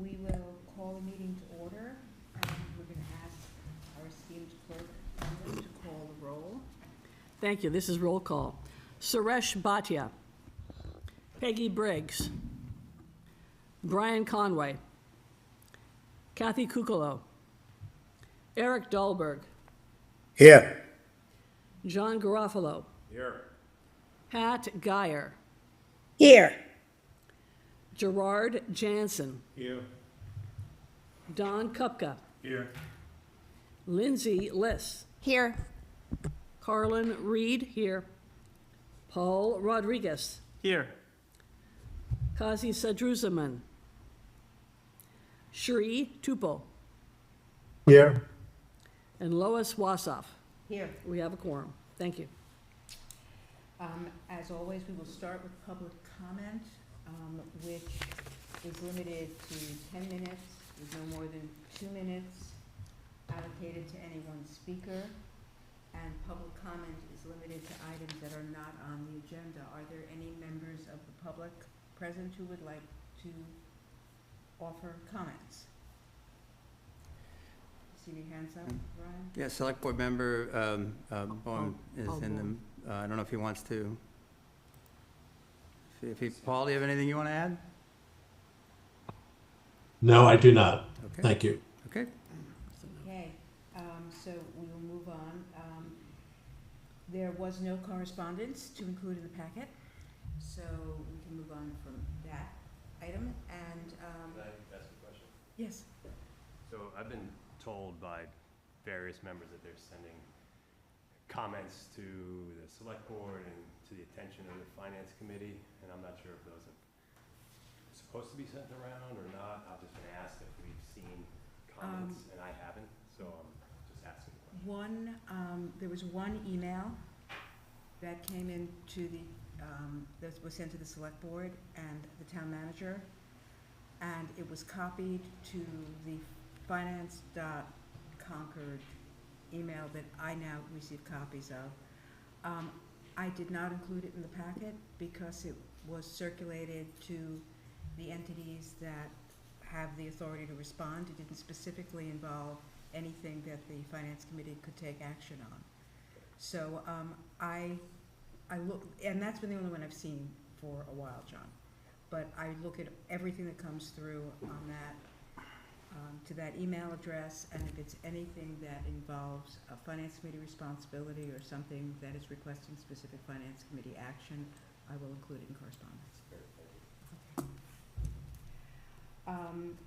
We will call the meeting to order, and we're going to ask our esteemed clerk to call the roll. Thank you. This is roll call. Suresh Bhatia. Peggy Briggs. Brian Conway. Kathy Kukolo. Eric Dahlberg. Here. John Garofalo. Here. Pat Geyer. Here. Gerard Jansen. Here. Don Kupka. Here. Lindsay Liss. Here. Carlin Reed here. Paul Rodriguez. Here. Kazi Sadruzaman. Shri Tupel. Here. And Lois Wassoff. Here. We have a quorum. Thank you. As always, we will start with public comment, which is limited to 10 minutes, with no more than 2 minutes allocated to any one speaker. And public comment is limited to items that are not on the agenda. Are there any members of the public present who would like to offer comments? See your hands up, Ryan? Yeah, Select Board Member Bowen is Paul in Bowen. the, I don't know if he wants to. Paul, do you have anything you want to add? No, I do not. Okay. Thank you. Okay. Okay, so we will move on. There was no correspondence to include in the packet, so we can move on from that item. And, Can I ask a question? yes, So I've been told by various members that they're sending comments to the select board and to the attention of the finance committee, and I'm not sure if those are supposed to be sent around or not. I've just been asked if we've seen comments, and I haven't, so I'm just asking the question. there was one email that came into the, that was sent to the select board and the town manager, and it was copied to the finance.concord email that I now receive copies of. I did not include it in the packet because it was circulated to the entities that have the authority to respond. It didn't specifically involve anything that the finance committee could take action on. So I look, and that's been the only one I've seen for a while, John. But I look at everything that comes through on that, to that email address, and if it's anything that involves a finance committee responsibility or something that is requesting specific finance committee action, I will include it in correspondence.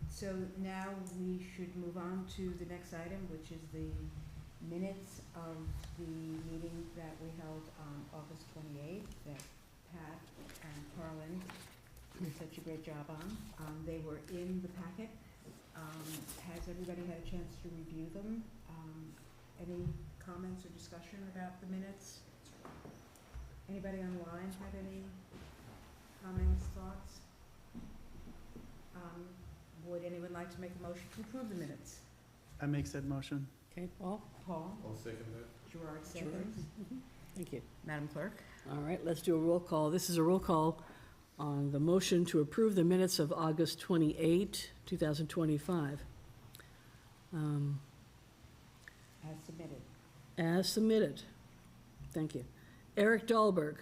So now we should move on to the next item, which is the minutes of the meeting that we held on August 28th that Pat and Carlin did such a great job on. They were in the packet. Has everybody had a chance to review them? Any comments or discussion about the minutes? Anybody online have any comments, thoughts? Would anyone like to make a motion to approve the minutes? I make said motion. Okay, Paul? Paul? I'll second that. Gerard seconds. Thank you. Madam Clerk? All right, let's do a roll call. This is a roll call on the motion to approve the minutes of August 28, 2025. As submitted. As submitted. Thank you. Eric Dahlberg.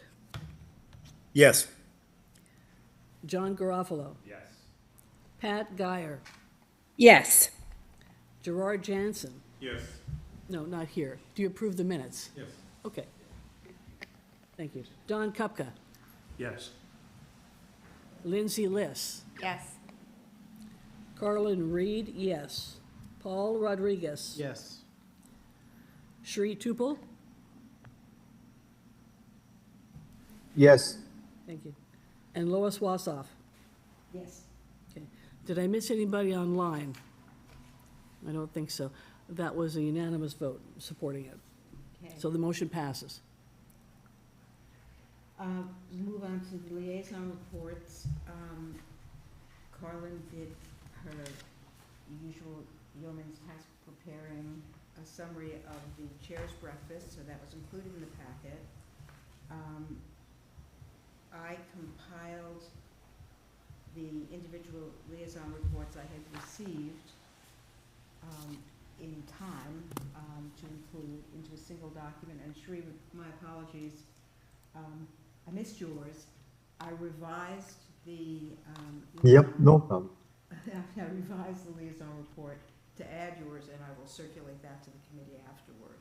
Yes. John Garofalo. Yes. Pat Geyer. Yes. Gerard Jansen. Yes. No, not here. Do you approve the minutes? Yes. Okay. Thank you. Don Kupka. Yes. Lindsay Liss. Yes. Carlin Reed, yes. Paul Rodriguez. Yes. Shri Tupel. Yes. Thank you. And Lois Wassoff. Yes. Okay. Did I miss anybody online? I don't think so. That was a unanimous vote supporting it. Okay. So the motion passes. Move on to the liaison reports. Carlin did her usual yeoman's task preparing a summary of the chair's breakfast, so that was included in the packet. I compiled the individual liaison reports I had received in time to include into a single document. And Sheree, my apologies, I missed yours. I revised the. Yep, no problem. I revised the liaison report to add yours, and I will circulate that to the committee afterward.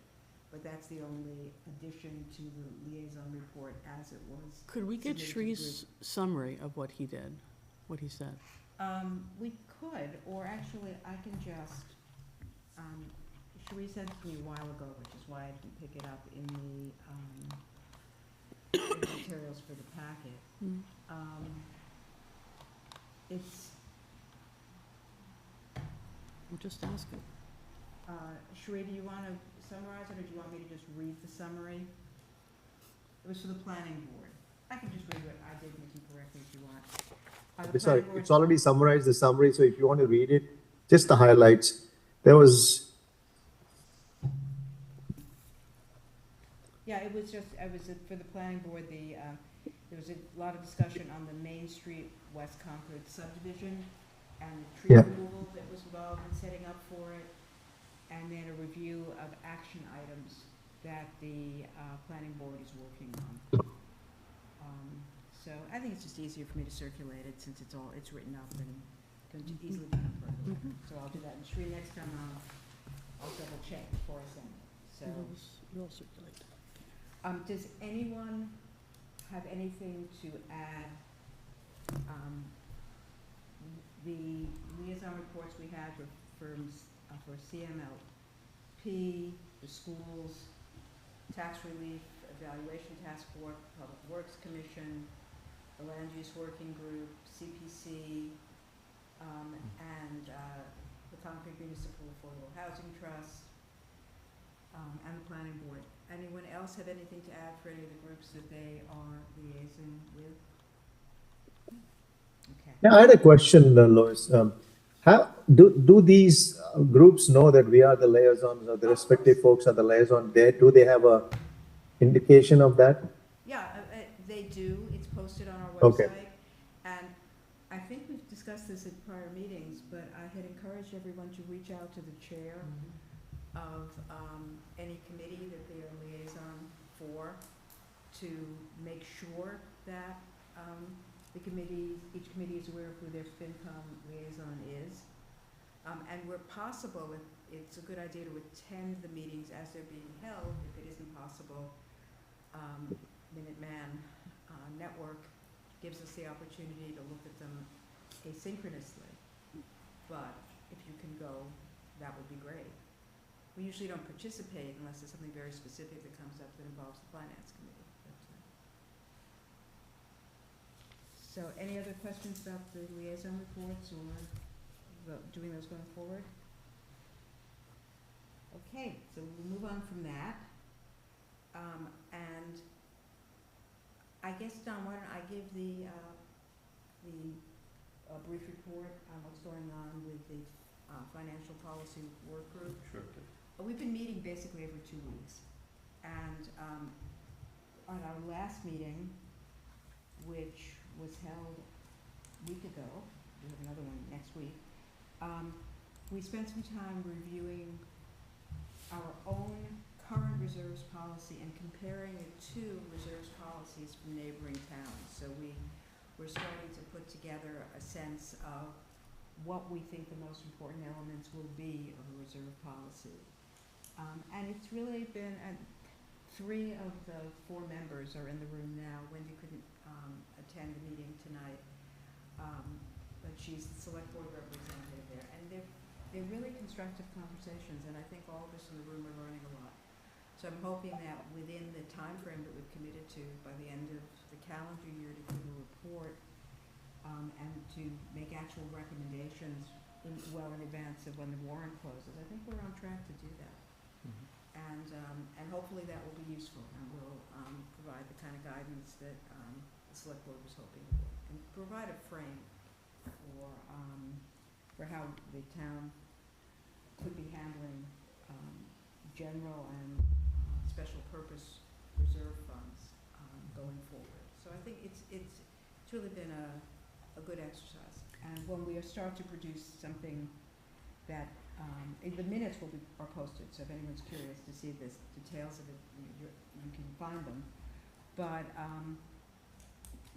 But that's the only addition to the liaison report as it was. Could we get submitted to the Shree's summary of what he did, what he said? We could, or actually, I can just, Sheree sent it to me a while ago, which is why I didn't pick it up in the materials for the packet. Hmm. It's, I'm just asking. Sheree, do you want to summarize it, or do you want me to just read the summary? It was for the planning board. I can just read what I did, and you can correct me if you want. The Sorry, planning board- it's already summarized, the summary, so if you want to read it, just the highlights. There was, Yeah, it was just, for the planning board, there was a lot of discussion on the Main Street West Concord subdivision and the tree Yeah. removal that was involved in setting up for it, and then a review of action items that the planning board is working on. So I think it's just easier for me to circulate it since it's written up and can easily become part of it. So I'll do that. And Sheree, next time I'll double check before I send it, so. You'll circulate. Does anyone have anything to add? The liaison reports we had were for CMLP, the schools, tax relief, evaluation task force, Public Works Commission, the Land Use Working Group, CPC, and the Concord Municipal Affordable Housing Trust, and the Planning Board. Anyone else have anything to add for any of the groups that they are liaising with? Okay. yeah, I had a question, Lois. Do these groups know that we are the liaisons, or the respective folks are the liaison there? Do they have a indication of that? Yeah, they do. It's posted on our Okay. website. And I think we've discussed this at prior meetings, but I had encouraged everyone to reach out to the chair of any committee that they are liaison for, to make sure that each committee is aware of who their FinCom liaison is. And where possible, it's a good idea to attend the meetings as they're being held. If it isn't possible, Minuteman Network gives us the opportunity to look at them asynchronously. But if you can go, that would be great. We usually don't participate unless there's something very specific that comes up that involves the finance committee. So any other questions about the liaison reports or doing those going forward? Okay, so we'll move on from that. And I guess, Don, why don't I give the brief report on what's going on with the financial policy work group. Sure. We've been meeting basically every 2 weeks. And on our last meeting, which was held a week ago, we have another one next week, we spent some time reviewing our own current reserves policy and comparing it to reserves policies from neighboring towns. So we're starting to put together a sense of what we think the most important elements will be of a reserve policy. And it's really been, 3 of the 4 members are in the room now. Wendy couldn't attend the meeting tonight, but she's the select board representative there. And they're really constructive conversations, and I think all of us in the room are learning a lot. So I'm hoping that within the time frame that we've committed to, by the end of the calendar year, to give a report and to make actual recommendations well in advance of when the warrant closes. I think we're on track to do that. And hopefully that will be useful and will provide the kind of guidance that the select board was hoping for, and provide a frame for how the town could be handling general and special purpose reserve funds going forward. So I think it's really been a a good exercise. And when we start to produce something that, the minutes are posted, so if anyone's curious to see the details of it, you can find them. But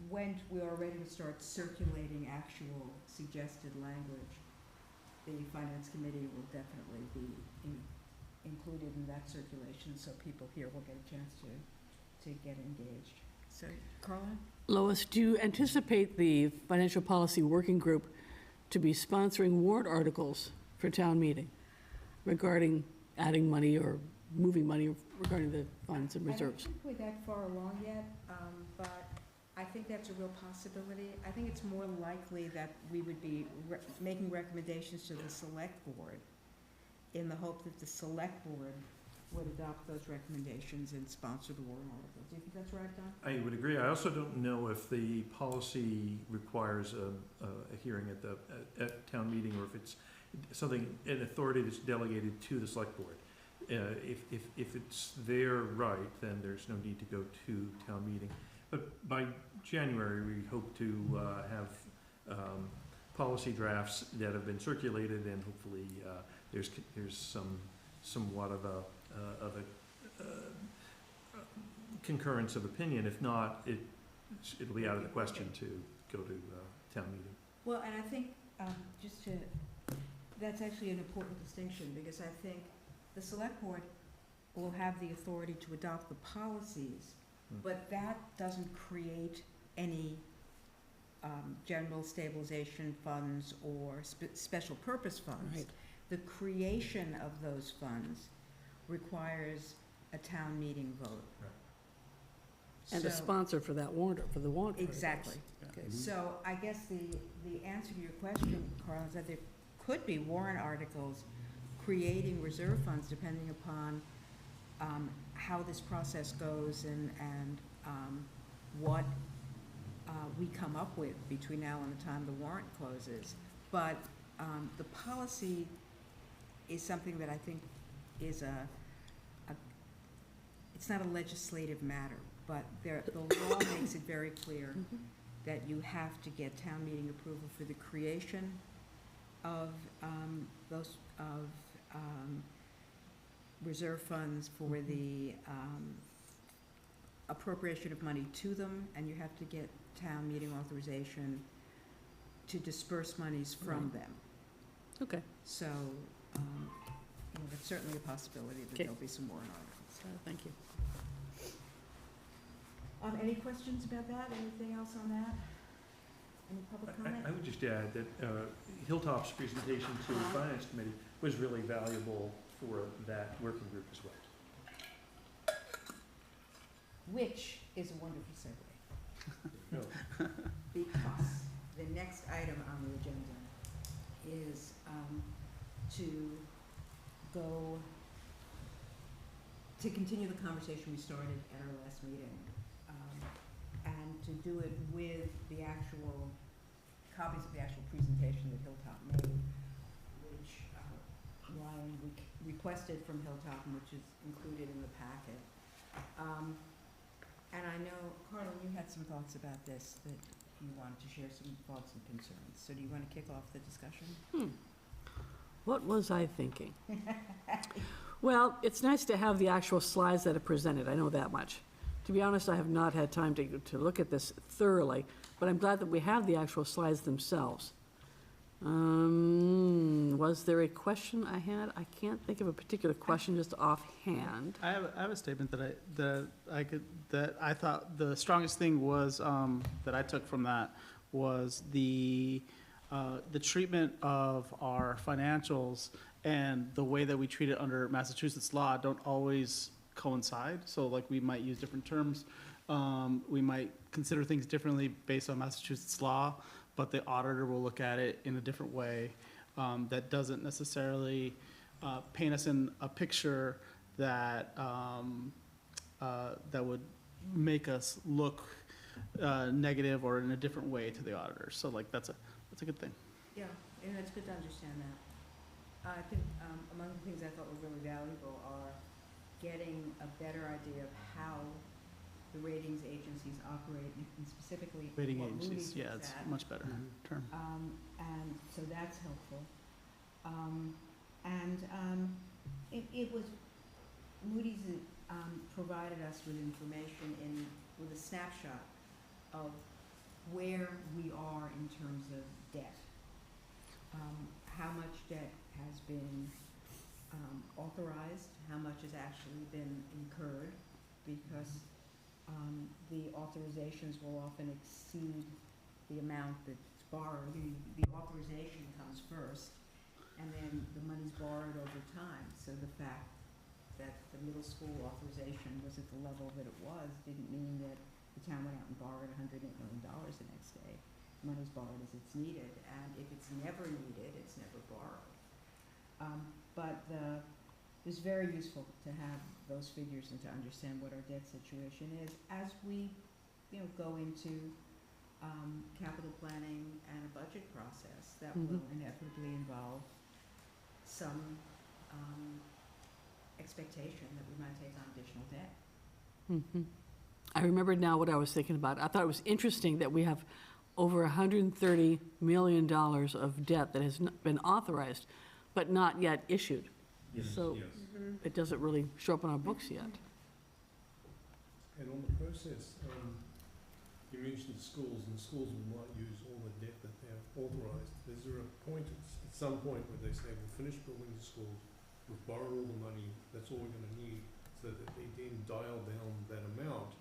when we are ready to start circulating actual suggested language, the Finance Committee will definitely be included in that circulation, so people here will get a chance to get engaged. So, Carla? Lois, do you anticipate the Financial Policy Working Group to be sponsoring warrant articles for town meeting regarding adding money or moving money regarding the funds and reserves? I don't think we're that far along yet, but I think that's a real possibility. I think it's more likely that we would be making recommendations to the select board in the hope that the select board would adopt those recommendations and sponsor the warrant articles. Do you think that's right, Don? I would agree. I also don't know if the policy requires a hearing at town meeting, or if it's something, an authority that's delegated to the select board. If it's their right, then there's no need to go to town meeting. But by January, we hope to have policy drafts that have been circulated, and hopefully there's somewhat of a concurrence of opinion. If not, it'll be out of the question to go to town meeting. Well, and I think, that's actually an important distinction, because I think the select board will have the authority to adopt the policies, but that doesn't create any general stabilization funds or special purpose funds. Right. The creation of those funds requires a town meeting vote. And a So- sponsor for that warrant, for the warrant articles. Exactly. Okay. So I guess the answer to your question, Carl, is that there could be warrant articles creating reserve funds depending upon how this process goes and what we come up with between now and the time the warrant closes. But the policy is something that I think is it's not a legislative matter, but the law makes it very clear that you have to get town meeting approval for the creation of reserve funds, for the appropriation of money to them, and you have to get town meeting authorization to disperse monies from them. Okay, So, that's certainly a possibility that Okay. there'll be some warrant articles. thank you. Any questions about that? Anything else on that? Any public comment? I would just add that Hilltop's presentation to the Finance Committee was really valuable for that working group as well. Which is a wonderful segue, No. because the next item on the agenda is to continue the conversation we started at our last meeting, and to do it with the actual copies of the actual presentation that Hilltop made, which Ryan requested from Hilltop, and which is included in the packet. And I know, Carla, you had some thoughts about this, that you wanted to share some thoughts and concerns. So do you want to kick off the discussion? What was I thinking? Well, it's nice to have the actual slides that are presented, I know that much. To be honest, I have not had time to look at this thoroughly, but I'm glad that we have the actual slides themselves. Was there a question I had? I can't think of a particular question just offhand. I have a statement that I thought the strongest thing was, that I took from that was the treatment of our financials and the way that we treat it under Massachusetts law don't always coincide. So like we might use different terms. We might consider things differently based on Massachusetts law, but the auditor will look at it in a different way that doesn't necessarily paint us in a picture that that would make us look negative or in a different way to the auditor. So like that's a good thing. Yeah, and it's good to understand that. I think among the things I thought were really valuable are getting a better idea of how the ratings agencies operate, and specifically Rating what Moody's agencies, yeah, looks it's at. much better term. And so that's helpful. It was, Moody's provided us with information with a snapshot of where we are in terms of debt. How much debt has been authorized, how much has actually been incurred, because the authorizations will often exceed the amount that's borrowed. The authorization comes first, and then the money's borrowed over time. So the fact that the middle school authorization was at the level that it was didn't mean that the town went out and borrowed $108 million the next day. Money's borrowed as it's needed, and if it's never needed, it's never borrowed. It was very useful to have those figures and to understand what our debt situation is as we, go into capital planning and a budget process that will inevitably involve some expectation that we might take on additional debt. Mhm. I remembered now what I was thinking about. I thought it was interesting that we have over $130 million of debt that has been authorized, but not yet issued. So it doesn't really show up in our books yet. And on the process, you mentioned the schools, and schools will not use all the debt that they have authorized. Is there a point, at some point, where they say, we'll finish building the schools, we've borrowed all the money, that's all we're gonna need, so that they then dial down that amount,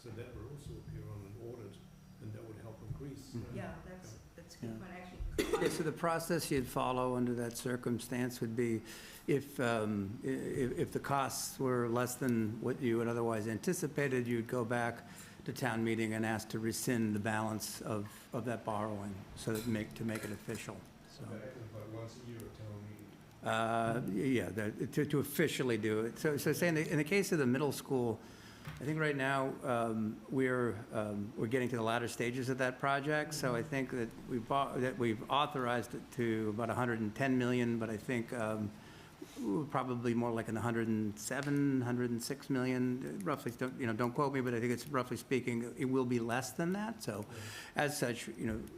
so that would also appear on an audit, and that would help increase. Yeah, that's a good Yeah. point, actually. Yeah, so the process you'd follow under that circumstance would be if the costs were less than what you had otherwise anticipated, you'd go back to town meeting and ask to rescind the balance of that borrowing, so that to make it official, so. That happens like once a year at town meeting. Yeah, to officially do it. So say in the case of the middle school, I think right now, we're getting to the latter stages of that project, so I think that we've authorized it to about 110 million, but I think probably more like 107, 106 million, roughly, don't quote me, but I think it's roughly speaking, it will be less than that, so as such,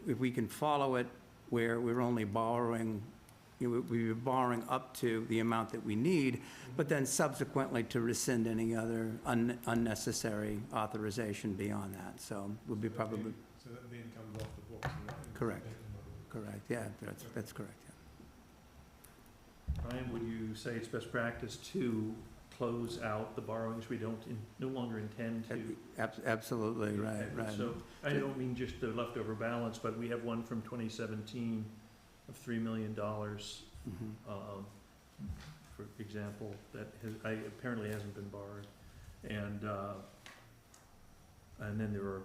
if we can follow it where we're only borrowing, we're borrowing up to the amount that we need, but then subsequently to rescind any other unnecessary authorization beyond that. So we'll be probably. So that then comes off the books. Correct. Correct, yeah, that's correct, yeah. Ryan, would you say it's best practice to close out the borrowings we no longer intend to? Absolutely, right. So I don't mean just the leftover balance, but we have one from 2017 of $3 million, for example, that apparently hasn't been borrowed, and then there are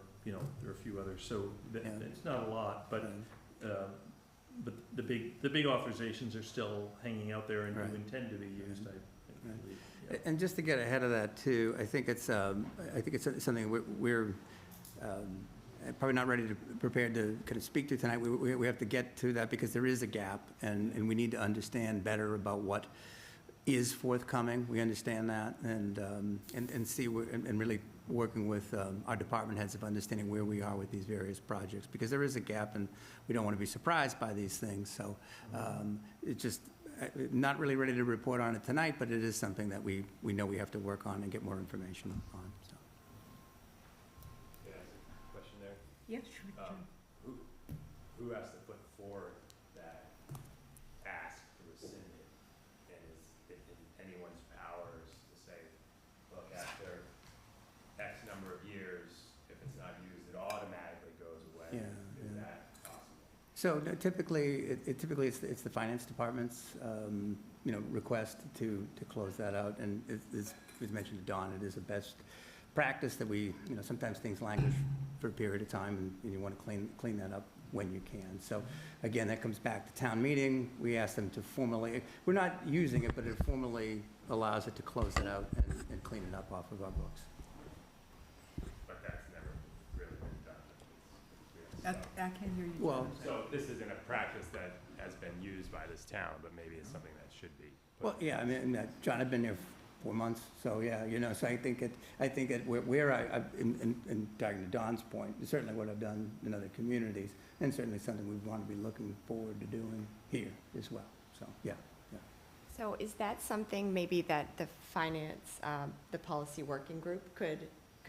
a few others. So it's not a lot, but the big authorizations are still hanging out there and do intend to be used. I believe. Yeah. And just to get ahead of that too, I think it's something we're probably not prepared to kind of speak to tonight. We have to get to that because there is a gap, and we need to understand better about what is forthcoming. We understand that, and see and really working with our department heads of understanding where we are with these various projects, because there is a gap, and we don't want to be surprised by these things. So it's just not really ready to report on it tonight, but it is something that we know we have to work on and get more information on. So. Yeah, sure. Who has to put forward that ask to rescind it? And is it in anyone's powers to say, look, after X number of years, if it's not used, it automatically goes away? Is that possible? So typically, it's the finance department's request to close that out, and as mentioned to Dawn, it is a best practice that we sometimes things languish for a period of time, and you want to clean that up when you can. So again, that comes back to town meeting. We ask them to formally, we're not using it, but it formally allows it to close it out and clean it up off of our books. But that's never really been done. I can hear you. Well, So this isn't a practice that has been used by this town, but maybe it's something that should be. Well, yeah, I mean, John, I've been there 4 months, so, yeah, so I think in talking to Don's point, it's certainly what I've done in other communities, and certainly something we want to be looking forward to doing here as well, so, yeah. So is that something maybe that the finance, the policy working group could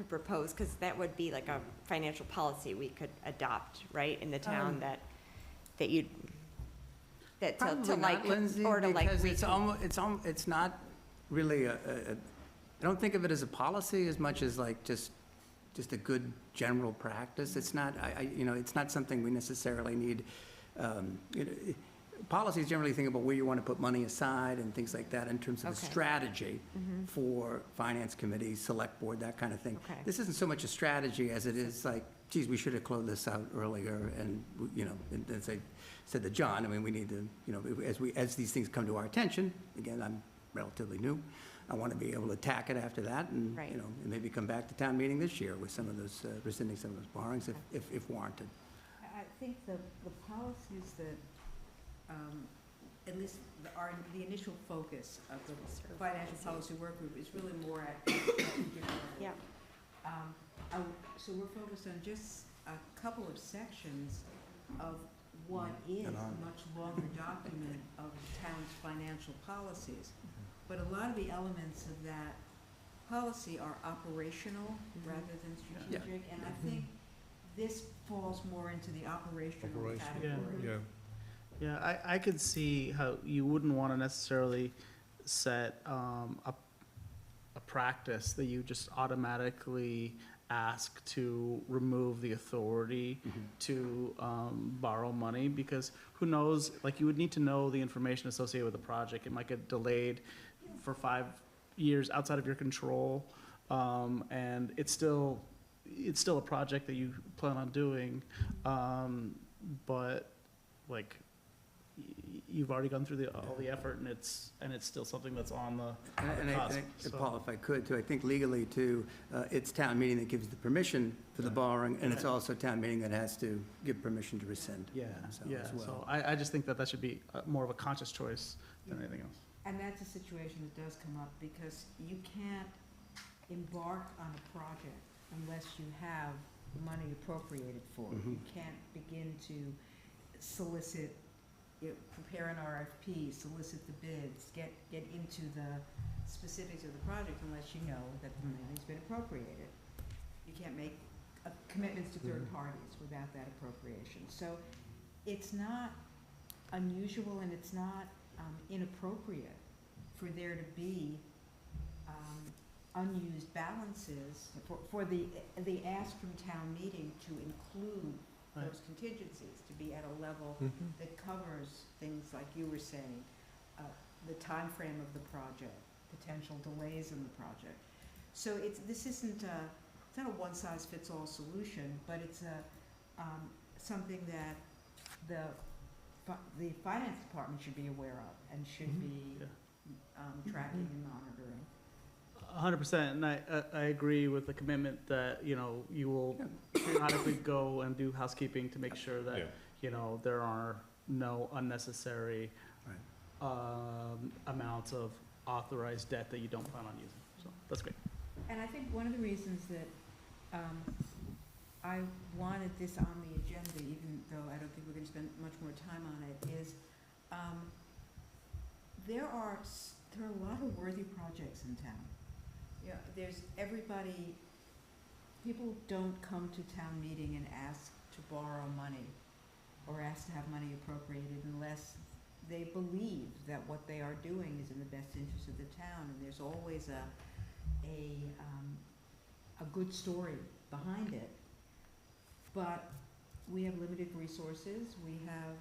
propose? Because that would be like a financial policy we could adopt, right, in the town that you'd, that to Probably like, not, Lindsay, or to like. because it's not really I don't think of it as a policy as much as like just a good general practice. It's not, it's not something we necessarily need. Policies generally think about where you want to put money aside and things like that in terms of a Okay. strategy for finance committee, select board, that kind of thing. Okay. This isn't so much a strategy as it is like, geez, we should have closed this out earlier, and, and as I said to John, I mean, we need to, as these things come to our attention, again, I'm relatively new, I want to be able to attack it after that, and, Right. and maybe come back to town meeting this year with some of those, rescinding some of those borrowings if warranted. I think the policies that, at least the initial focus of the financial policy work group is really more at. Yeah. So we're focused on just a couple of sections of what is a much longer document of the town's financial policies. But a lot of the elements of that policy are operational rather than strategic, and I think this falls more into the operational Operational, category. yeah. Yeah, I could see how you wouldn't want to necessarily set a practice that you just automatically ask to remove the authority to borrow money, because who knows, like, you would need to know the information associated with the project. It might get delayed for 5 years outside of your control, and it's still a project that you plan on doing, but like, you've already gone through all the effort, and it's still something that's on the And I cusp, think, so. Paul, if I could, too, I think legally, too, it's town meeting that gives the permission for the borrowing, and it's also town meeting that has to give permission to rescind. Yeah, So, yeah, as well. so I just think that should be more of a conscious choice than anything else. And that's a situation that does come up, because you can't embark on a project unless you have money appropriated for it. You can't begin to solicit, prepare an RFP, solicit the bids, get into the specifics of the project unless you know that the money's been appropriated. You can't make commitments to third parties without that appropriation. So it's not unusual, and it's not inappropriate for there to be unused balances for the ask from town meeting to include those contingencies, to be at a level that covers things like you were saying, the time frame of the project, potential delays in the project. So this isn't it's not a one-size-fits-all solution, but it's something that the finance department should be aware of and should be tracking and monitoring. 100%, and I agree with the commitment that, you will periodically go and do housekeeping to make sure that, there are no unnecessary amounts of authorized debt that you don't plan on using, so that's great. And I think one of the reasons that I wanted this on the agenda, even though I don't think we're gonna spend much more time on it, is there are a lot of worthy projects in town. There's people don't come to town meeting and ask to borrow money or ask to have money appropriated unless they believe that what they are doing is in the best interest of the town, and there's always a good story behind it. But we have limited resources, we have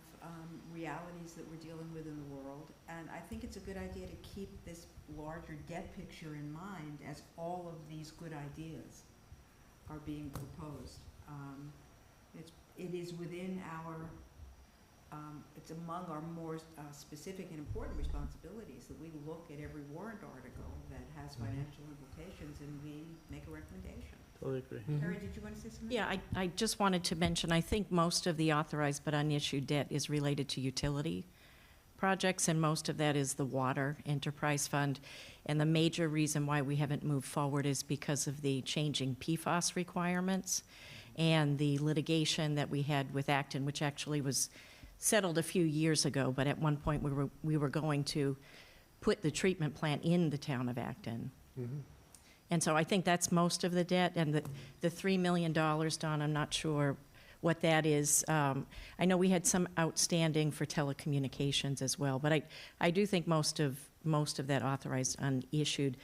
realities that we're dealing with in the world, and I think it's a good idea to keep this larger debt picture in mind as all of these good ideas are being proposed. It is within it's among our more specific and important responsibilities that we look at every warrant article that has financial implications and we make a recommendation. Totally agree. Harry, did you want to say something? Yeah, I just wanted to mention, I think most of the authorized but unissued debt is related to utility projects, and most of that is the water enterprise fund. And the major reason why we haven't moved forward is because of the changing PFAS requirements and the litigation that we had with Acton, which actually was settled a few years ago, but at one point we were going to put the treatment plant in the town of Acton. And so I think that's most of the debt, and the $3 million, Don, I'm not sure what that is. I know we had some outstanding for telecommunications as well, but I do think most of that authorized unissued,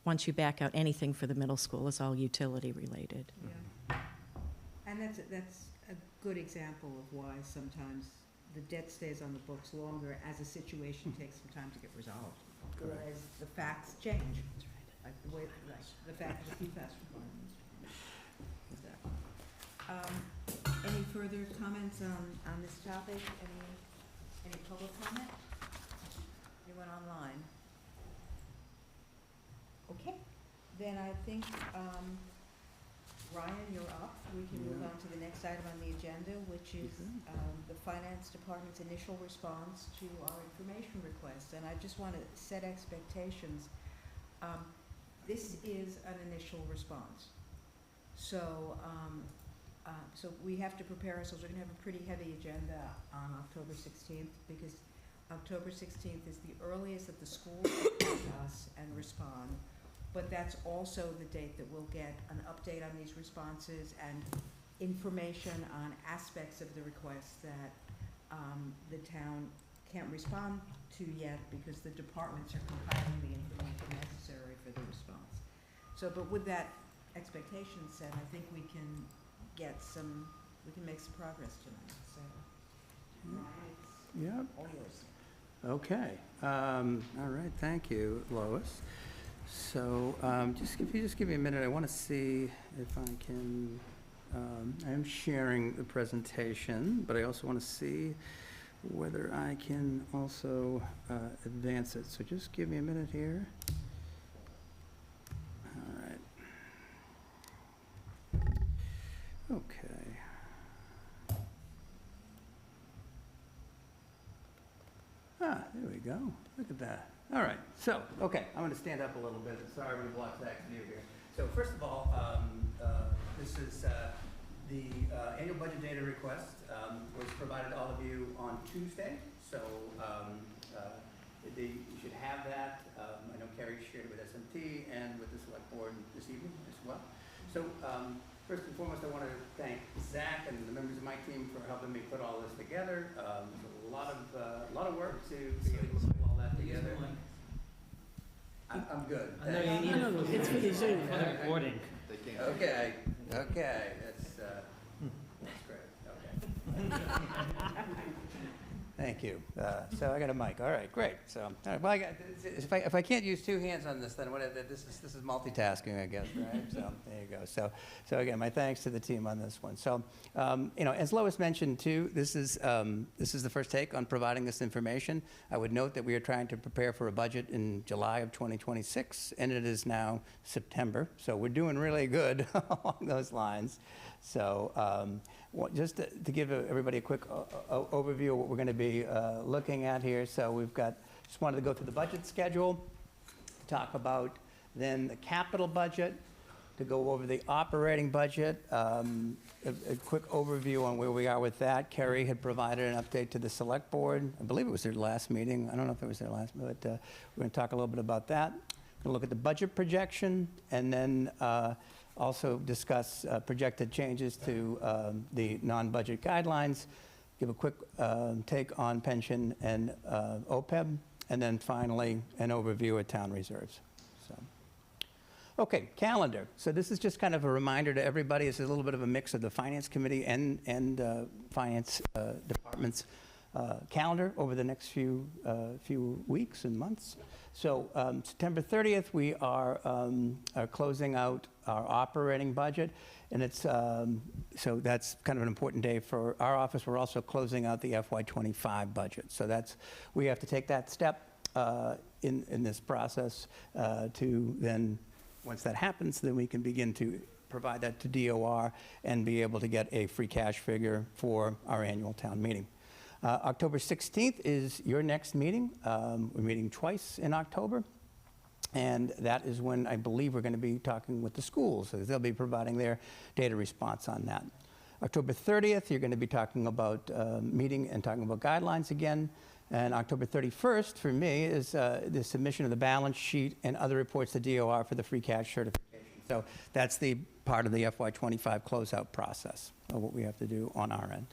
once you back out anything for the middle school, is all utility related. Yeah. And that's a good example of why sometimes the debt stays on the books longer as a situation takes some time to get resolved. Or as the facts change, like the way, like the fact of the PFAS requirements. Any further comments on this topic? Any public comment? Anyone online? Okay, then I think, Ryan, you're up. We can move on to the next item on the agenda, which is the Finance Department's initial response to our information request. And I just want to set expectations. This is an initial response. So, so we have to prepare ourselves. We're going to have a pretty heavy agenda on October 16th, because October 16th is the earliest that the schools will come to us and respond. But that's also the date that we'll get an update on these responses and information on aspects of the request that the town can't respond to yet because the departments are compiling the information necessary for the response. So, but with that expectation set, I think we can make some progress tonight, so. Ryan, it's all yours. Okay. All right, thank you, Lois. So if you just give me a minute, I want to see if I can, I am sharing the presentation, but I also want to see whether I can also advance it. So just give me a minute here. All right. Okay. Ah, there we go. Look at that. All right. So, okay, I'm going to stand up a little bit. Sorry to block that view here. So, first of all, this is the annual budget data request was provided to all of you on Tuesday. So, you should have that. I know Carrie shared it with SMT and with the select board this evening as well. So, first and foremost, I want to thank Zach and the members of my team for helping me put all this together. A lot of work to be able to put all that together. I'm good. It's for the Zoom. Recording. Okay, that's great, okay. Thank you. So I got a mic, all right, great. So, all right, well, if I can't use two hands on this, then this is multitasking, I guess, right? So there you go. So again, my thanks to the team on this one. So, as Lois mentioned too, this is the first take on providing this information. I would note that we are trying to prepare for a budget in July of 2026, and it is now September. So we're doing really good along those lines. So just to give everybody a quick overview of what we're going to be looking at here. So just wanted to go through the budget schedule, talk about then the capital budget, to go over the operating budget, a quick overview on where we are with that. Kerry had provided an update to the select board. I believe it was their last meeting. I don't know if it was their last, but we're going to talk a little bit about that. Going to look at the budget projection, and then also discuss projected changes to the non-budget guidelines, give a quick take on pension and OPEB, and then finally an overview of town reserves. So, okay, calendar. So this is just kind of a reminder to everybody. It's a little bit of a mix of the Finance Committee and Finance Department's calendar over the next few weeks and months. So September 30th, we are closing out our operating budget, and it's so that's kind of an important day for our office. We're also closing out the FY25 budget, so we have to take that step in this process to then, once that happens, then we can begin to provide that to DOR and be able to get a free cash figure for our annual town meeting. October 16th is your next meeting. We're meeting twice in October. And that is when I believe we're going to be talking with the schools. So they'll be providing their data response on that. October 30th, you're going to be talking about meeting and talking about guidelines again. And October 31st, for me, is the submission of the balance sheet and other reports to DOR for the free cash certification. So that's the part of the FY25 closeout process of what we have to do on our end.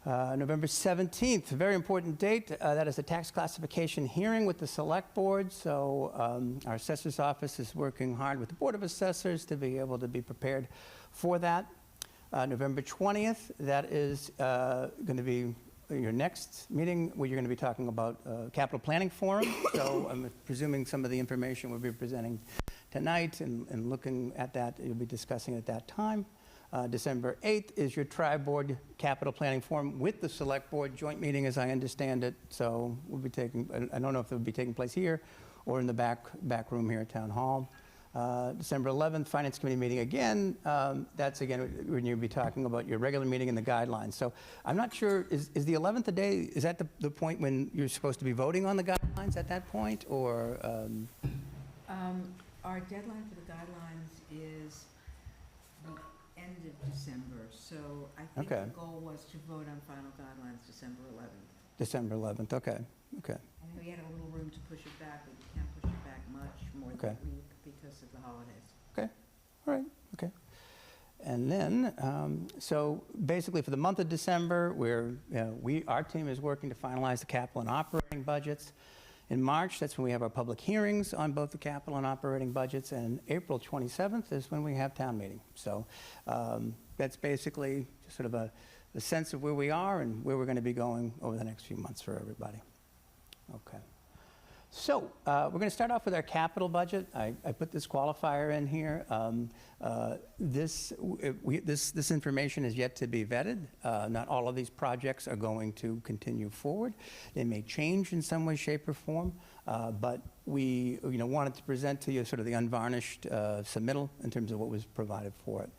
November 17th, a very important date. That is a tax classification hearing with the select board. So our assessor's office is working hard with the Board of Assessors to be able to be prepared for that. November 20th, that is going to be your next meeting where you're going to be talking about capital planning forum. So I'm presuming some of the information we'll be presenting tonight and looking at that, you'll be discussing at that time. December 8th is your tri-board capital planning forum with the select board joint meeting, as I understand it. So we'll be taking, I don't know if it will be taking place here or in the back room here at Town Hall. December 11th, Finance Committee meeting again. That's again when you'll be talking about your regular meeting and the guidelines. So I'm not sure, is the 11th the day, is that the point when you're supposed to be voting on the guidelines at that point, or? Our deadline for the guidelines is the end of December, so I think Okay. the goal was to vote on final guidelines December 11th. December 11th, okay. I know we had a little room to push it back, but we can't push it back much more than a week because of the holidays. All right, okay. And then, so basically for the month of December, our team is working to finalize the capital and operating budgets. In March, that's when we have our public hearings on both the capital and operating budgets, and April 27th is when we have town meeting. So that's basically just sort of a sense of where we are and where we're going to be going over the next few months for everybody. Okay. So we're going to start off with our capital budget. I put this qualifier in here. This information is yet to be vetted. Not all of these projects are going to continue forward. They may change in some way, shape, or form, but we wanted to present to you sort of the unvarnished submittal in terms of what was provided for it.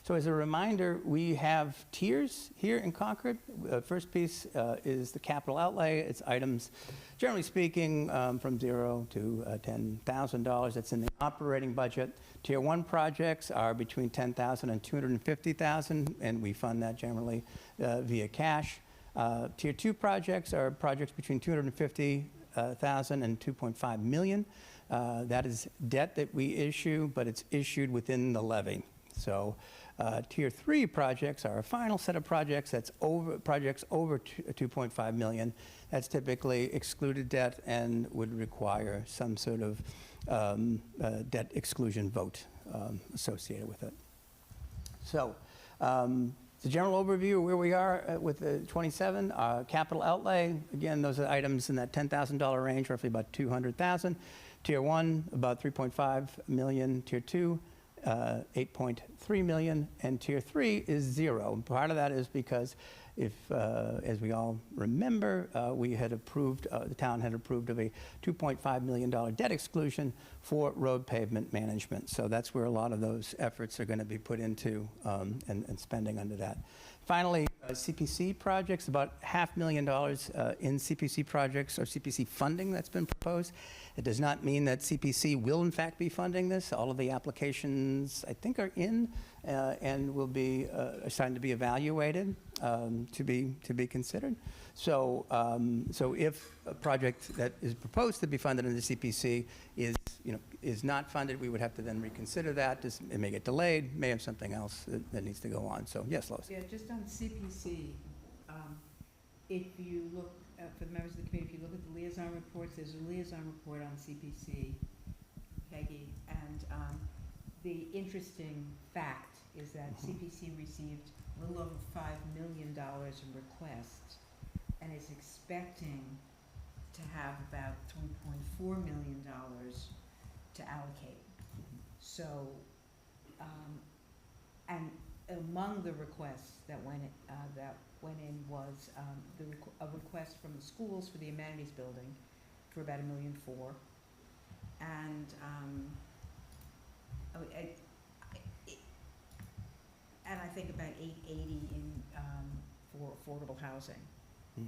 So as a reminder, we have tiers here in Concord. First piece is the capital outlay. It's items, generally speaking, from $0 to $10,000. That's in the operating budget. Tier 1 projects are between $10,000 and $250,000, and we fund that generally via cash. Tier 2 projects are projects between $250,000 and $2.5 million. That is debt that we issue, but it's issued within the levy. So Tier 3 projects are a final set of projects that's projects over $2.5 million. That's typically excluded debt and would require some sort of debt exclusion vote associated with it. So the general overview of where we are with the 27, capital outlay, again, those are items in that $10,000 range, roughly about $200,000. Tier 1, about $3.5 million. Tier 2, 8.3 million, and Tier 3 is 0. Part of that is because as we all remember, we had approved, the town had approved of a $2.5 million debt exclusion for road pavement management. So that's where a lot of those efforts are going to be put into and spending under that. Finally, CPC projects, about $500,000 in CPC projects or CPC funding that's been proposed. It does not mean that CPC will in fact be funding this. All of the applications, I think, are in and will be starting to be evaluated to be considered. So, so if a project that is proposed to be funded under CPC is not funded, we would have to then reconsider that. It may get delayed, may have something else that needs to go on. So yes, Lois. Yeah, just on CPC, if you look, for the members of the committee, if you look at the liaison reports, there's a liaison report on CPC, Peggy, and the interesting fact is that CPC received a little over $5 million in requests and is expecting to have about $3.4 million to allocate. So, and among the requests that went in was a request from the schools for the amenities building for about $1.4 million, and and I think about $880 in for affordable housing.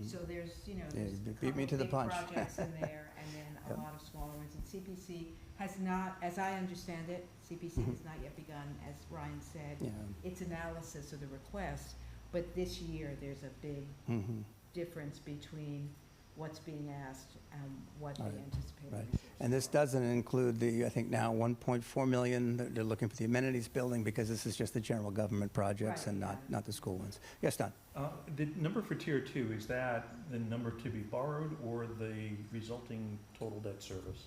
So there's, Yeah, there's you a beat me couple to the big punch. projects in there, and then a Yep. lot of smaller ones. And CPC has not, as I understand it, CPC has not yet begun, as Ryan said, Yeah. its analysis of the request. But this year, there's a big Mhm. difference between what's being asked and what they Right, anticipate. right. resources And this are. doesn't include the, I think now 1.4 million, that they're looking for the amenities building, because this is just the general government projects Right, and yeah. not the school ones. Yes, Don? The number for tier two, is that the number to be borrowed or the resulting total debt service?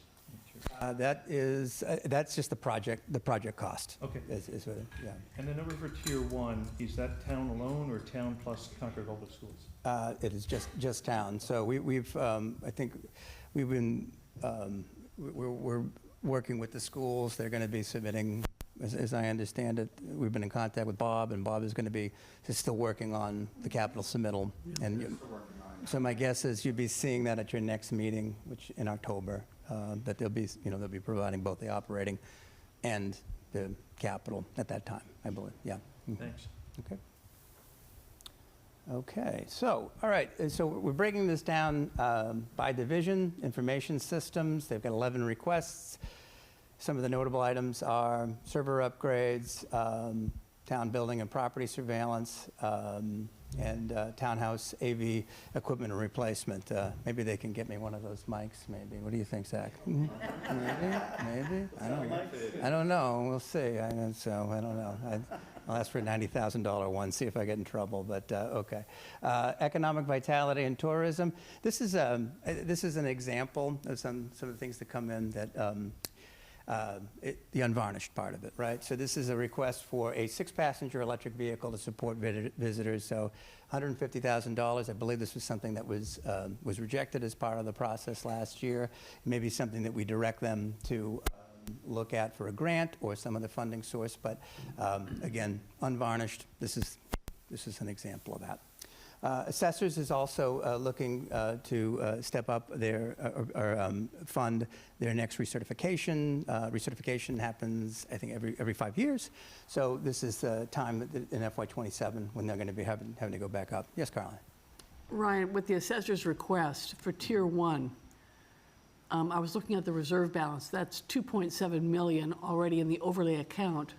That is, that's just the project cost. Okay. Is what it, yeah. And the number for tier one, is that town alone or town plus Concord Public Schools? It is just town. So we've, I think, we've been, we're working with the schools. They're going to be submitting, as I understand it, we've been in contact with Bob, and Bob is going to be, is still working on the capital submittal. And so my guess is you'll be seeing that at your next meeting, which in October, that they'll be, they'll be providing both the operating and the capital at that time, I believe. Yeah. Thanks. Okay. Okay, so, all right, so we're breaking this down by division, information systems. They've got 11 requests. Some of the notable items are server upgrades, town building and property surveillance, and townhouse AV equipment and replacement. Maybe they can get me one of those mics, maybe. What do you think, Zach? Maybe? I don't know. We'll see. I don't know. I'll ask for a $90,000 one, see if I get in trouble, but okay. Economic vitality and tourism. This is an example of some of the things that come in that, the unvarnished part of it, right? So this is a request for a 6-passenger electric vehicle to support visitors, so $150,000. I believe this was something that was rejected as part of the process last year. Maybe something that we direct them to look at for a grant or some other funding source, but again, unvarnished, this is an example of that. Assessors is also looking to step up their, or fund their next recertification. Recertification happens, I think, every 5 years. So this is the time in FY27 when they're going to be having to go back up. Yes, Caroline? Ryan, with the assessor's request for Tier 1, I was looking at the reserve balance. That's 2.7 million already in the overlay account.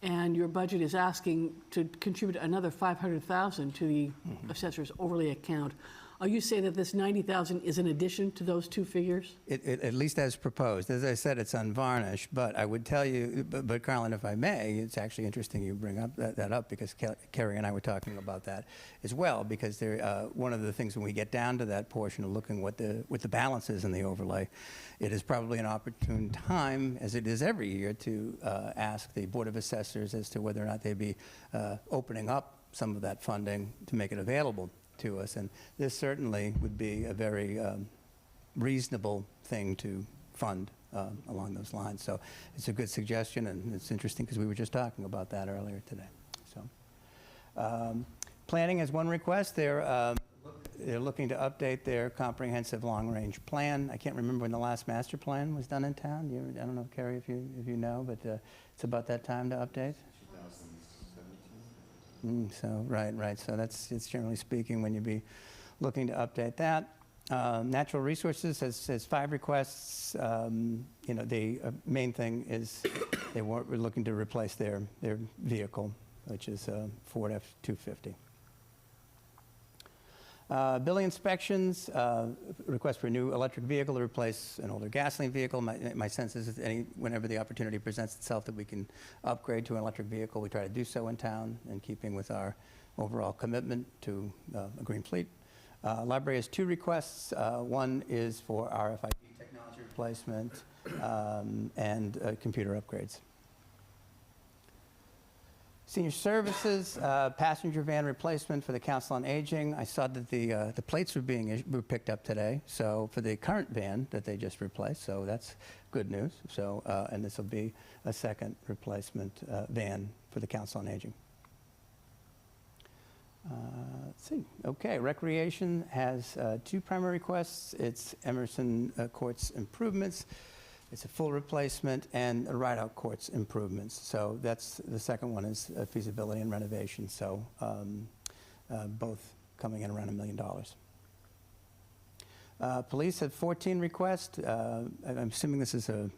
And your budget is asking to contribute another 500,000 to the assessor's overlay account. Are you saying that this 90,000 is in addition to those two figures? It at least as proposed. As I said, it's unvarnished, but I would tell you, but Carlin, if I may, it's actually interesting you bring up that up, because Kerry and I were talking about that as well, because one of the things when we get down to that portion of looking what the balance is in the overlay, it is probably an opportune time, as it is every year, to ask the Board of Assessors as to whether or not they'd be opening up some of that funding to make it available to us. And this certainly would be a very reasonable thing to fund along those lines. So it's a good suggestion, and it's interesting because we were just talking about that earlier today. So planning has one request. They're looking to update their comprehensive long-range plan. I can't remember when the last master plan was done in town. I don't know, Carrie, if you know, but it's about that time to update. So, right. So it's generally speaking when you'd be looking to update that. Natural Resources has 5 requests. The main thing is they were looking to replace their vehicle, which is a Ford F-250. Building inspections, request for a new electric vehicle to replace an older gasoline vehicle. My sense is that whenever the opportunity presents itself that we can upgrade to an electric vehicle, we try to do so in town, in keeping with our overall commitment to a green fleet. Library has 2 requests. One is for RFID technology replacement and computer upgrades. Senior Services, passenger van replacement for the Council on Aging. I saw that the plates were picked up today, so for the current van that they just replaced, so that's good news. So, and this will be a second replacement van for the Council on Aging. Let's see. Okay, Recreation has 2 primary requests. It's Emerson Courts improvements. It's a full replacement and a ride-out courts improvements. So that's the second one is feasibility and renovation. So both coming in around $1 million. Police had 14 requests. I'm assuming this is an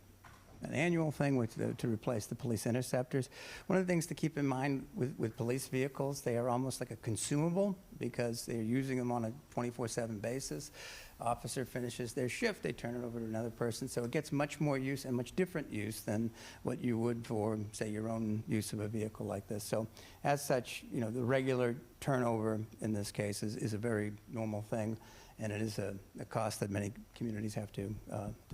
annual thing to replace the police interceptors. One of the things to keep in mind with police vehicles, they are almost like a consumable because they're using them on a 24/7 basis. Officer finishes their shift, they turn it over to another person, so it gets much more use and much different use than what you would for, say, your own use of a vehicle like this. So as such, the regular turnover in this case is a very normal thing, and it is a cost that many communities have to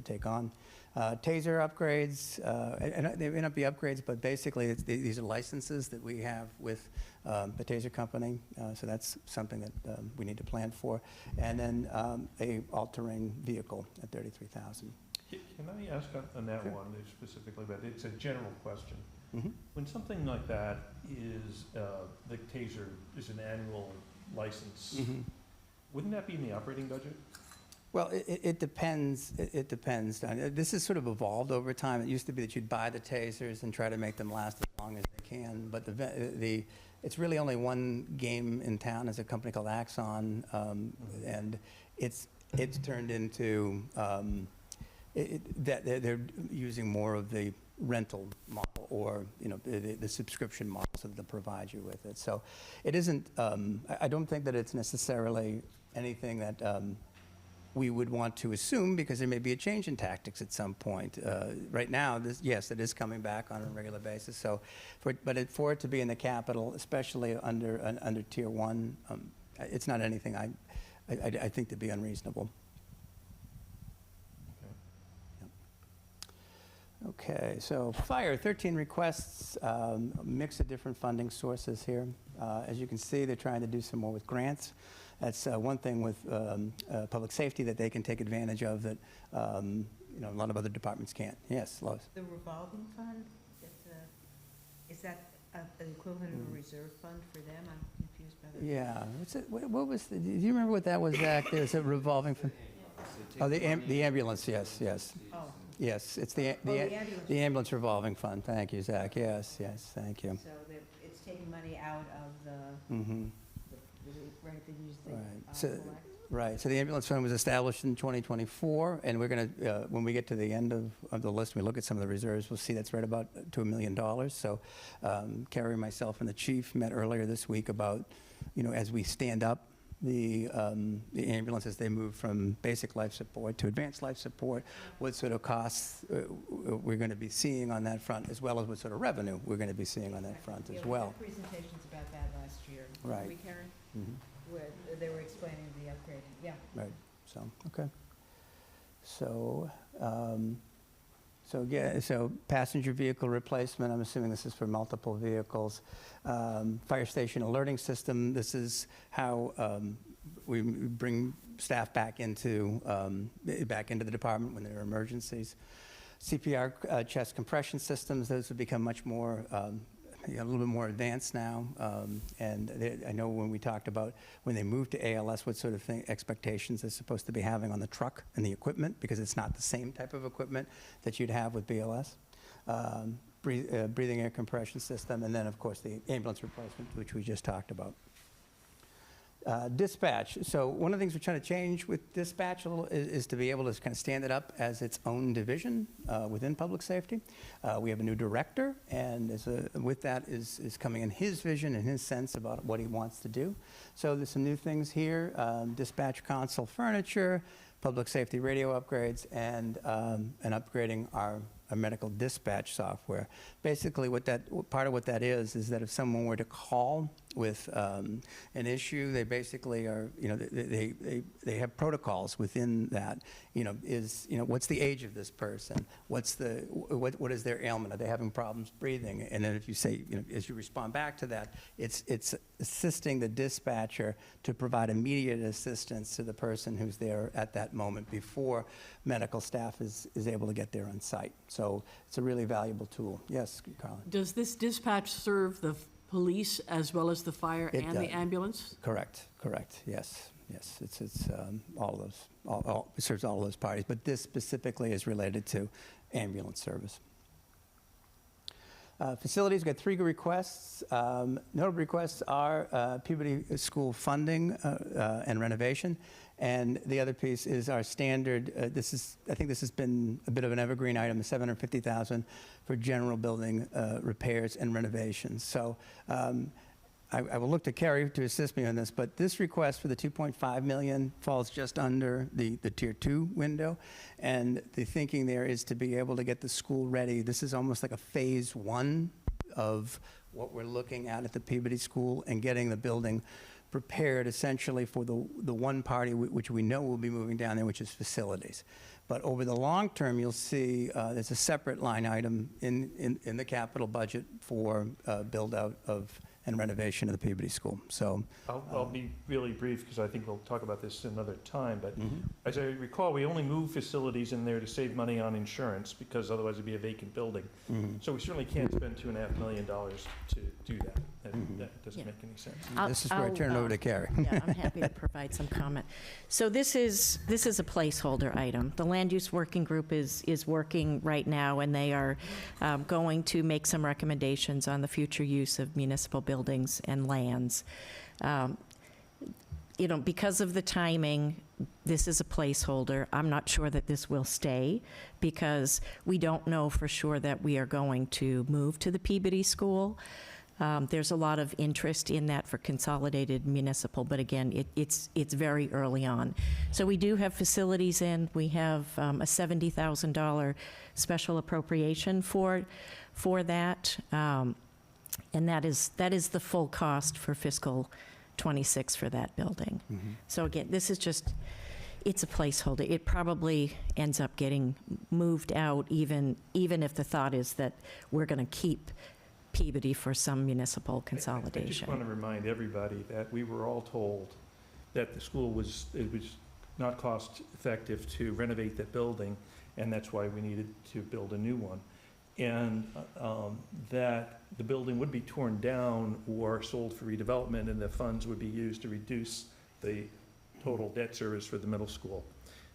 take on. Taser upgrades, and they may not be upgrades, but basically these are licenses that we have with the Taser company, so that's something that we need to plan for. And then a all-terrain vehicle at $33,000. Can I ask on that Sure. one specifically, but it's a general question. Mm-hmm. When something like that is, the Taser is an annual license, Mm-hmm. wouldn't that be in the operating budget? Well, it depends. It depends. This has sort of evolved over time. It used to be that you'd buy the tasers and try to make them last as long as they can. But it's really only one game in town. Is a company called Axon, and it's turned into that they're using more of the rental model or the subscription model so that they'll provide you with it. So it isn't. I don't think that it's necessarily anything that. We would want to assume because there may be a change in tactics at some point. Right now, yes, it is coming back on a regular basis. So, for it to be in the capital, especially under Tier 1, it's not anything I think to be unreasonable. Okay, so fire, 13 requests, a mix of different funding sources here. As you can see, they're trying to do some more with grants. That's one thing with public safety that they can take advantage of that a lot of other departments can't. Yes, Lois? The revolving fund, is that an equivalent of a reserve fund for them? I'm confused by that. Yeah, what was, do you remember what that was, Zach? There's a revolving fund? Oh, the ambulance, yes. Oh, Yes, it's the ambulance. ambulance revolving fund. Thank you, Zach. Yes, thank you. So it's taking money out of the, Mm-hmm. right, they use the Right. So, collect? right. So the ambulance fund was established in 2024, and we're going to, when we get to the end of the list, we look at some of the reserves, we'll see that's right about to $1 million. So Carrie, myself, and the chief met earlier this week about, as we stand up the ambulance as they move from basic life support to advanced life support, what sort of costs we're going to be seeing on that front, as well as what sort of revenue we're going to be seeing on that front as well. We had presentations about that last year. Right. Didn't we, Karen? Mhm. Where they were explaining the upgrading, yeah. Right, so, okay. So passenger vehicle replacement, I'm assuming this is for multiple vehicles. Fire station alerting system, this is how we bring staff back into the department when there are emergencies. CPR chest compression systems, those have become much more a little bit more advanced now, and I know when we talked about when they move to ALS, what sort of expectations they're supposed to be having on the truck and the equipment, because it's not the same type of equipment that you'd have with BLS. Breathing air compression system, and then, of course, the ambulance replacement, which we just talked about. Dispatch. So one of the things we're trying to change with dispatch a little is to be able to kind of stand it up as its own division within public safety. We have a new director, and with that is coming in his vision and his sense about what he wants to do. So there's some new things here, dispatch console furniture, public safety radio upgrades, and upgrading our medical dispatch software. Basically, part of what that is that if someone were to call with an issue, they basically are, they have protocols within that. What's the age of this person? What is their ailment? Are they having problems breathing? And then if you say, as you respond back to that, it's assisting the dispatcher to provide immediate assistance to the person who's there at that moment before medical staff is able to get there on site. So it's a really valuable tool. Yes, Carlin? Does this dispatch serve the police as well as the fire It and the does. ambulance? Correct, yes. It's all of those, it serves all of those parties, but this specifically is related to ambulance service. Facilities, we've got 3 requests. Notable requests are Peabody School funding and renovation. And the other piece is our standard, I think this has been a bit of an evergreen item, $750,000 for general building repairs and renovations. So I will look to Carrie to assist me on this, but this request for the $2.5 million falls just under the Tier 2 window. And the thinking there is to be able to get the school ready. This is almost like a phase 1 of what we're looking at the Peabody School, and getting the building prepared essentially for the one party which we know will be moving down there, which is facilities. But over the long term, you'll see there's a separate line item in the capital budget for build out of and renovation of the Peabody School. So I'll be really brief, because I think we'll talk about this another time, but as I recall, we only moved facilities in there to save money on insurance, because otherwise it'd be a vacant building. So we certainly can't spend $2.5 million to do that. That doesn't make any sense. This is where I turn it over to Carrie. Yeah, I'm happy to provide some comment. So this is a placeholder item. The Land Use Working Group is working right now, and they are going to make some recommendations on the future use of municipal buildings and lands. Because of the timing, this is a placeholder. I'm not sure that this will stay, because we don't know for sure that we are going to move to the Peabody School. There's a lot of interest in that for consolidated municipal, but again, it's very early on. So we do have facilities in. We have a $70,000 special appropriation for that, and that is the full cost for fiscal '26 for that building. So again, this is just, it's a placeholder. It probably ends up getting moved out, even if the thought is that we're going to keep Peabody for some municipal consolidation. I just want to remind everybody that we were all told that the school it was not cost effective to renovate that building, and that's why we needed to build a new one. And that the building would be torn down or sold for redevelopment, and the funds would be used to reduce the total debt service for the middle school.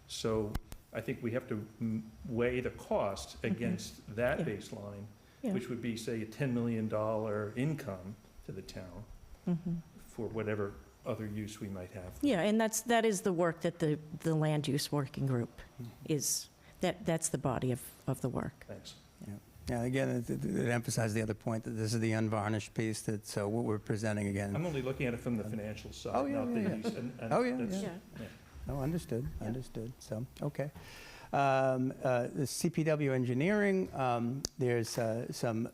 So I think we have to weigh the cost against that baseline, which would be, say, a $10 million income to the town for whatever other use we might have. Yeah, and that is the work that the Land Use Working Group is, that's the body of the work. Thanks. Yeah, again, it emphasizes the other point that this is the unvarnished piece, that so what we're presenting again. I'm only looking at it from the financial side, not the use. No, understood. So, okay. The CPW engineering, there's some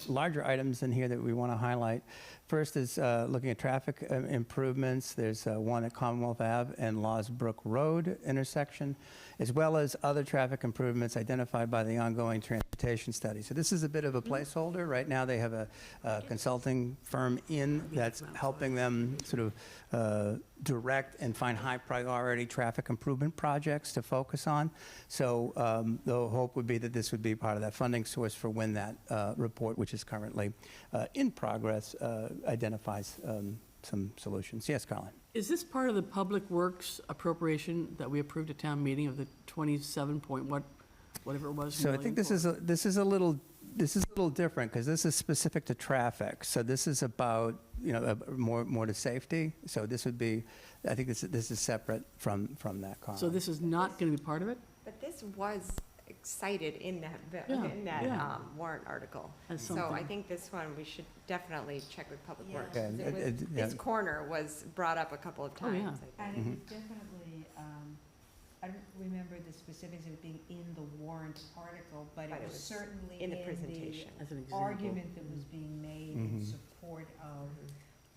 larger items in here that we want to highlight. First is looking at traffic improvements. There's one at Commonwealth Ave and Laws Brook Road intersection, as well as other traffic improvements identified by the ongoing transportation study. So this is a bit of a placeholder. Right now they have a consulting firm that's helping them sort of direct and find high priority traffic improvement projects to focus on. So the hope would be that this would be part of that funding source for when that report, which is currently in progress, identifies some solutions. Yes, Colin? Is this part of the Public Works appropriation that we approved at town meeting of the 27 point whatever it was? So I think this is a little different, because this is specific to traffic. So this is about, more to safety. So this would be, I think this is separate from that, Colin. So this is not going to be part of it? But this was cited in that, warrant article. So I think this one, we should definitely check with Public Works. Okay. This corner was brought up a couple of times. I think. And it was definitely, I don't remember the specifics of it being in the warrant article, but it was certainly in the presentation. As an example. argument that was being made in support of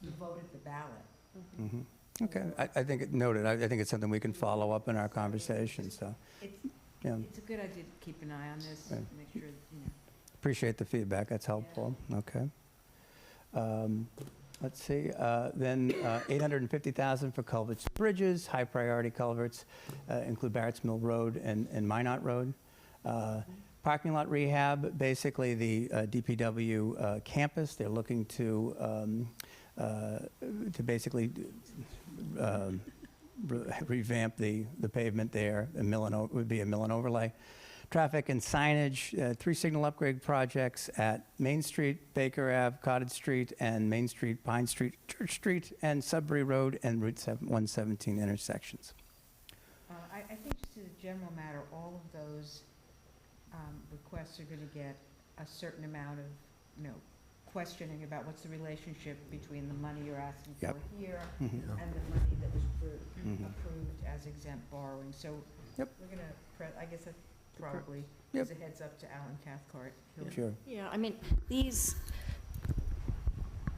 the vote at the ballot. Okay, I think it noted. I think it's something we can follow up in our conversation, so. It's a good idea to keep an eye on this, Right. make sure, Appreciate the feedback, that's helpful, okay. Let's see, then $850,000 for culverts, bridges, high priority culverts, include Barrett's Mill Road and Minot Road. Parking lot rehab, basically the DPW campus, they're looking to basically revamp the pavement there. Would be a mill and overlay. traffic and signage, 3 signal upgrade projects at Main Street, Baker Ave, Cottage Street, and Main Street, Pine Street, Church Street, and Sudbury Road and Route 117 intersections. I think just as a general matter, all of those requests are gonna get a certain amount of, questioning about what's the relationship between the money you're asking for Yep. here Mhm. and the money that was Mhm. approved as exempt borrowing. So Yep. we're gonna, I guess that probably Yep. is a heads up to Alan Cathcart. He'll- Sure. Yeah, I mean, these,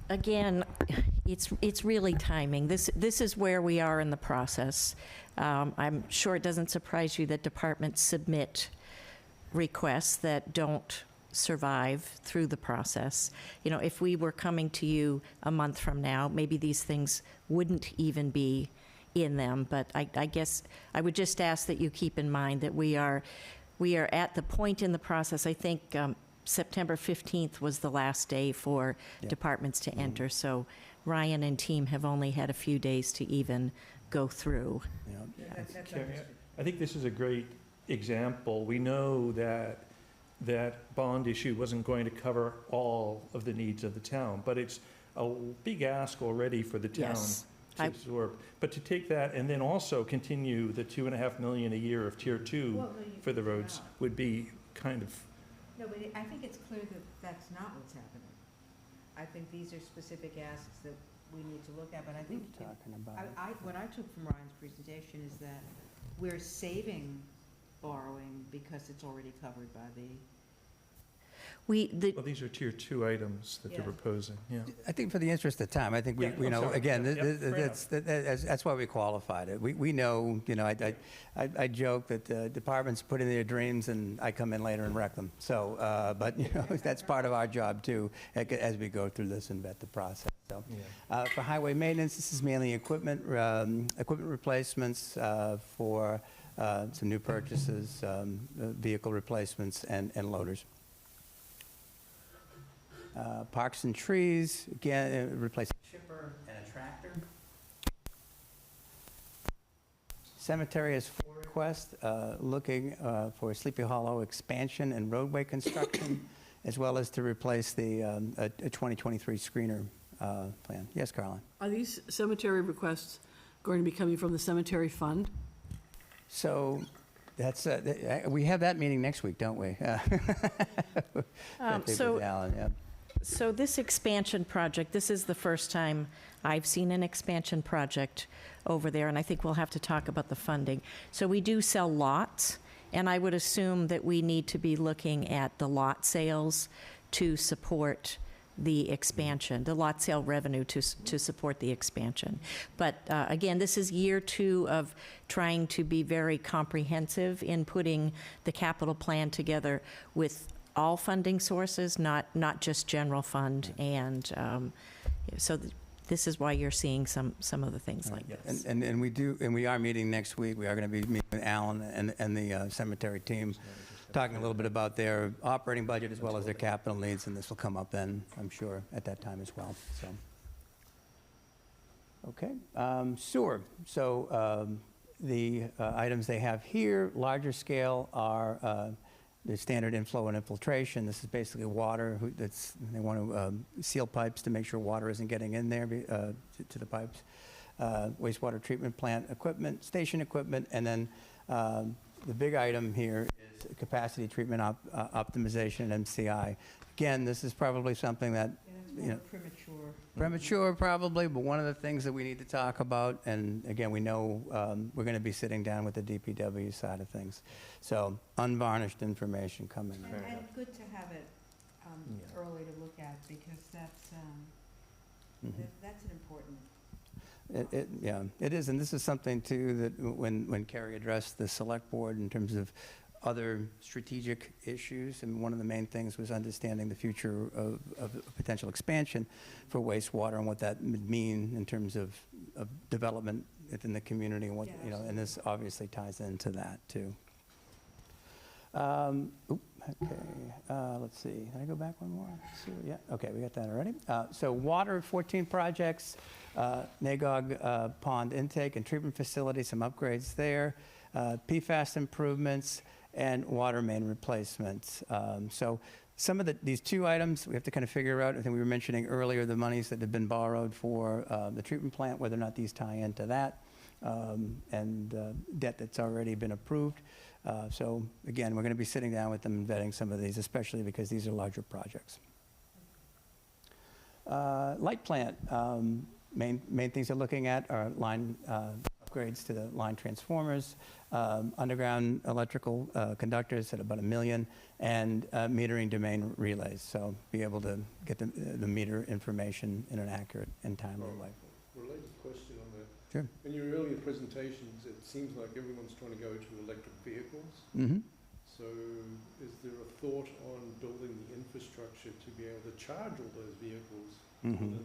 again, it's really timing. This is where we are in the process. I'm sure it doesn't surprise you that departments submit requests that don't survive through the process. If we were coming to you a month from now, maybe these things wouldn't even be in them. But I guess I would just ask that you keep in mind that we are at the point in the process. I think September 15th was the last day for Yeah. departments to enter. So Ryan and team have only had a few days to even go through. Yeah. That's Carrie, understood. I think this is a great example. We know that bond issue wasn't going to cover all of the needs of the town, but it's a big ask already for the town Yes. to absorb. But to take that and then also continue the $2.5 million a year of Tier 2 Well, no, you for the figure it roads out. would be kind of, No, but I think it's clear that that's not what's happening. I think these are specific asks that we need to look at, but I think, Talking about. what I took from Ryan's presentation is that we're saving borrowing because it's already covered by the, well, these are Tier 2 items that they're Yeah. proposing, yeah. I think for the interest of time, I think Yeah, I'm sorry. again, Yep, fair that's why we qualified it. We know, I joke that departments put in their dreams and I come in later and wreck them. So, but, that's part of our job too, as we go through this and vet the process. So, Yeah. for highway maintenance, this is mainly equipment replacements for some new purchases, vehicle replacements and loaders. Parks and trees, again, replace a chipper and a tractor. Cemetery has 4 requests, looking for Sleepy Hollow expansion and roadway construction, as well as to replace the a 2023 screener plan. Yes, Caroline? Are these cemetery requests going to be coming from the cemetery fund? So that's, we have that meeting next week, don't we? So- With Alan, yeah. So this expansion project, this is the first time I've seen an expansion project over there, and I think we'll have to talk about the funding. So we do sell lots, and I would assume that we need to be looking at the lot sales to support the expansion, the lot sale revenue to support the expansion. But again, this is year 2 of trying to be very comprehensive in putting the capital plan together with all funding sources, not just general fund. And so this is why you're seeing some of the things like this. And we are meeting next week. We are going to be meeting with Alan and the cemetery team, talking a little bit about their operating budget as well as their capital needs, and this will come up then, I'm sure, at that time as well, so. Okay, sewer. So the items they have here, larger scale, are the standard inflow and infiltration. This is basically water. They want to seal pipes to make sure water isn't getting in there to the pipes. Wastewater treatment plant equipment, station equipment, and then the big item here is capacity treatment optimization and MCI. Again, this is probably something that, more premature. premature probably, but one of the things that we need to talk about, and again, we know we're going to be sitting down with the DPW side of things. So unvarnished information coming. And good to have it early to look at, because that's an important. Yeah, it is, and this is something too that when Carrie addressed the select board in terms of other strategic issues, and one of the main things was understanding the future of potential expansion for wastewater and what that would mean in terms of development within the community, and what, and this obviously ties into that too. Let's see, did I go back one more? Yeah, okay, we got that already. So water, 14 projects, Nagog Pond intake and treatment facility, some upgrades there, PFAS improvements, and water main replacements. So some of these two items, we have to kind of figure out. I think we were mentioning earlier the monies that have been borrowed for the treatment plant, whether or not these tie into that, and debt that's already been approved. So again, we're going to be sitting down with them and vetting some of these, especially because these are larger projects. Light plant, main things they're looking at are line upgrades to the line transformers, underground electrical conductors at about $1 million, and metering domain relays. So be able to get the meter information in an accurate and timely way. Related question on that. Sure. In your earlier presentations, it seems like everyone's trying to go to electric vehicles. Mm-hmm. So is there a thought on building the infrastructure to be able to charge all those vehicles within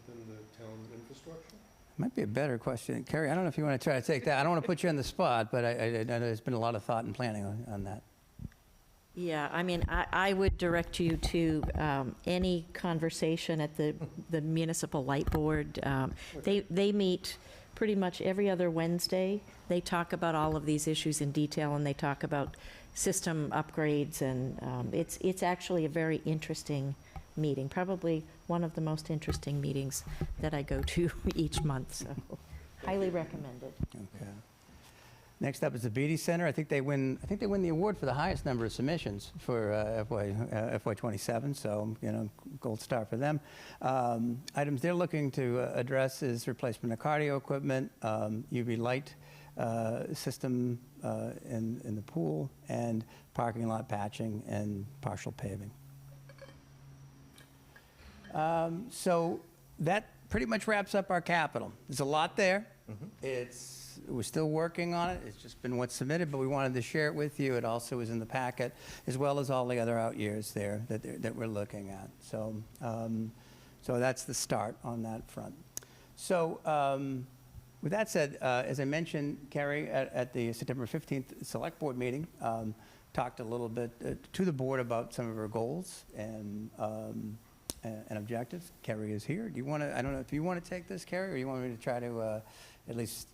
the town infrastructure? Might be a better question. Carrie, I don't know if you want to try to take that. I don't want to put you on the spot, but I know there's been a lot of thought and planning on that. Yeah, I mean, I would direct you to any conversation at the Municipal Light Board. They meet pretty much every other Wednesday. They talk about all of these issues in detail, and they talk about system upgrades, and it's actually a very interesting meeting, probably one of the most interesting meetings that I go to each month, so highly recommended. Okay. Next up is the Beatty Center. I think they win the award for the highest number of submissions for FY27. So gold star for them. Items they're looking to address is replacement of cardio equipment, UV light system in the pool, and parking lot patching and partial paving. So that pretty much wraps up our capital. There's a lot there. We're still working on it. It's just been what's submitted, but we wanted to share it with you. It also is in the packet, as well as all the other out years there that we're looking at. So, so that's the start on that front. So with that said, as I mentioned, Carrie, at the September 15th Select Board meeting, talked a little bit to the board about some of our goals and objectives. Carrie is here. Do you want to, I don't know if you want to take this, Carrie, or you want me to try to at least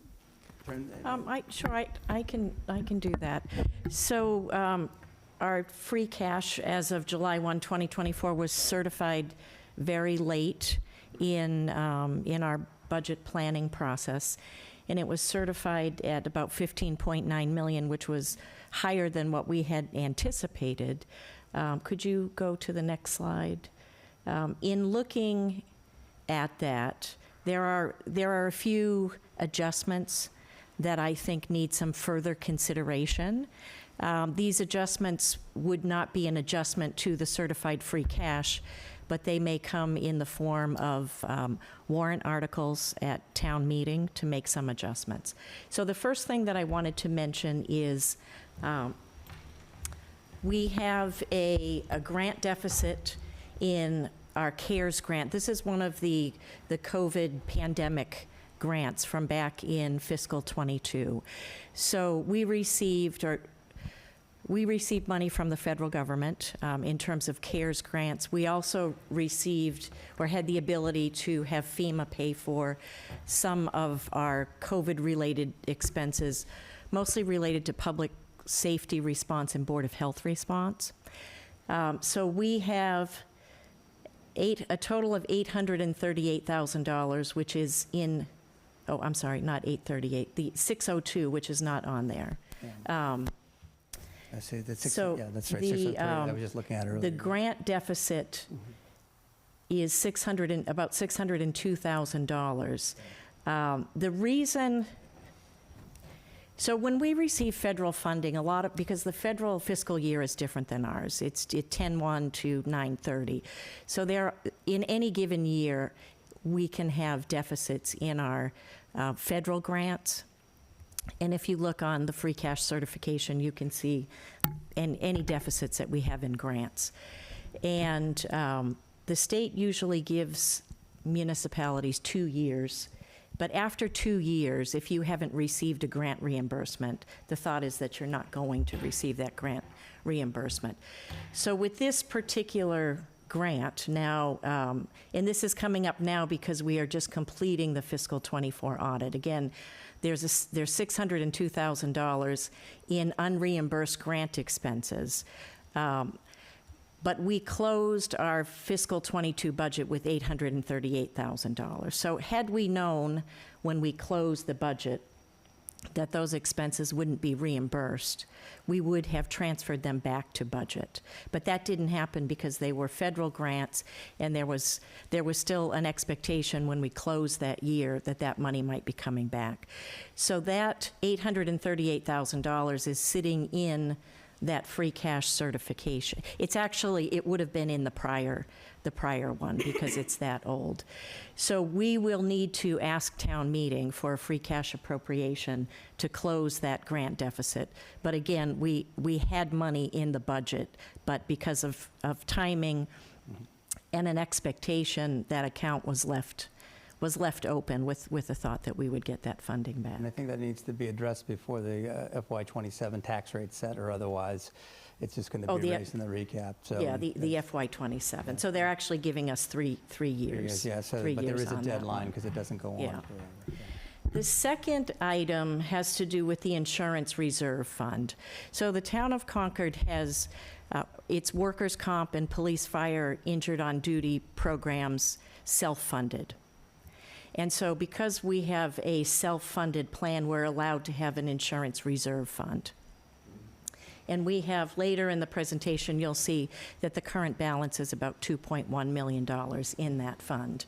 turn? I can do that. So our free cash as of July 1, 2024 was certified very late in our budget planning process, and it was certified at about 15.9 million, which was higher than what we had anticipated. Could you go to the next slide? In looking at that, there are a few adjustments that I think need some further consideration. These adjustments would not be an adjustment to the certified free cash, but they may come in the form of warrant articles at town meeting to make some adjustments. So the first thing that I wanted to mention is we have a grant deficit in our CARES grant. This is one of the COVID pandemic grants from back in fiscal '22. So we received money from the federal government in terms of CARES grants. We also received or had the ability to have FEMA pay for some of our COVID-related expenses, mostly related to public safety response and Board of Health response. So we have a total of $838,000, which is in, oh, I'm sorry, not 838, the 602, which is not on there. I see. So yeah, that's right. the, 603. I was just looking at it earlier. The grant deficit is about $602,000. The reason, so when we receive federal funding, because the federal fiscal year is different than ours, it's 10/1 to 9/30. So in any given year, we can have deficits in our federal grants. And if you look on the free cash certification, you can see any deficits that we have in grants. And the state usually gives municipalities 2 years. But after 2 years, if you haven't received a grant reimbursement, the thought is that you're not going to receive that grant reimbursement. So with this particular grant now, and this is coming up now because we are just completing the fiscal '24 audit. Again, there's $602,000 in unreimbursed grant expenses. But we closed our fiscal '22 budget with $838,000. So had we known when we closed the budget that those expenses wouldn't be reimbursed, we would have transferred them back to budget. But that didn't happen because they were federal grants, and there was still an expectation when we closed that year that that money might be coming back. So that $838,000 is sitting in that free cash certification. It's actually, it would have been in the prior one because it's that old. So we will need to ask town meeting for a free cash appropriation to close that grant deficit. But again, we had money in the budget, but because of timing and an expectation, that account was left open with the thought that we would get that funding back. And I think that needs to be addressed before the FY '27 tax rate set, or otherwise it's just going to be raised in the recap. So Yeah, the FY '27. So they're actually giving us three years. Yeah, so, Three but there years is a on that deadline one. because it doesn't go on Yeah. forever. The second item has to do with the insurance reserve fund. So the town of Concord has its workers' comp and police fire injured on duty programs self-funded. And so because we have a self-funded plan, we're allowed to have an insurance reserve fund. And we have, later in the presentation, you'll see that the current balance is about $2.1 million in that fund.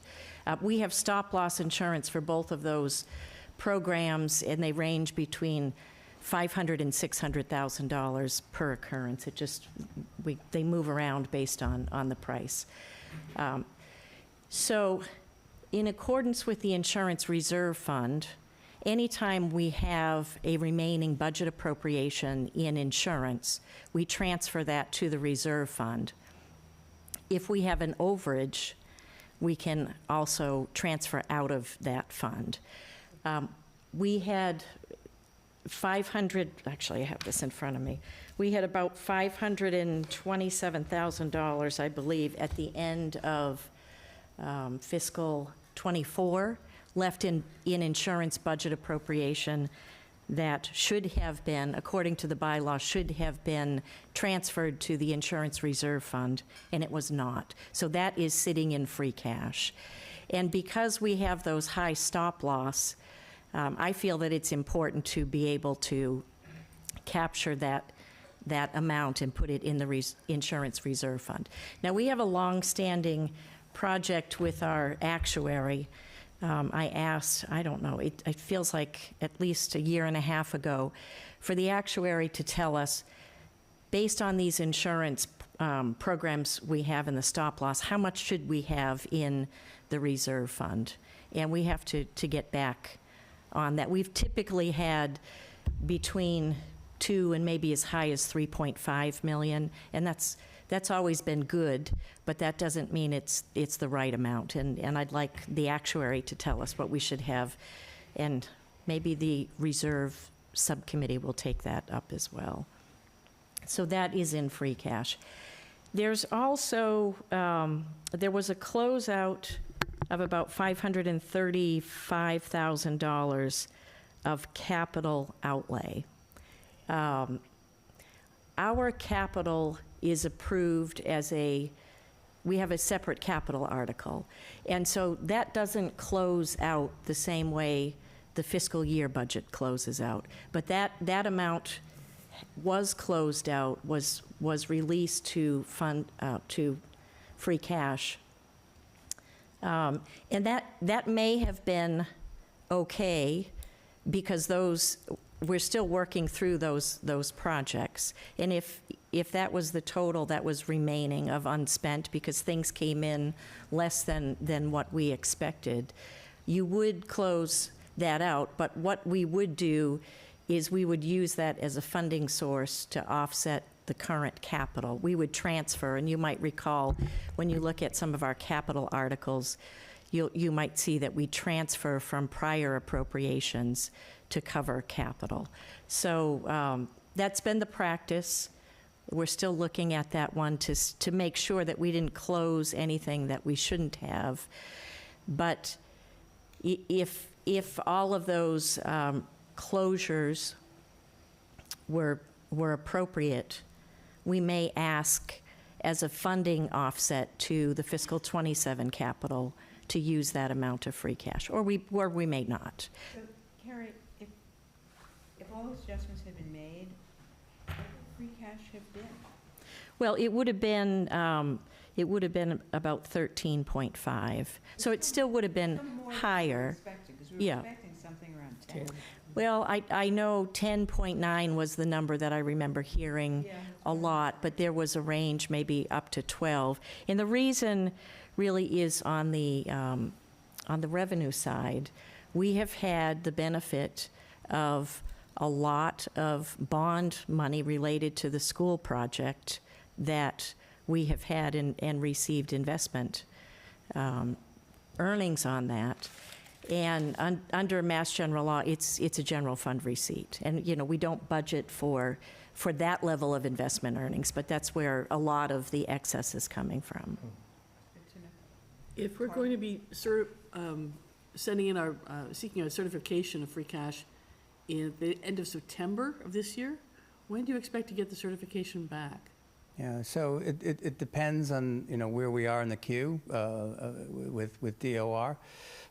We have stop-loss insurance for both of those programs, and they range between $500,000 and $600,000 per occurrence. It just, they move around based on the price. So in accordance with the Insurance Reserve Fund, anytime we have a remaining budget appropriation in insurance, we transfer that to the reserve fund. If we have an overage, we can also transfer out of that fund. We had 500, actually I have this in front of me, we had about $527,000, I believe, at the end of fiscal '24 left in insurance budget appropriation that should have been, according to the bylaw, should have been transferred to the insurance reserve fund, and it was not. So that is sitting in free cash. And because we have those high stop loss, I feel that it's important to be able to capture that amount and put it in the insurance reserve fund. Now, we have a long-standing project with our actuary. I asked, I don't know, it feels like at least a year and a half ago, for the actuary to tell us, based on these insurance programs we have in the stop loss, how much should we have in the reserve fund? And we have to get back on that. We've typically had between 2 and maybe as high as 3.5 million, and that's always been good, but that doesn't mean it's the right amount. And I'd like the actuary to tell us what we should have, and maybe the reserve subcommittee will take that up as well. So that is in free cash. There's also, there was a closeout of about $535,000 of capital outlay. Our capital is approved as we have a separate capital article. And so that doesn't close out the same way the fiscal year budget closes out. But that amount was closed out, was released to fund, to free cash. And that may have been okay, because we're still working through those projects. And if that was the total that was remaining of unspent, because things came in less than what we expected, you would close that out. But what we would do is we would use that as a funding source to offset the current capital. We would transfer, and you might recall, when you look at some of our capital articles, you might see that we transfer from prior appropriations to cover capital. So that's been the practice. We're still looking at that one to make sure that we didn't close anything that we shouldn't have. But if all of those closures were appropriate, we may ask as a funding offset to the fiscal '27 capital to use that amount of free cash, or we may not. So, Carrie, if all those adjustments had been made, what would free cash have been? Well, it would have been about 13.5. So it still would have been Some more than we were higher. expecting, because we were Yeah. expecting something around 10. Well, I know 10.9 was the number that I remember hearing Yeah. a lot, but there was a range maybe up to 12. And the reason really is on the revenue side. We have had the benefit of a lot of bond money related to the school project that we have had and received investment earnings on that. And under Mass General Law, it's a general fund receipt. And, you know, we don't budget for that level of investment earnings, but that's where a lot of the excess is coming from. Good to know. If we're going to be sending in our, seeking a certification of free cash in the end of September of this year, when do you expect to get the certification back? Yeah, so it depends on, you know, where we are in the queue with DOR.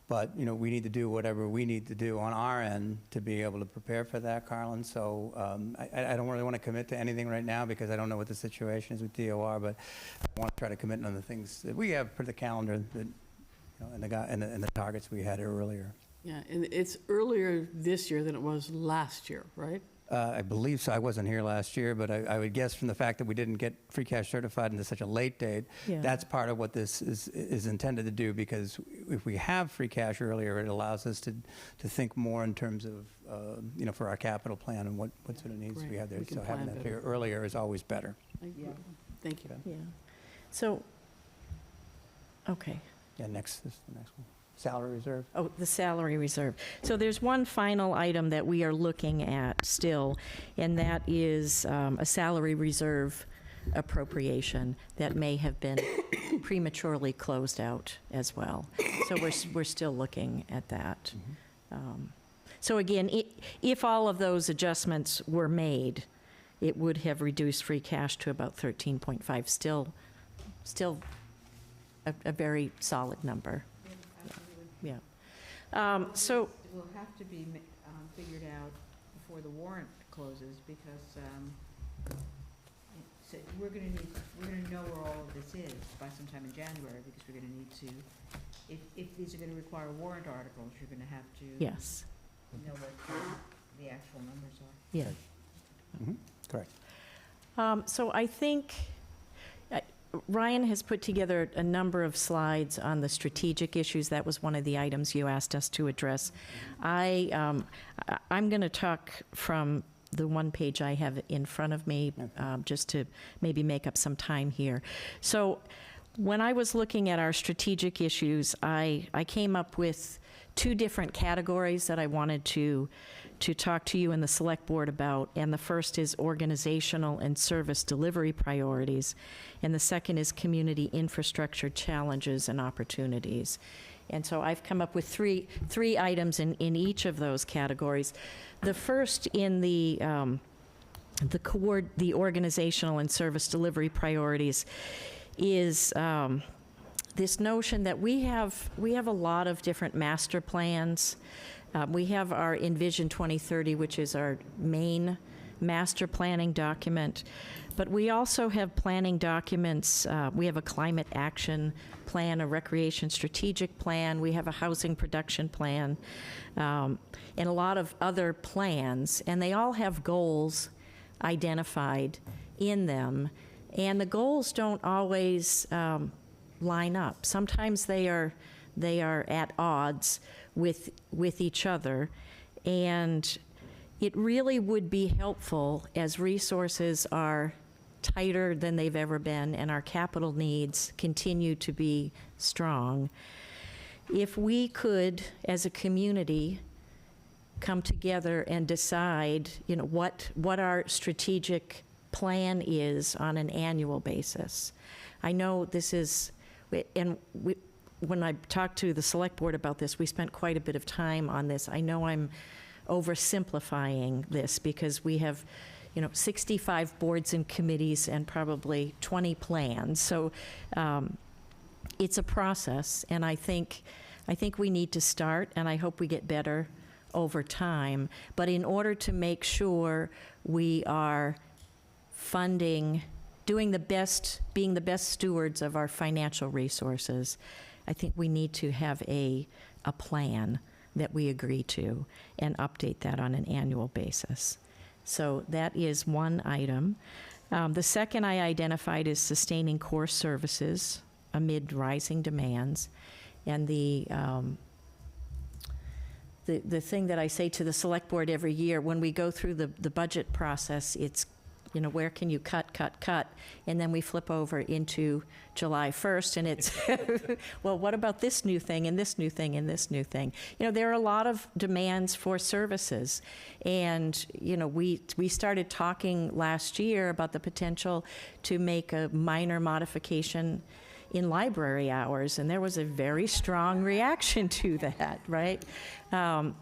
But, you know, we need to do whatever we need to do on our end to be able to prepare for that, Carlin. So I don't really want to commit to anything right now because I don't know what the situation is with DOR, but I want to try to commit on the things that we have for the calendar that, you know, and the targets we had earlier. Yeah, and it's earlier this year than it was last year, right? I believe so. I wasn't here last year, but I would guess from the fact that we didn't get free cash certified into such a late date, Yeah. that's part of what this is intended to do, because if we have free cash earlier, it allows us to think more in terms of, you know, for our capital plan and what sort of needs we Right, have there. we can So having plan that better. figure earlier is always better. Yeah. Thank you. Yeah. So, okay. Yeah, this is the next one. Salary reserve. Oh, the salary reserve. So there's one final item that we are looking at still, and that is a salary reserve appropriation that may have been prematurely closed out as well. So we're still looking at that. So again, if all of those adjustments were made, it would have reduced free cash to about 13.5, still a very solid number. Yeah. So, It will have to be figured out before the warrant closes, because so we're gonna know where all of this is by sometime in January, because we're gonna need to, if these are gonna require warrant articles, you're gonna have to yes, know what the actual numbers are. yeah. Correct. So I think Ryan has put together a number of slides on the strategic issues. That was one of the items you asked us to address. I'm going to talk from the one page I have in front of me, just to maybe make up some time here. So when I was looking at our strategic issues, I came up with two different categories that I wanted to talk to you and the select board about. And the first is organizational and service delivery priorities. And the second is community infrastructure challenges and opportunities. And so I've come up with three items in each of those categories. The first in the organizational and service delivery priorities is this notion that we have a lot of different master plans. We have our Envision 2030, which is our main master planning document, but we also have planning documents. We have a climate action plan, a recreation strategic plan, we have a housing production plan, and a lot of other plans, and they all have goals identified in them, and the goals don't always line up. Sometimes they are at odds with each other, and it really would be helpful, as resources are tighter than they've ever been and our capital needs continue to be strong, if we could, as a community, come together and decide, you know, what our strategic plan is on an annual basis. I know this is, and when I talked to the select board about this, we spent quite a bit of time on this. I know I'm oversimplifying this because we have, 65 boards and committees and probably 20 plans. So it's a process, and I think we need to start, and I hope we get better over time. But in order to make sure we are funding, being the best stewards of our financial resources, I think we need to have a plan that we agree to and update that on an annual basis. So that is one item. The second I identified is sustaining core services amid rising demands. And the thing that I say to the select board every year, when we go through the budget process, it's, where can you cut? And then we flip over into July 1st, and it's, well, what about this new thing, and this new thing, and this new thing? There are a lot of demands for services. And, we started talking last year about the potential to make a minor modification in library hours, and there was a very strong reaction to that, right? One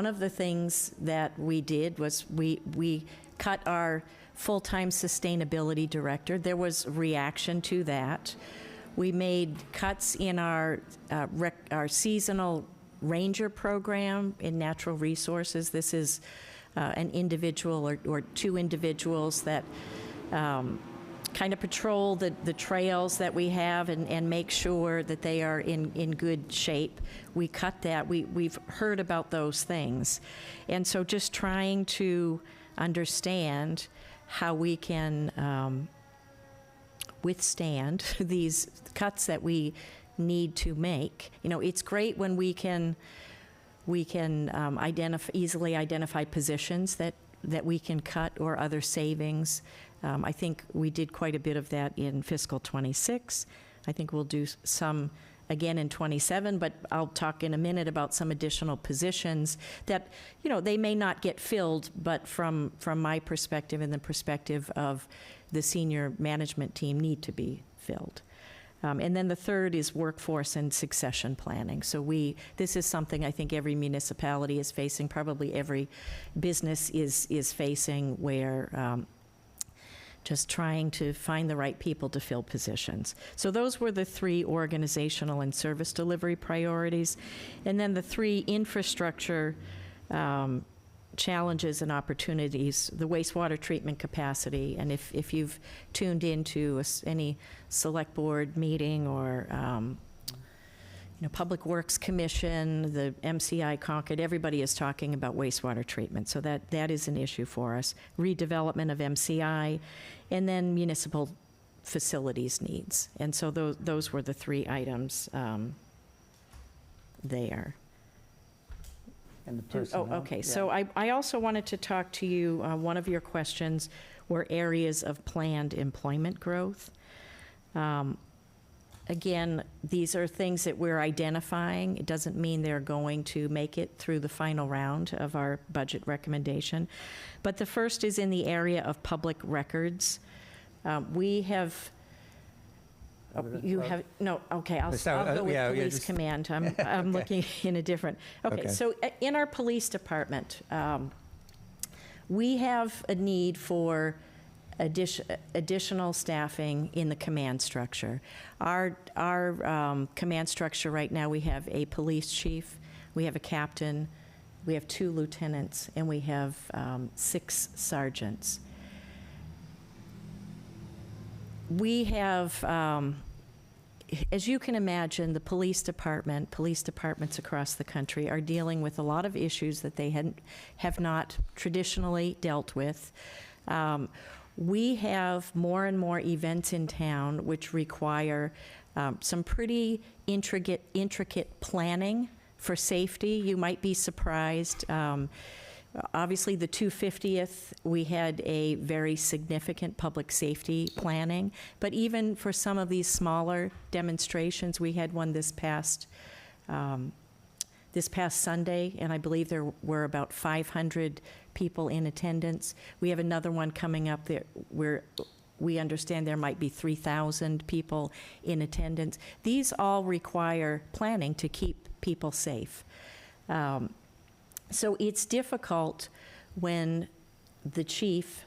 of the things that we did was we cut our full-time sustainability director. There was reaction to that. We made cuts in our seasonal ranger program in natural resources. This is an individual or two individuals that kind of patrol the trails that we have and make sure that they are in good shape. We cut that. We've heard about those things. And so just trying to understand how we can withstand these cuts that we need to make. It's great when we can easily identify positions that we can cut or other savings. I think we did quite a bit of that in fiscal '26. I think we'll do some again in '27, but I'll talk in a minute about some additional positions that, they may not get filled, but from my perspective and the perspective of the senior management team need to be filled. And then the third is workforce and succession planning. So this is something I think every municipality is facing, probably every business is facing, where just trying to find the right people to fill positions. So those were the three organizational and service delivery priorities. And then the three infrastructure challenges and opportunities, the wastewater treatment capacity. And if you've tuned into any select board meeting or Public Works Commission, the MCI Concord, everybody is talking about wastewater treatment. So that is an issue for us. Redevelopment of MCI, and then municipal facilities needs. And so those were the three items there. And the personnel. Oh, okay. Yeah. So I also wanted to talk to you, one of your questions were areas of planned employment growth. Again, these are things that we're identifying. It doesn't mean they're going to make it through the final round of our budget recommendation. But the first is in the area of public records. We have, you have, no, okay, I'll go with police command. I'm looking in a different, okay. So in our police department, we have a need for additional staffing in the command structure. Our command structure right now, we have a police chief, we have a captain, we have 2 lieutenants, and we have 6 sergeants. We have, as you can imagine, the police departments across the country are dealing with a lot of issues that they have not traditionally dealt with. We have more and more events in town which require some pretty intricate planning for safety. You might be surprised. Obviously, the 250th, we had a very significant public safety planning. But even for some of these smaller demonstrations, we had one this past this past Sunday, and I believe there were about 500 people in attendance. We have another one coming up there where we understand there might be 3,000 people in attendance. These all require planning to keep people safe. So it's difficult when the chief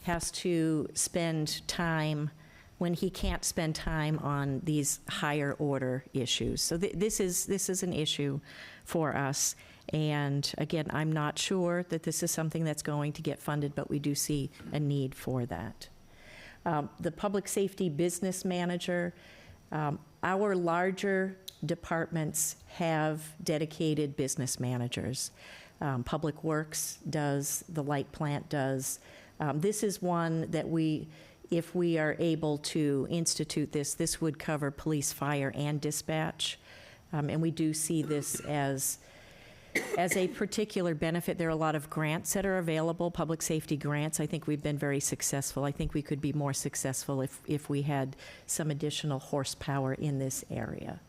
has to spend time, when he can't spend time on these higher order issues. So this is an issue for us. And again, I'm not sure that this is something that's going to get funded, but we do see a need for that. The public safety business manager, our larger departments have dedicated business managers. Public Works does, the light plant does. This is one that if we are able to institute this would cover police, fire, and dispatch. And we do see this as a particular benefit. There are a lot of grants that are available, public safety grants. I think we've been very successful. I think we could be more successful if we had some additional horsepower in this area.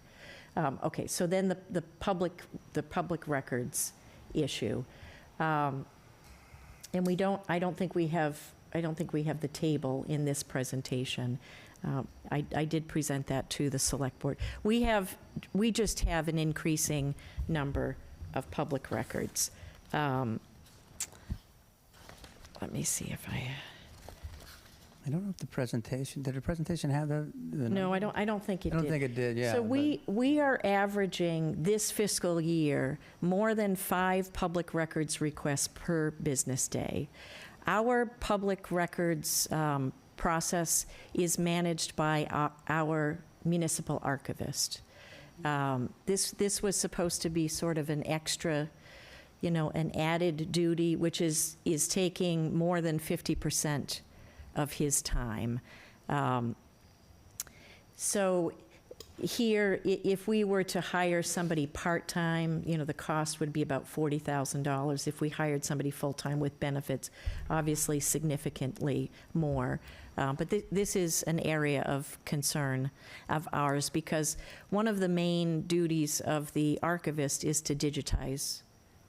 Okay, so then the public records issue. And I don't think we have the table in this presentation. I did present that to the select board. We just have an increasing number of public records. Let me see if I don't know if the presentation, did the presentation have the no, I don't think it did. I don't think it did, yeah. So but- we are averaging this fiscal year more than 5 public records requests per business day. Our public records process is managed by our municipal archivist. This was supposed to be sort of an extra, an added duty, which is taking more than 50% of his time. So here, if we were to hire somebody part-time, the cost would be about $40,000. If we hired somebody full-time with benefits, obviously significantly more. But this is an area of concern of ours because one of the main duties of the archivist is to digitize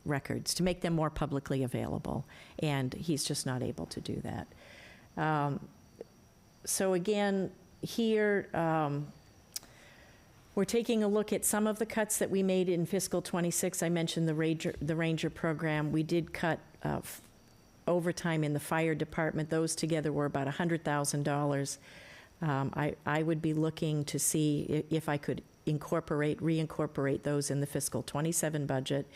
records, to make them more publicly available, and he's just not able to do that. So again, here, we're taking a look at some of the cuts that we made in fiscal '26. I mentioned the Ranger program. We did cut overtime in the fire department. Those together were about $100,000. I would be looking to see if I could reincorporate those in the fiscal '27 budget.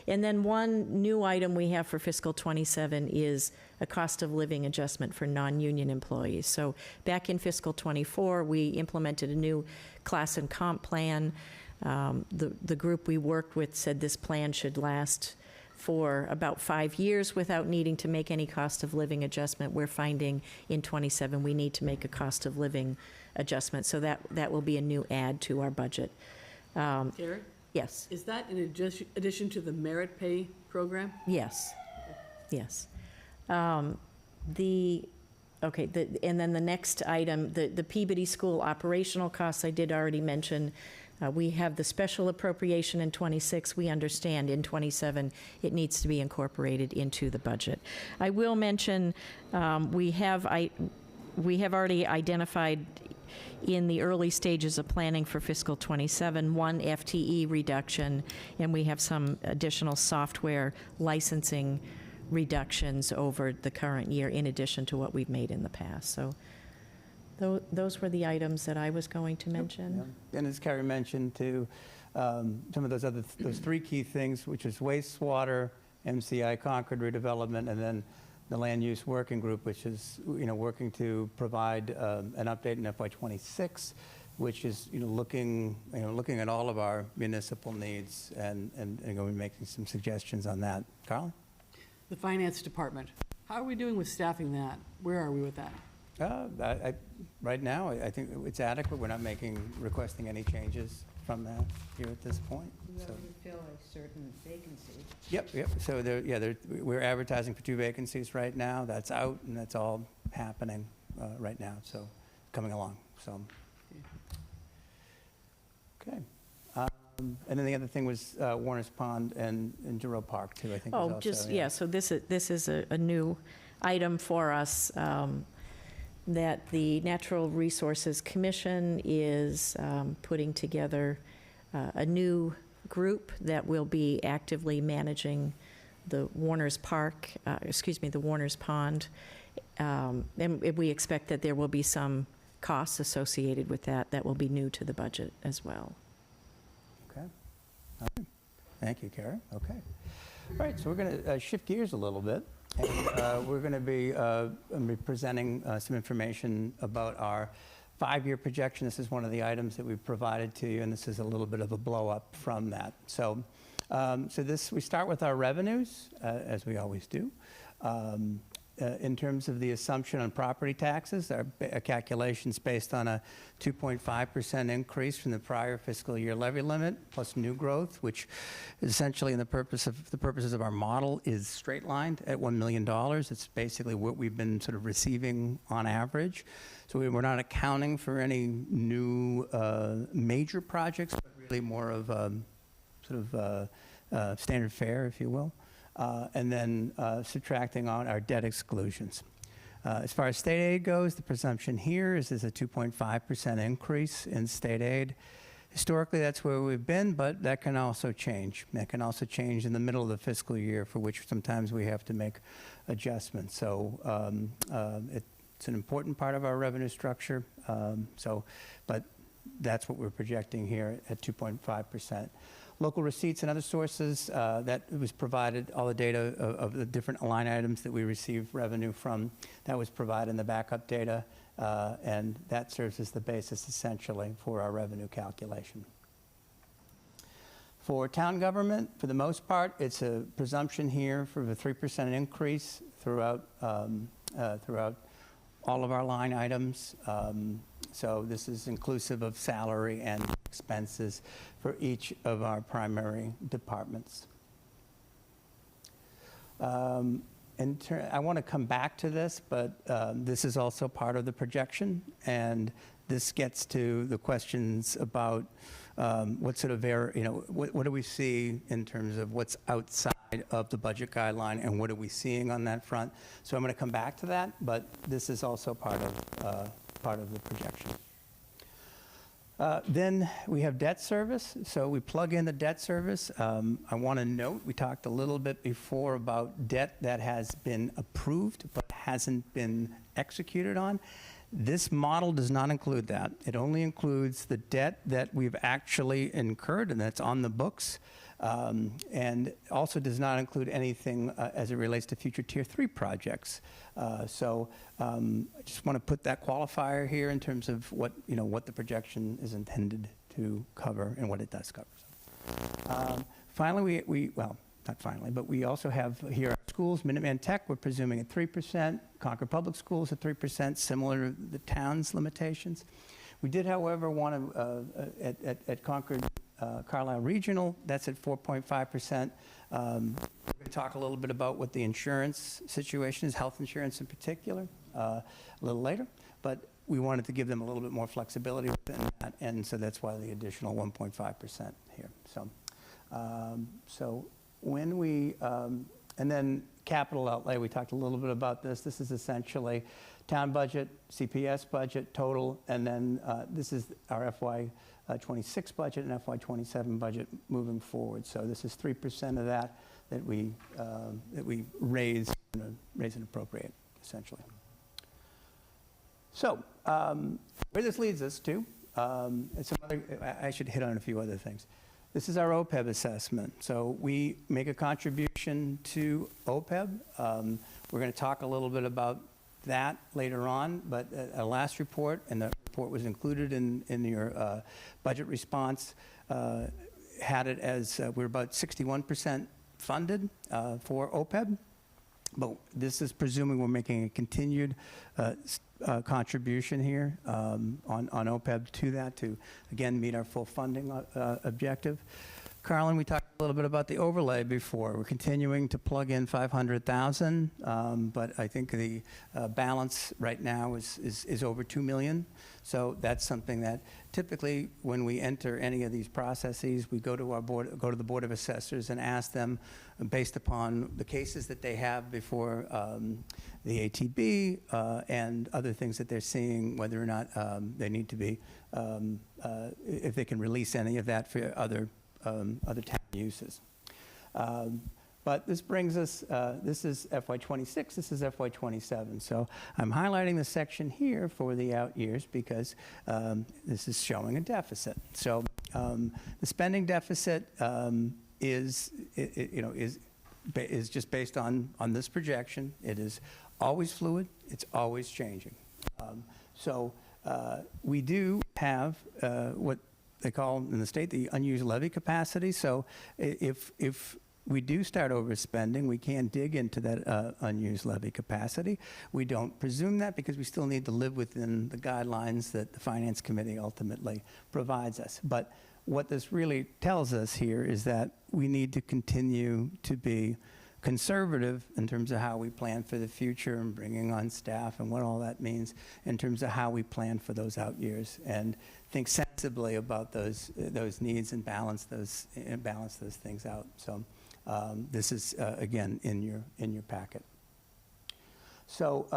And then one new item we have for fiscal '27 is a cost of living adjustment for non-union employees. So back in fiscal '24, we implemented a new class and comp plan. The group we worked with said this plan should last for about 5 years without needing to make any cost of living adjustment. We're finding in '27 we need to make a cost of living adjustment, so that will be a new add to our budget. Karen, Yes, is that in addition to the merit pay program? yes, yes. And then the next item, the Peabody School operational costs, I did already mention. We have the special appropriation in '26. We understand in '27 it needs to be incorporated into the budget. I will mention we have already identified in the early stages of planning for fiscal '27 one FTE reduction, and we have some additional software licensing reductions over the current year in addition to what we've made in the past. So those were the items that I was going to mention. And as Carrie mentioned too, some of those 3 key things, which is wastewater, MCI Concord redevelopment, and then the land use working group, which is working to provide an update in FY26, which is looking at all of our municipal needs and going to be making some suggestions on that. Carl? The finance department, how are we doing with staffing that? Where are we with that? Right now, I think it's adequate. We're not requesting any changes from that here at this point. We So- already fill a certain vacancy. Yep. So we're advertising for 2 vacancies right now. That's out, and that's all happening right now, so coming along, so. Okay. And then the other thing was Warner's Pond and Giroux Park, too, I think. was Oh, also, just, yeah, so this is a new item for us, that the Natural Resources Commission is putting together a new group that will be actively managing the Warner's Park, the Warner's Pond. And we expect that there will be some costs associated with that that will be new to the budget as well. Okay. All right. Thank you, Kara. Okay. All right, so we're going to shift gears a little bit, and we're going to be presenting some information about our 5-year projection. This is one of the items that we've provided to you, and this is a little bit of a blow-up from that. So, we start with our revenues, as we always do. In terms of the assumption on property taxes, our calculations based on a 2.5% increase from the prior fiscal year levy limit, plus new growth, which essentially in the purposes of our model is straight-lined at $1 million. It's basically what we've been sort of receiving on average. So we're not accounting for any new major projects, but really more of standard fare, if you will. And then subtracting on our debt exclusions. As far as state aid goes, the presumption here is a 2.5% increase in state aid. Historically, that's where we've been, but that can also change. That can also change in the middle of the fiscal year, for which sometimes we have to make adjustments. So it's an important part of our revenue structure. But that's what we're projecting here at 2.5%. Local receipts and other sources, that was provided, all the data of the different line items that we receive revenue from, that was provided in the backup data, and that serves as the basis essentially for our revenue calculation. For town government, for the most part, it's a presumption here for the 3% increase throughout all of our line items. So this is inclusive of salary and expenses for each of our primary departments. I want to come back to this, but this is also part of the projection, and this gets to the questions about what sort of what do we see in terms of what's outside of the budget guideline, and what are we seeing on that front. So I'm going to come back to that, but this is also part of the projection. Then we have debt service. So we plug in the debt service. I want to note, we talked a little bit before about debt that has been approved but hasn't been executed on. This model does not include that. It only includes the debt that we've actually incurred and that's on the books, and also does not include anything as it relates to future Tier 3 projects. I just want to put that qualifier here in terms of what the projection is intended to cover and what it does cover. Finally, not finally, but we also have here our schools, Minuteman Tech, we're presuming at 3%, Concord Public Schools at 3%, similar to the town's limitations. We did, however, want to, at Concord Carlisle Regional, that's at 4.5%. We're going to talk a little bit about what the insurance situation is, health insurance in particular, a little later, but we wanted to give them a little bit more flexibility within that, and so that's why the additional 1.5% here. So when we, and then capital outlay, we talked a little bit about this. This is essentially town budget, CPS budget total, and then this is our FY26 budget and FY27 budget moving forward. So this is 3% of that we raise and appropriate, essentially. So where this leads us to, I should hit on a few other things. This is our OPEB assessment. So we make a contribution to OPEB. We're going to talk a little bit about that later on, but a last report, and the report was included in your budget response, had it as we're about 61% funded for OPEB. But this is presuming we're making a continued contribution here on OPEB to that to, again, meet our full funding objective. Carlin, we talked a little bit about the overlay before. We're continuing to plug in 500,000, but I think the balance right now is over 2 million. So that's something that typically when we enter any of these processes, we go to our board, go to the Board of Assessors and ask them, based upon the cases that they have before the ATB and other things that they're seeing, whether or not they need to be, if they can release any of that for other town uses. But this brings us, this is FY26, this is FY27. So I'm highlighting the section here for the out years because this is showing a deficit. So the spending deficit is just based on this projection. It is always fluid, it's always changing. So we do have what they call in the state the unused levy capacity. So if we do start overspending, we can dig into that unused levy capacity. We don't presume that because we still need to live within the guidelines that the Finance Committee ultimately provides us. But what this really tells us here is that we need to continue to be conservative in terms of how we plan for the future and bringing on staff and what all that means in terms of how we plan for those out years and think sensibly about those needs and balance those things out. So this is again in your packet. So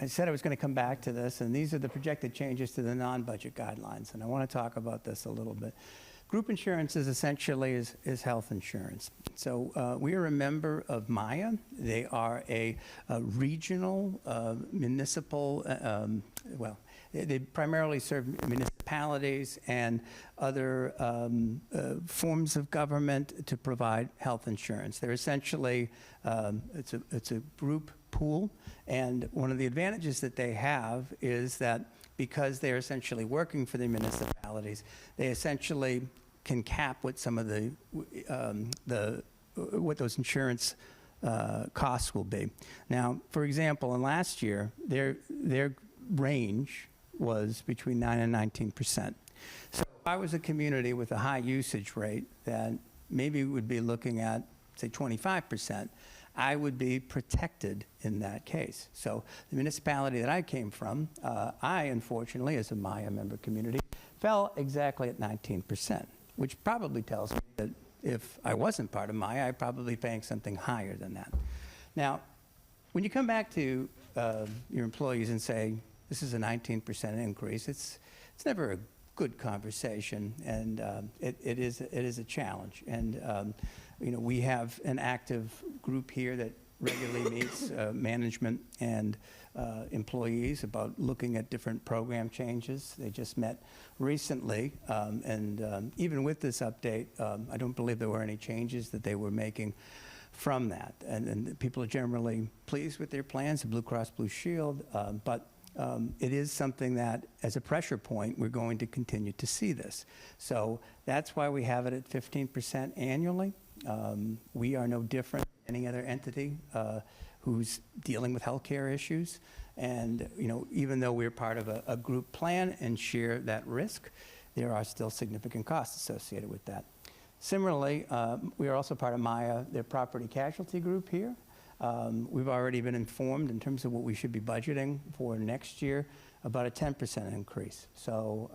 I said I was going to come back to this, and these are the projected changes to the non-budget guidelines, and I want to talk about this a little bit. Group insurance is essentially is health insurance. So we are a member of MIA. They are a regional municipal, well, they primarily serve municipalities and other forms of government to provide health insurance. They're essentially, it's a group pool, and one of the advantages that they have is that because they're essentially working for the municipalities, they essentially can cap what some of what those insurance costs will be. Now, for example, in last year, their range was between 9 and 19%. So if I was a community with a high usage rate that maybe would be looking at, say, 25%, I would be protected in that case. So the municipality that I came from, I, unfortunately, as a MIA member community, fell exactly at 19%, which probably tells me that if I wasn't part of MIA, I'd probably be paying something higher than that. Now, when you come back to your employees and say, this is a 19% increase, it's never a good conversation, and it is a challenge. And we have an active group here that regularly meets management and employees about looking at different program changes. They just met recently, and even with this update, I don't believe there were any changes that they were making from that. And people are generally pleased with their plans, the Blue Cross Blue Shield, but it is something that, as a pressure point, we're going to continue to see this. So that's why we have it at 15% annually. We are no different than any other entity who's dealing with healthcare issues. And even though we're part of a group plan and share that risk, there are still significant costs associated with that. Similarly, we are also part of MIA, their property casualty group here. We've already been informed in terms of what we should be budgeting for next year, about a 10% increase. So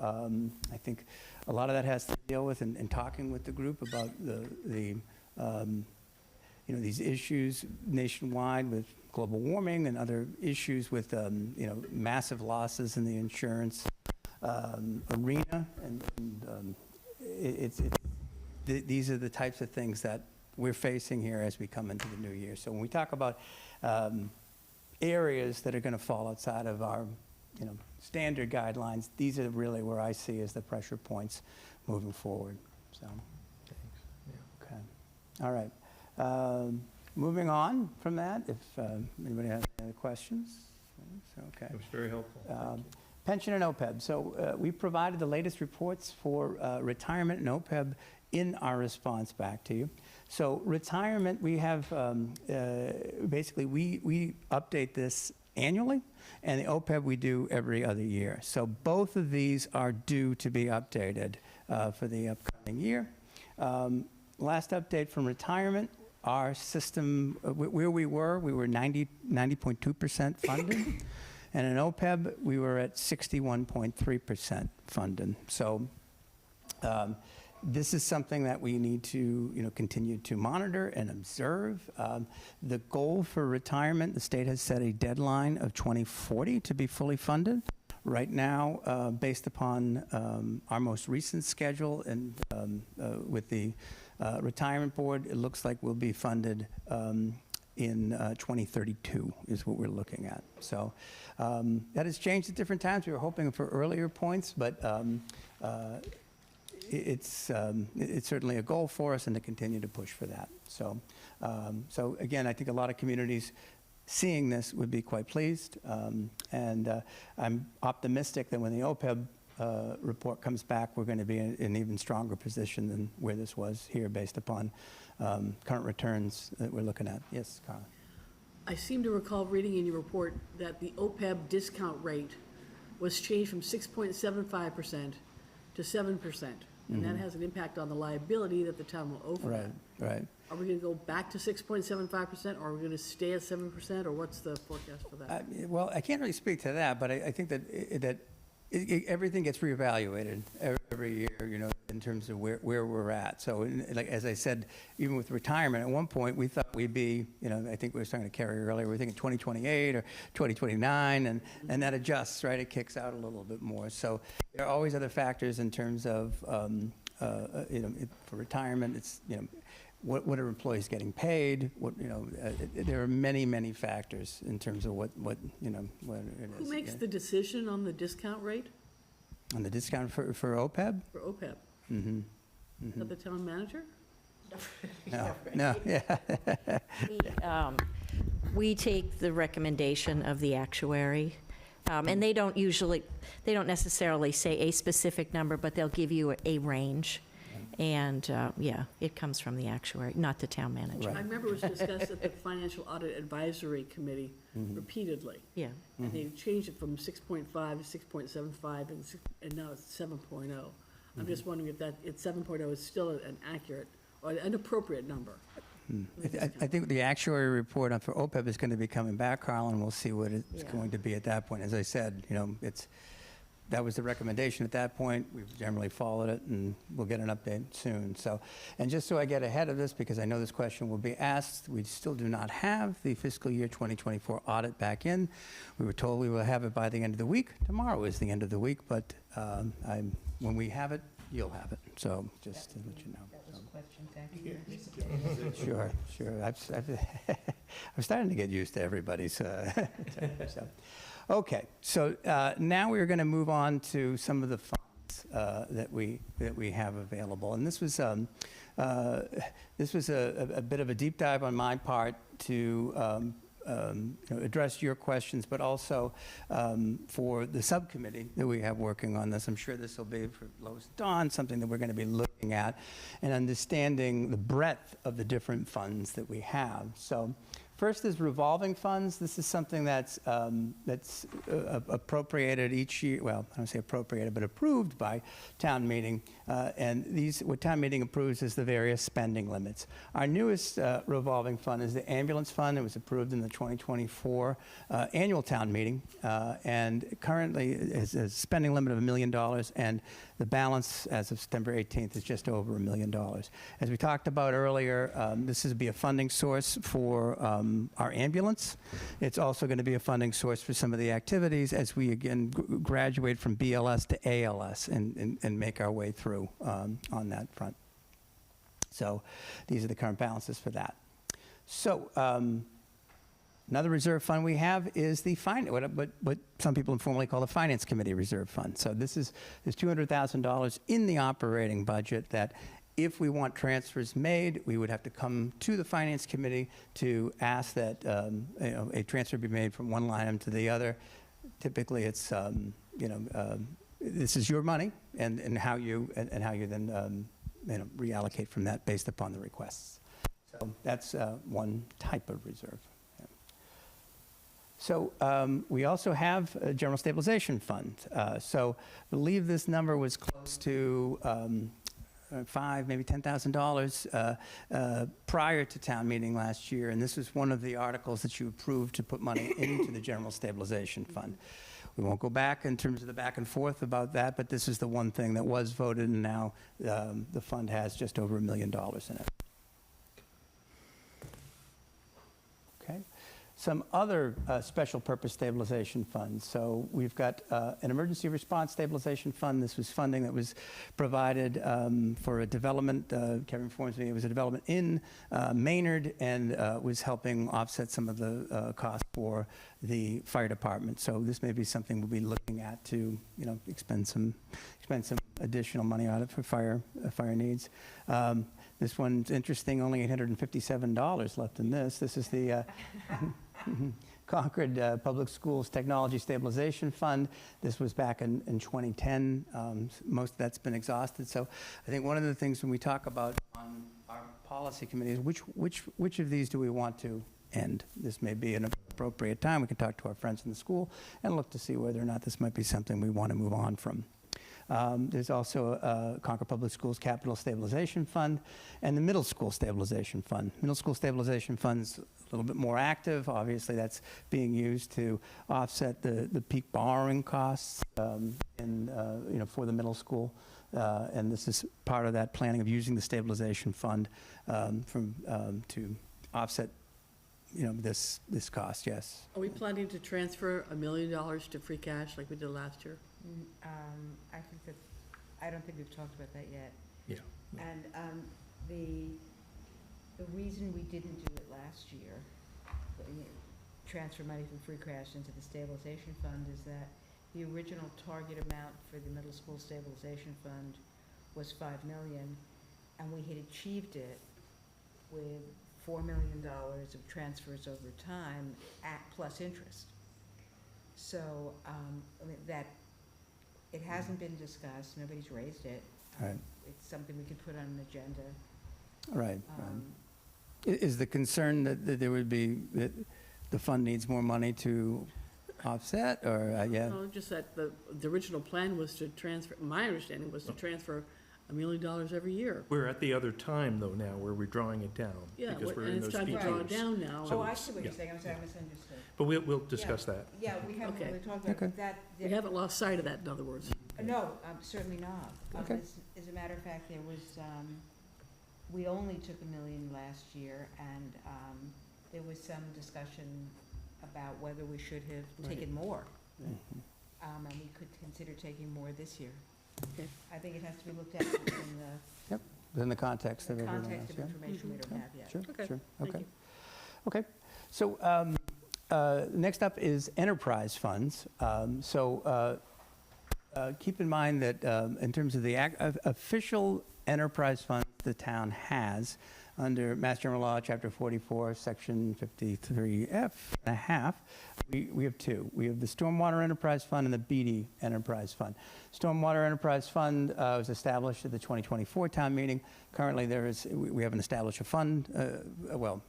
I think a lot of that has to deal with in talking with the group about these issues nationwide with global warming and other issues with massive losses in the insurance arena, and these are the types of things that we're facing here as we come into the new year. So when we talk about areas that are going to fall outside of our standard guidelines, these are really where I see as the pressure points moving forward. So, okay, all right. Moving on from that, if anybody has any other questions. So, okay. It was very helpful. Pension and OPEB. So we provided the latest reports for retirement and OPEB in our response back to you. So retirement, we have, basically, we update this annually, and the OPEB we do every other year. So both of these are due to be updated for the upcoming year. Last update from retirement, our system, where we were 90.2% funded. And in OPEB, we were at 61.3% funded. So this is something that we need to, continue to monitor and observe. The goal for retirement, the state has set a deadline of 2040 to be fully funded. Right now, based upon our most recent schedule and with the retirement board, it looks like we'll be funded in 2032 is what we're looking at. So that has changed at different times. We were hoping for earlier points, but it's certainly a goal for us and to continue to push for that. So, so again, I think a lot of communities seeing this would be quite pleased. And I'm optimistic that when the OPEB report comes back, we're going to be in an even stronger position than where this was here based upon current returns that we're looking at. Yes, Carla? I seem to recall reading in your report that the OPEB discount rate was changed from 6.75% to 7%. And that has an impact on the liability that the town will owe for that. Right. Are we going to go back to 6.75%, or are we going to stay at 7%, or what's the forecast for that? Well, I can't really speak to that, but I think that everything gets reevaluated every year, in terms of where we're at. So, like as I said, even with retirement, at one point we thought we'd be, I think we were talking to Carrie earlier, we were thinking 2028 or 2029, and that adjusts, right? It kicks out a little bit more. So there are always other factors in terms of, for retirement, it's, what are employees getting paid? There are many, many factors in terms of what it is. Who makes the decision on the discount rate On the discount for OPEB? for OPEB? Mm-hmm. Is that the town manager? No, yeah. We take the recommendation of the actuary, and they don't necessarily say a specific number, but they'll give you a range. And, it comes from the actuary, not the town manager. Right. I remember it was discussed at the Financial Audit Advisory Committee repeatedly. Yeah. And they changed it from 6.5 to 6.75, and now it's 7.0. I'm just wondering if 7.0 is still an accurate or an appropriate number. I think the actuary report for OPEB is going to be coming back, Carl, and we'll see what it's going to be at that point. As I said, that was the recommendation at that point. We've generally followed it, and we'll get an update soon. So, and just so I get ahead of this, because I know this question will be asked, we still do not have the fiscal year 2024 audit back in. We were told we will have it by the end of the week. Tomorrow is the end of the week, but when we have it, you'll have it. So just to let you know. That was a question, thank you. Sure. I'm starting to get used to everybody's. So. Okay, so now we're going to move on to some of the funds that we have available, and this was a bit of a deep dive on my part to address your questions, but also for the subcommittee that we have working on this. I'm sure this will be for Lois and Dawn, something that we're going to be looking at and understanding the breadth of the different funds that we have. So. First is revolving funds. This is something that's appropriated each year. Well, I don't say appropriated, but approved by town meeting. And what town meeting approves is the various spending limits. Our newest revolving fund is the ambulance fund. It was approved in the 2024 annual town meeting, and currently is a spending limit of $1 million, and the balance as of September 18th is just over $1 million. As we talked about earlier, this is be a funding source for our ambulance. It's also going to be a funding source for some of the activities as we again graduate from BLS to ALS and make our way through on that front. So these are the current balances for that. So another reserve fund we have is the what some people informally call the Finance Committee Reserve Fund. So there's $200,000 in the operating budget that if we want transfers made, we would have to come to the Finance Committee to ask that a transfer be made from one line item to the other. Typically, it's this is your money, and how you then reallocate from that based upon the requests. So that's one type of reserve. Yeah. So we also have a general stabilization fund. So I believe this number was close to $5,000, maybe $10,000 prior to town meeting last year, and this was one of the articles that you approved to put money into the general stabilization fund. We won't go back in terms of the back and forth about that, but this is the one thing that was voted, and now the fund has just over $1 million in it. Okay. Some other special purpose stabilization funds. So we've got an emergency response stabilization fund. This was funding that was provided for a development, Kevin informs me, it was a development in Maynard, and was helping offset some of the costs for the fire department. So this may be something we'll be looking at to, expend some additional money on it for fire needs. This one's interesting, only $857 left in this. This is the Concord Public Schools Technology Stabilization Fund. This was back in 2010. Most of that's been exhausted. So I think one of the things when we talk about on our policy committee is which of these do we want to end? This may be an appropriate time. We can talk to our friends in the school and look to see whether or not this might be something we want to move on from. There's also a Concord Public Schools Capital Stabilization Fund and the Middle School Stabilization Fund. Middle School Stabilization Fund's a little bit more active. Obviously, that's being used to offset the peak borrowing costs for the middle school. And this is part of that planning of using the stabilization fund to offset this cost, yes. Are we planning to transfer $1 million to free cash like we did last year? I don't think we've talked about that yet. Yeah. And the reason we didn't do it last year, transfer money from free cash into the stabilization fund, is that the original target amount for the middle school stabilization fund was $5 million, and we had achieved it with $4 million of transfers over time plus interest. So that it hasn't been discussed. Nobody's raised it. Right. It's something we could put on an agenda. Right. Is the concern that there would be, that the fund needs more money to offset, or, yeah? No, just that the original plan was to transfer, my understanding was to transfer $1 million every year. We're at the other time, though, now, where we're drawing it down. Yeah, because we're in and it's those time to peak draw it years. down now. So Oh, I it's- see what you're yeah. saying. I'm sorry, I misunderstood. But we'll discuss that. Yeah, we haven't Okay. really talked about Okay. that. We haven't lost sight of that, in other words. No, certainly not. Okay. As a matter of fact, there was, we only took $1 million last year, and there was some discussion about whether we should have taken more. Mhm. And we could consider taking more this year. Okay. I think it has to be looked at in Within the context of the everything context else, of yeah? information we don't have yet. Sure, Okay, sure, thank okay. you. Okay, so next up is enterprise funds. Keep in mind that in terms of the official enterprise funds the town has, under Mass General Law, Chapter 44, Section 53F and a half, we have two. We have the Stormwater Enterprise Fund and the BD Enterprise Fund. Stormwater Enterprise Fund was established at the 2024 town meeting. Currently, we haven't established a fund,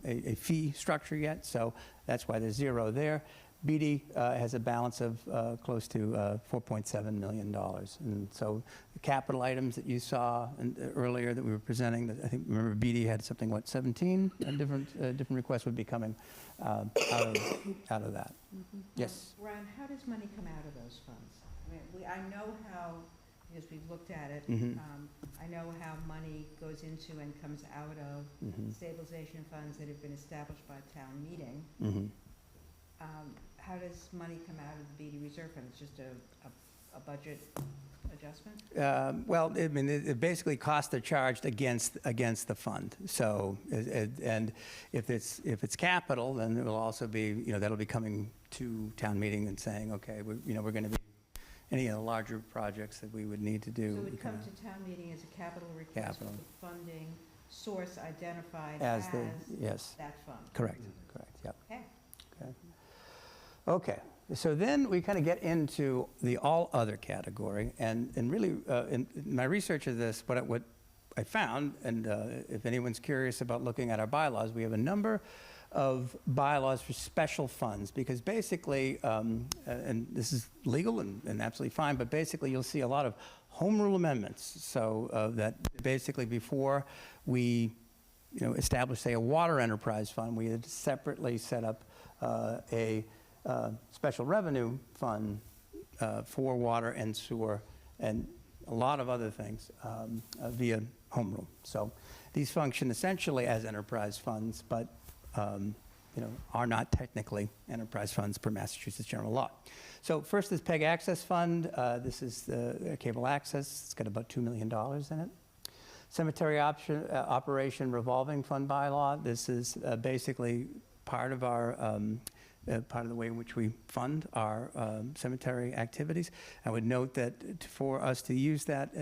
a fee structure yet, so that's why there's zero there. BD has a balance of close to $4.7 million. And so the capital items that you saw earlier that we were presenting, I think, remember BD had something, 17 different requests would be coming out of that. Yes? Ryan, how does money come out of those funds? I know how, because we've looked at it, Mhm. I know how money goes into and comes out of Mhm. stabilization funds that have been established by town meeting. Mhm. How does money come out of the BD reserve fund? It's just a budget adjustment? Well, I mean, it basically costs are charged against the fund. So, and if it's capital, then it will also be, that'll be coming to town meeting and saying, okay, we're going to be, any of the larger projects that we would need to do. So it we would come kinda- to town meeting as a capital request with Capital. the funding source identified As as the, yes, that fund? correct, yep. Okay. Okay, so then we kind of get into the all other category, and really, in my research of this, what I found, and if anyone's curious about looking at our bylaws, we have a number of bylaws for special funds, because basically, and this is legal and absolutely fine, but basically you'll see a lot of home rule amendments. So that basically before we, establish, say, a water enterprise fund, we had separately set up a special revenue fund for water and sewer and a lot of other things via home rule. So these function essentially as enterprise funds, but are not technically enterprise funds per Massachusetts general law. So first is PEG Access Fund. This is the cable access. It's got about $2 million in it. Cemetery Operation Revolving Fund bylaw. This is basically part of our part of the way in which we fund our cemetery activities. I would note that for us to use that,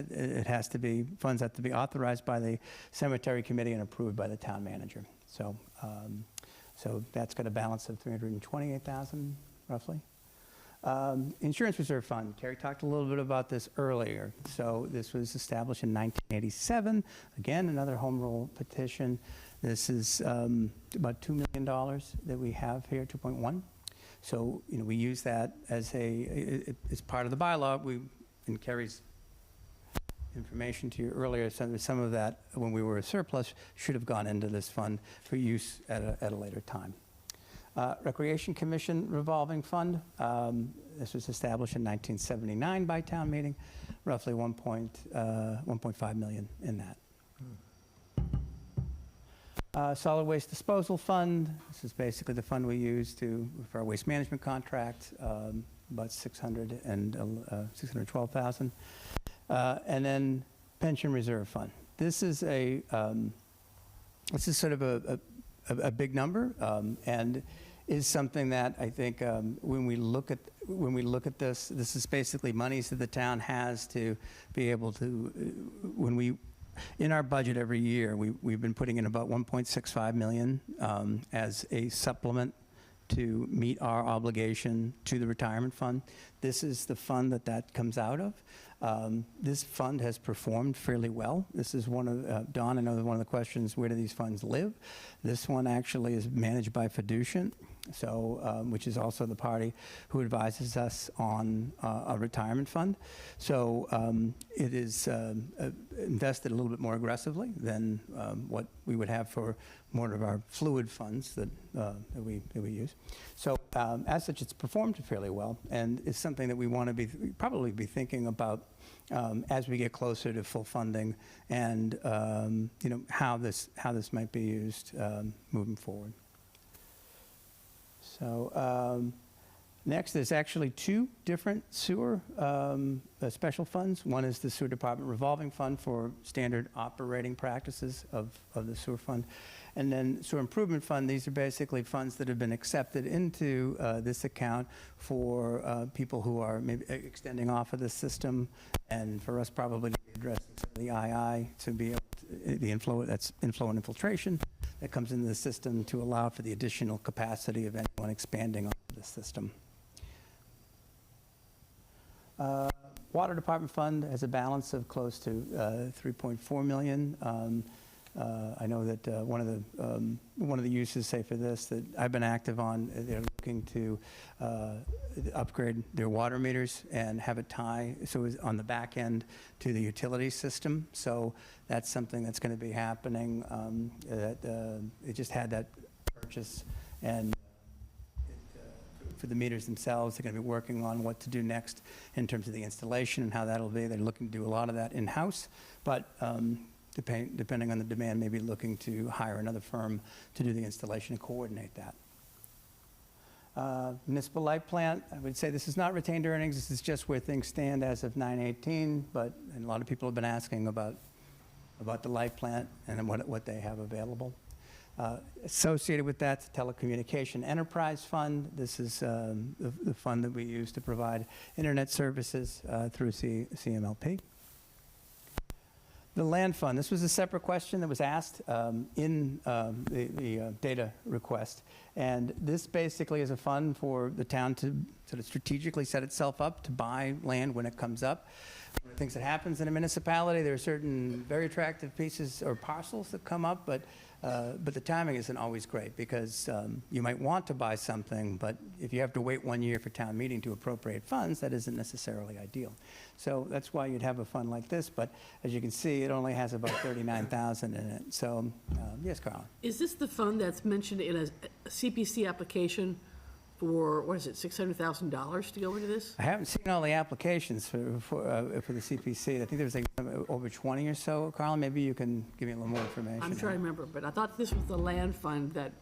funds have to be authorized by the cemetery committee and approved by the town manager. So, so that's got a balance of $328,000 roughly. Insurance Reserve Fund. Terry talked a little bit about this earlier. So this was established in 1987. Again, another home rule petition. This is about $2 million that we have here, 2.1. So, we use that as as part of the bylaw. And Kerry's information to you earlier, some of that, when we were a surplus, should have gone into this fund for use at a later time. Recreation Commission Revolving Fund. This was established in 1979 by town meeting, roughly 1.5 million in that. Solid Waste Disposal Fund. This is basically the fund we use for our waste management contract, about $612,000. And then Pension Reserve Fund. This is sort of a big number, and is something that I think when we look at this is basically monies that the town has to be able to, in our budget every year, we've been putting in about $1.65 million as a supplement to meet our obligation to the retirement fund. This is the fund that comes out of. This fund has performed fairly well. This is one of, Don, I know one of the questions, where do these funds live? This one actually is managed by Fiducian, so, which is also the party who advises us on a retirement fund. So it is invested a little bit more aggressively than what we would have for more of our fluid funds that we use. So as such, it's performed fairly well, and it's something that we want to probably be thinking about as we get closer to full funding, and how this might be used moving forward. So next, there's actually two different sewer special funds. One is the Sewer Department Revolving Fund for standard operating practices of the sewer fund. And then Sewer Improvement Fund, these are basically funds that have been accepted into this account for people who are maybe extending off of the system, and for us probably to be addressing some of the II to be able to, the inflow and infiltration that comes into the system to allow for the additional capacity of anyone expanding onto the system. Water Department Fund has a balance of close to $3.4 million. I know that one of the uses, say, for this that I've been active on, they're looking to upgrade their water meters and have it tie so it's on the back end to the utility system. So that's something that's going to be happening. It just had that purchase, and for the meters themselves, they're going to be working on what to do next in terms of the installation and how that'll be. They're looking to do a lot of that in-house, but depending on the demand, maybe looking to hire another firm to do the installation and coordinate that. Municipal light plant, I would say this is not retained earnings. This is just where things stand as of 9/18, and a lot of people have been asking about the light plant and what they have available. Associated with that, the Telecommunication Enterprise Fund. This is the fund that we use to provide internet services through CMLP. The land fund, this was a separate question that was asked in the data request. And this basically is a fund for the town to sort of strategically set itself up to buy land when it comes up. One of the things that happens in a municipality, there are certain very attractive pieces or parcels that come up, but But the timing isn't always great, because you might want to buy something, but if you have to wait 1 year for town meeting to appropriate funds, that isn't necessarily ideal. So that's why you'd have a fund like this, but as you can see, it only has about 39,000 in it. So, yes, Carl? Is this the fund that's mentioned in a CPC application for, what is it, $600,000 to go into this? I haven't seen all the applications for the CPC. I think there's like over 20 or so. Carl, maybe you can give me a little more information. I'm trying to remember, but I thought this was the land fund that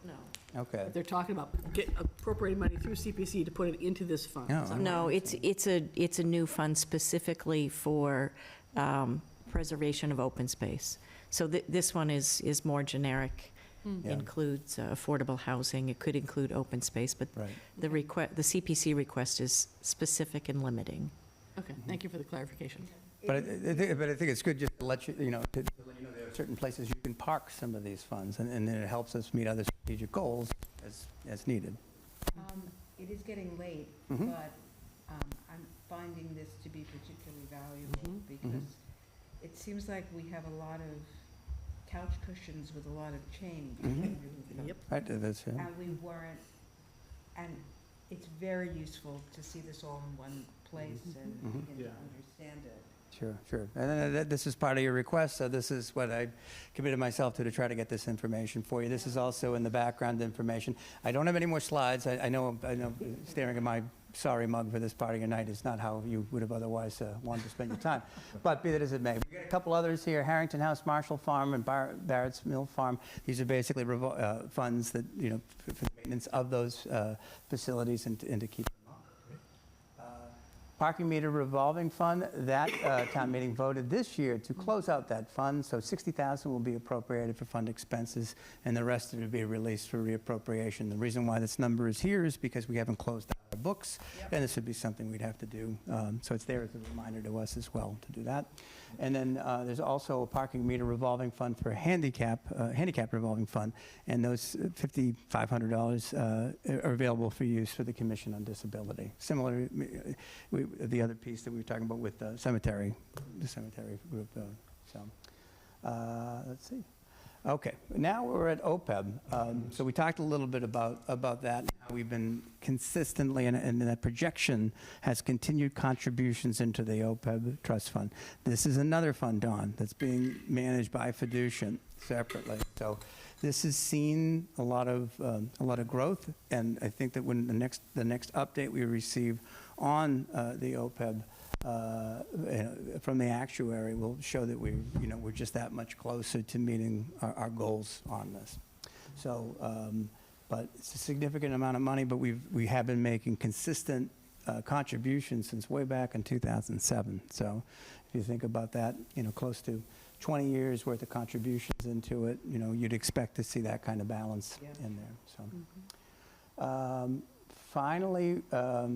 Okay. they're talking about, appropriating money through CPC to put it into this fund. No, Is that No, right? it's a new fund specifically for preservation of open space. So this one is more generic, Yeah. includes affordable housing, it could include open space, but Right. the CPC request is specific and limiting. Okay, thank you for the clarification. But I think it's good just to let you, to let you know there are certain places you can park some of these funds, and then it helps us meet other strategic goals as needed. It is getting late, Mhm. but I'm finding this to be particularly valuable because it seems like we have a lot of couch cushions with a lot of change. Yep. Right, that's, yeah. And we weren't, and it's very useful to see this all in one place and begin to Yeah. understand it. Sure. And then this is part of your request, so this is what I committed myself to try to get this information for you. This is also in the background information. I don't have any more slides. I know staring at my sorry mug for this part of your night is not how you would have otherwise wanted to spend your time. But be that as it may, we got a couple others here, Harrington House, Marshall Farm, and Barrett's Mill Farm. These are basically funds that, for the maintenance of those facilities and to keep them up. Parking meter revolving fund, that town meeting voted this year to close out that fund, so $60,000 will be appropriated for fund expenses, and the rest of it will be released for reappropriation. The reason why this number is here is because we haven't closed out our books, and this would be something we'd have to do. So it's there as a reminder to us as well to do that. And then there's also a parking meter revolving fund for handicap revolving fund, and those $5,500 are available for use for the Commission on Disability. Similar, the other piece that we were talking about with the cemetery group. Let's see. Okay, now we're at OPEB. So we talked a little bit about that. How we've been consistently, and that projection has continued contributions into the OPEB trust fund. This is another fund, Don, that's being managed by Fiducian separately. So this has seen a lot of growth, and I think that when the next update we receive on the OPEB from the actuary will show that we're just that much closer to meeting our goals on this. So, but it's a significant amount of money, but we have been making consistent contributions since way back in 2007. So if you think about that, close to 20 years worth of contributions into it, you'd expect to see that kind of balance in there. So. Finally,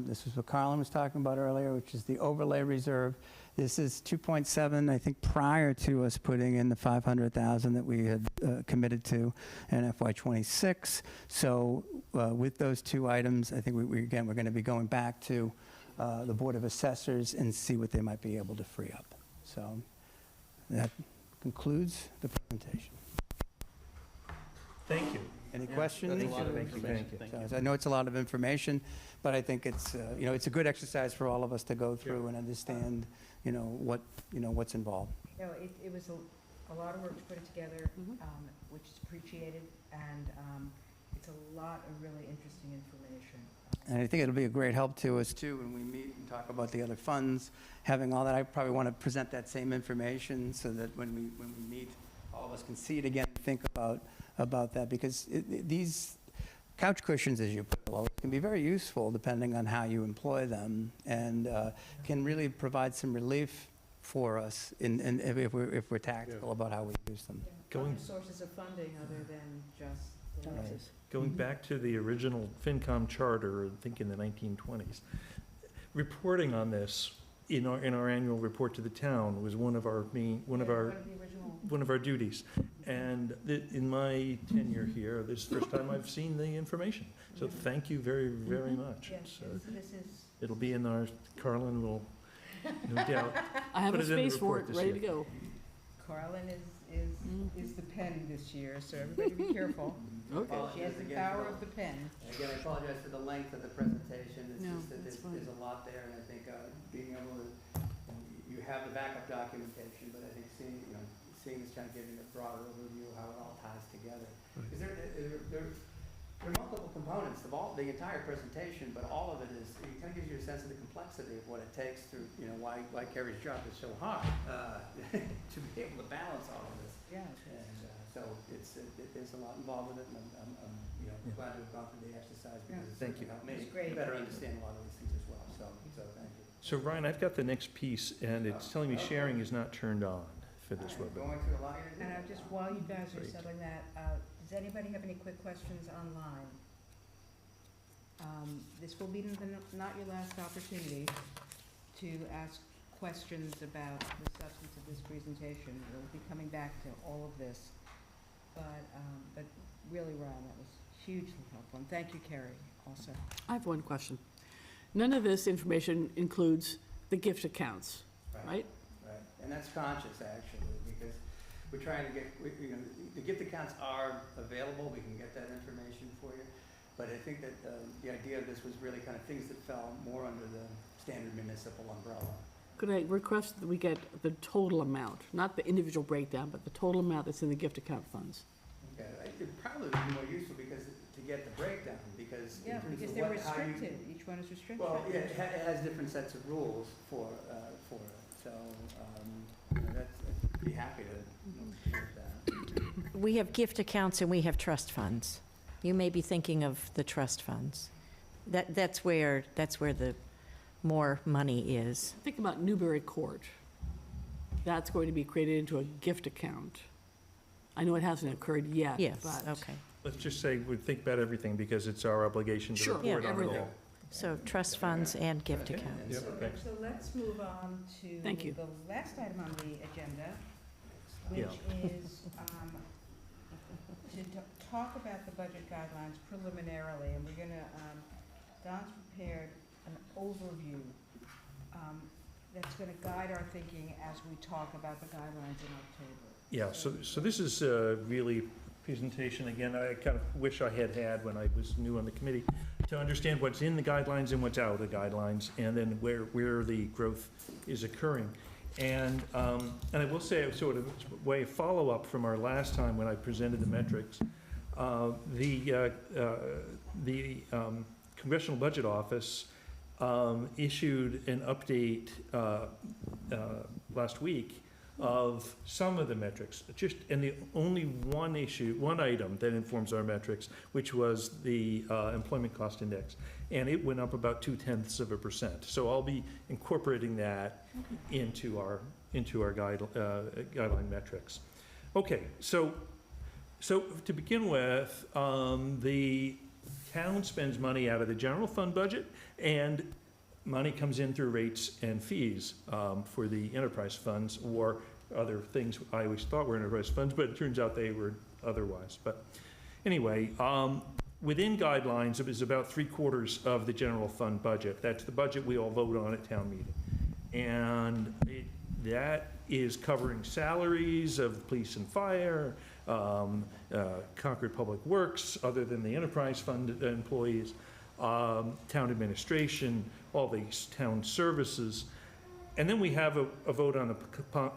this is what Carlin was talking about earlier, which is the overlay reserve. This is 2.7, I think, prior to us putting in the 500,000 that we had committed to in FY26. So with those two items, I think we're going to be going back to the Board of Assessors and see what they might be able to free up. So that concludes the presentation. Thank you. Any questions? That's a lot of information. Thank you. So I know it's a lot of information, but I think it's, it's a good exercise for all of us to go through and understand, what's involved. It was a lot of work to put it together, which is appreciated, and it's a lot of really interesting information. And I think it'll be a great help to us, too, when we meet and talk about the other funds, having all that. I probably want to present that same information so that when we meet, all of us can see it again and think about that, because these couch cushions, as you put it, can be very useful depending on how you employ them, and can really provide some relief for us if we're tactical about how we use them. Other sources of funding other than just the leases. Going back to the original FinCom charter, I think in the 1920s, reporting on this in our annual report to the town was one of our duties. And in my tenure here, this is the first time I've seen the information. So thank you very, very much. Yes, It'll be in our, Carlin will, no doubt. I have Put a it in the space for report it, this ready year. to go. Carlin is is the pen this year, so everybody be careful. Okay. She has the power of the pen. Again, I apologize for the length of the presentation. It's No, just that that's there's a lot there, and I think being able to, you have the backup documentation, but I think seeing this kind of giving a broader overview of how it all ties together. Because there are multiple components of the entire presentation, but all of it it kind of gives you a sense of the complexity of what it takes through, why Kerry's job is so hard to be able to balance all of this. Yeah. And so there's a lot involved with it, and I'm glad to have gone through the exercise because it's Thank you. helped me It's great. better understand a lot of these things as well. So thank you. So Ryan, I've got the next piece, and it's telling me sharing is not turned on for this I'm webinar. going through a lot here today. And just while you guys are Great. settling that, does anybody have any quick questions online? This will be not your last opportunity to ask questions about the substance of this presentation. We'll be coming back to all of this. But really, Ryan, that was hugely helpful. And thank you, Carrie, also. I have one question. None of this information includes the gift accounts, right? Right, and that's conscious, actually, because we're trying to get, the gift accounts are available, we can get that information for you, but I think that the idea of this was really kind of things that fell more under the standard municipal umbrella. Could I request that we get the total amount, not the individual breakdown, but the total amount that's in the gift account funds? Okay, it probably would be more useful to get the breakdown, because in Yeah, terms because of they're how you. restricted. Each one is restricted. Well, yeah, it has different sets of rules for it, so, I'd be happy to do that. We have gift accounts and we have trust funds. You may be thinking of the trust funds. That's where the more money is. Think about Newbury Court. That's going to be created into a gift account. I know it hasn't occurred yet, Yes, but. okay. Let's just say we think about everything because it's our obligation to Sure, report yeah, on it everything. all. So trust funds and gift Okay. accounts. Yep, thanks. So let's move on to Thank you. the last item on the agenda, Yeah. which is to talk about the budget guidelines preliminarily, and we're gonna, Don's prepared an overview that's gonna guide our thinking as we talk about the guidelines in October. Yeah, so this is really presentation, again, I kind of wish I had when I was new on the committee, to understand what's in the guidelines and what's out of the guidelines, and then where the growth is occurring. And I will say, sort of way of follow-up from our last time when I presented the metrics, the Congressional Budget Office issued an update last week of some of the metrics, and the only one item that informs our metrics, which was the employment cost index, and it went up about 0.2%. So I'll be incorporating that into our guideline metrics. Okay, so to begin with, the town spends money out of the general fund budget, and money comes in through rates and fees for the enterprise funds or other things I always thought were enterprise funds, but it turns out they were otherwise. But anyway, within guidelines, it was about 3/4 of the general fund budget. That's the budget we all vote on at town meeting. And that is covering salaries of police and fire, Concord Public Works, other than the enterprise fund employees, town administration, all these town services. And then we have a vote on the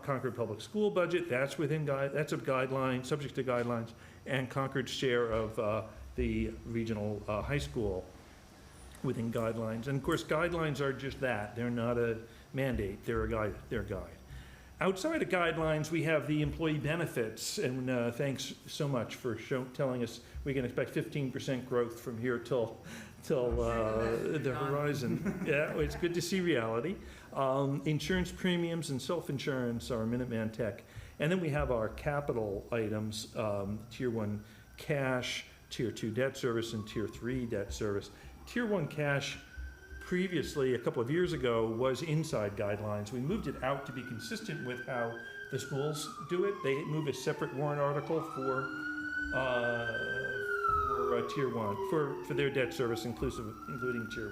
Concord Public School budget. That's that's a guideline, subject to guidelines, and Concord's share of the regional high school within guidelines. And of course, guidelines are just that. They're not a mandate. They're a guide. Outside of guidelines, we have the employee benefits, and thanks so much for telling us we can expect 15% growth from here till the horizon. Yeah, it's good to see reality. Insurance premiums and self-insurance are Minuteman Tech. And then we have our capital items, Tier 1 cash, Tier 2 debt service, and Tier 3 debt service. Tier 1 cash previously, a couple of years ago, was inside guidelines. We moved it out to be consistent with how the schools do it. They move a separate warrant article for Tier 1, for their debt service, including Tier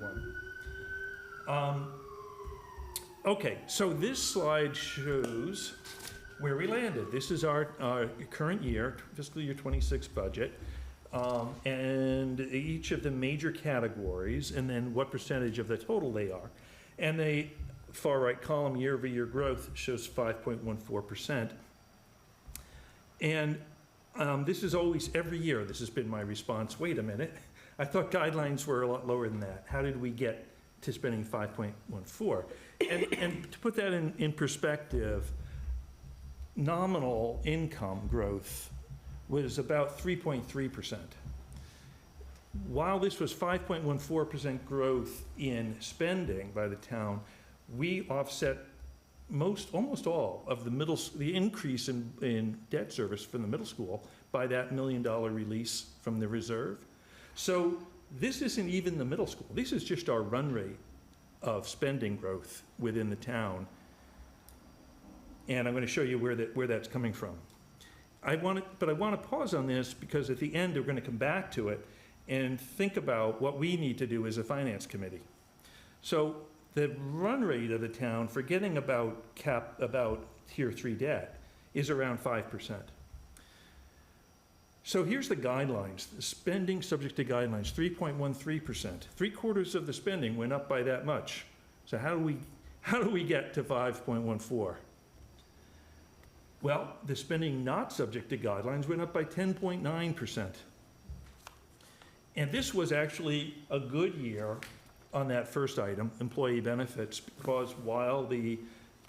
1. Okay, so this slide shows where we landed. This is our current year, fiscal year '26 budget, and each of the major categories, and then what percentage of the total they are. And the far right column, year-over-year growth, shows 5.14%. And this is always, every year, this has been my response. Wait a minute, I thought guidelines were a lot lower than that. How did we get to spending 5.14? And to put that in perspective, nominal income growth was about 3.3%. While this was 5.14% growth in spending by the town, we offset almost all of the increase in debt service from the middle school by that $1 million release from the reserve. So this isn't even the middle school. This is just our run rate of spending growth within the town. And I'm going to show you where that's coming from. But I want to pause on this because at the end we're going to come back to it and think about what we need to do as a finance committee. So the run rate of the town, forgetting about tier 3 debt, is around 5%. So here's the guidelines. The spending subject to guidelines, 3.13%. 3/4 of the spending went up by that much. So how do we get to 5.14? Well, the spending not subject to guidelines went up by 10.9%. And this was actually a good year on that first item, employee benefits, because while the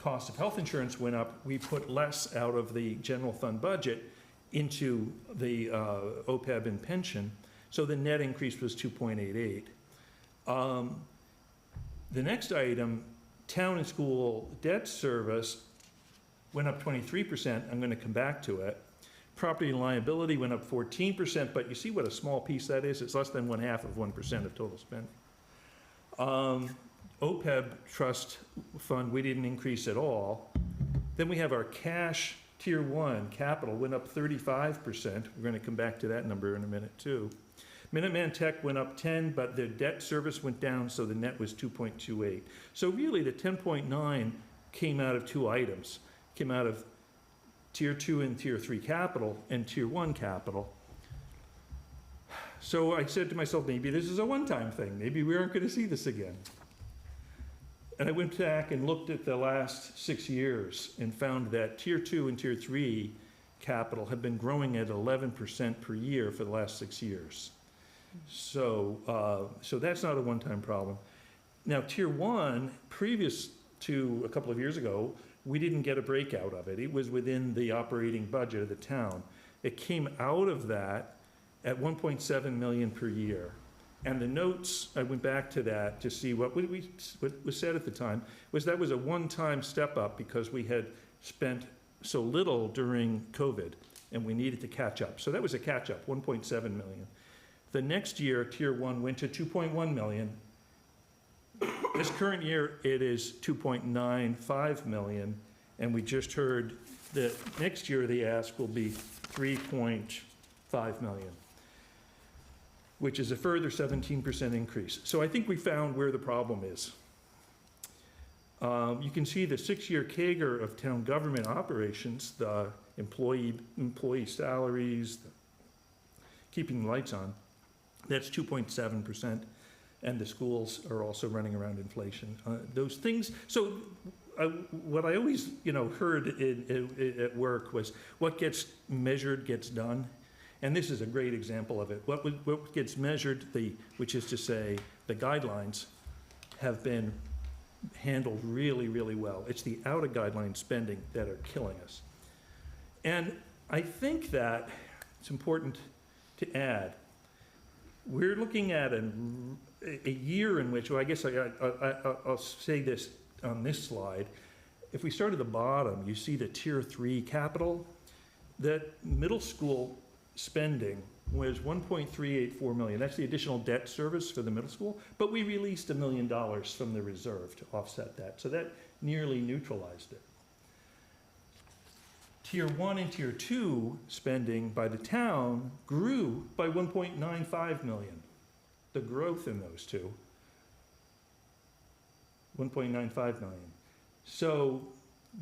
cost of health insurance went up, we put less out of the general fund budget into the OPEB and pension, so the net increase was 2.88. The next item, town and school debt service, went up 23%. I'm going to come back to it. Property and liability went up 14%, but you see what a small piece that is? It's less than 0.5% of total spending. OPEB trust fund, we didn't increase at all. Then we have our cash tier 1 capital went up 35%. We're going to come back to that number in a minute too. Minuteman Tech went up 10, but the debt service went down, so the net was 2.28. So really the 10.9 came out of two items. Came out of tier 2 and tier 3 capital and tier 1 capital. So I said to myself, maybe this is a one-time thing. Maybe we aren't going to see this again. And I went back and looked at the last 6 years and found that tier 2 and tier 3 capital have been growing at 11% per year for the last 6 years. So, so that's not a one-time problem. Now, tier 1, previous to a couple of years ago, we didn't get a breakout of it. It was within the operating budget of the town. It came out of that at 1.7 million per year. And the notes, I went back to that to see what was said at the time, was that was a one-time step up because we had spent so little during COVID and we needed to catch up. So that was a catch up, 1.7 million. The next year, tier 1 went to 2.1 million. This current year, it is 2.95 million, and we just heard that next year the ask will be 3.5 million, which is a further 17% increase. So I think we found where the problem is. You can see the 6-year CAGR of town government operations, the employee salaries, keeping the lights on, that's 2.7%. And the schools are also running around inflation. Those things, so what I always, heard at work was what gets measured gets done. And this is a great example of it. What gets measured, which is to say the guidelines, have been handled really, really well. It's the out of guideline spending that are killing us. And I think that it's important to add, we're looking at a year in which, well, I guess I'll say this on this slide. If we start at the bottom, you see the tier 3 capital. That middle school spending was 1.384 million. That's the additional debt service for the middle school. But we released $1 million from the reserve to offset that. So that nearly neutralized it. Tier 1 and Tier 2 spending by the town grew by 1.95 million. The growth in those two, 1.95 million. So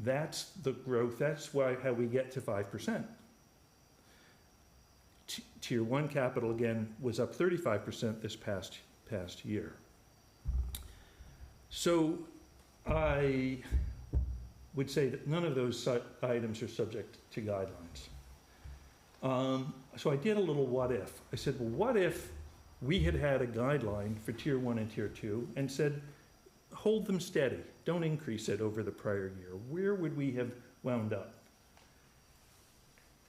That's the growth, that's why, how we get to 5%. Tier 1 capital, again, was up 35% this past year. So I would say that none of those items are subject to guidelines. So I did a little what if. I said, well, what if we had a guideline for Tier 1 and Tier 2 and said, hold them steady, don't increase it over the prior year? Where would we have wound up?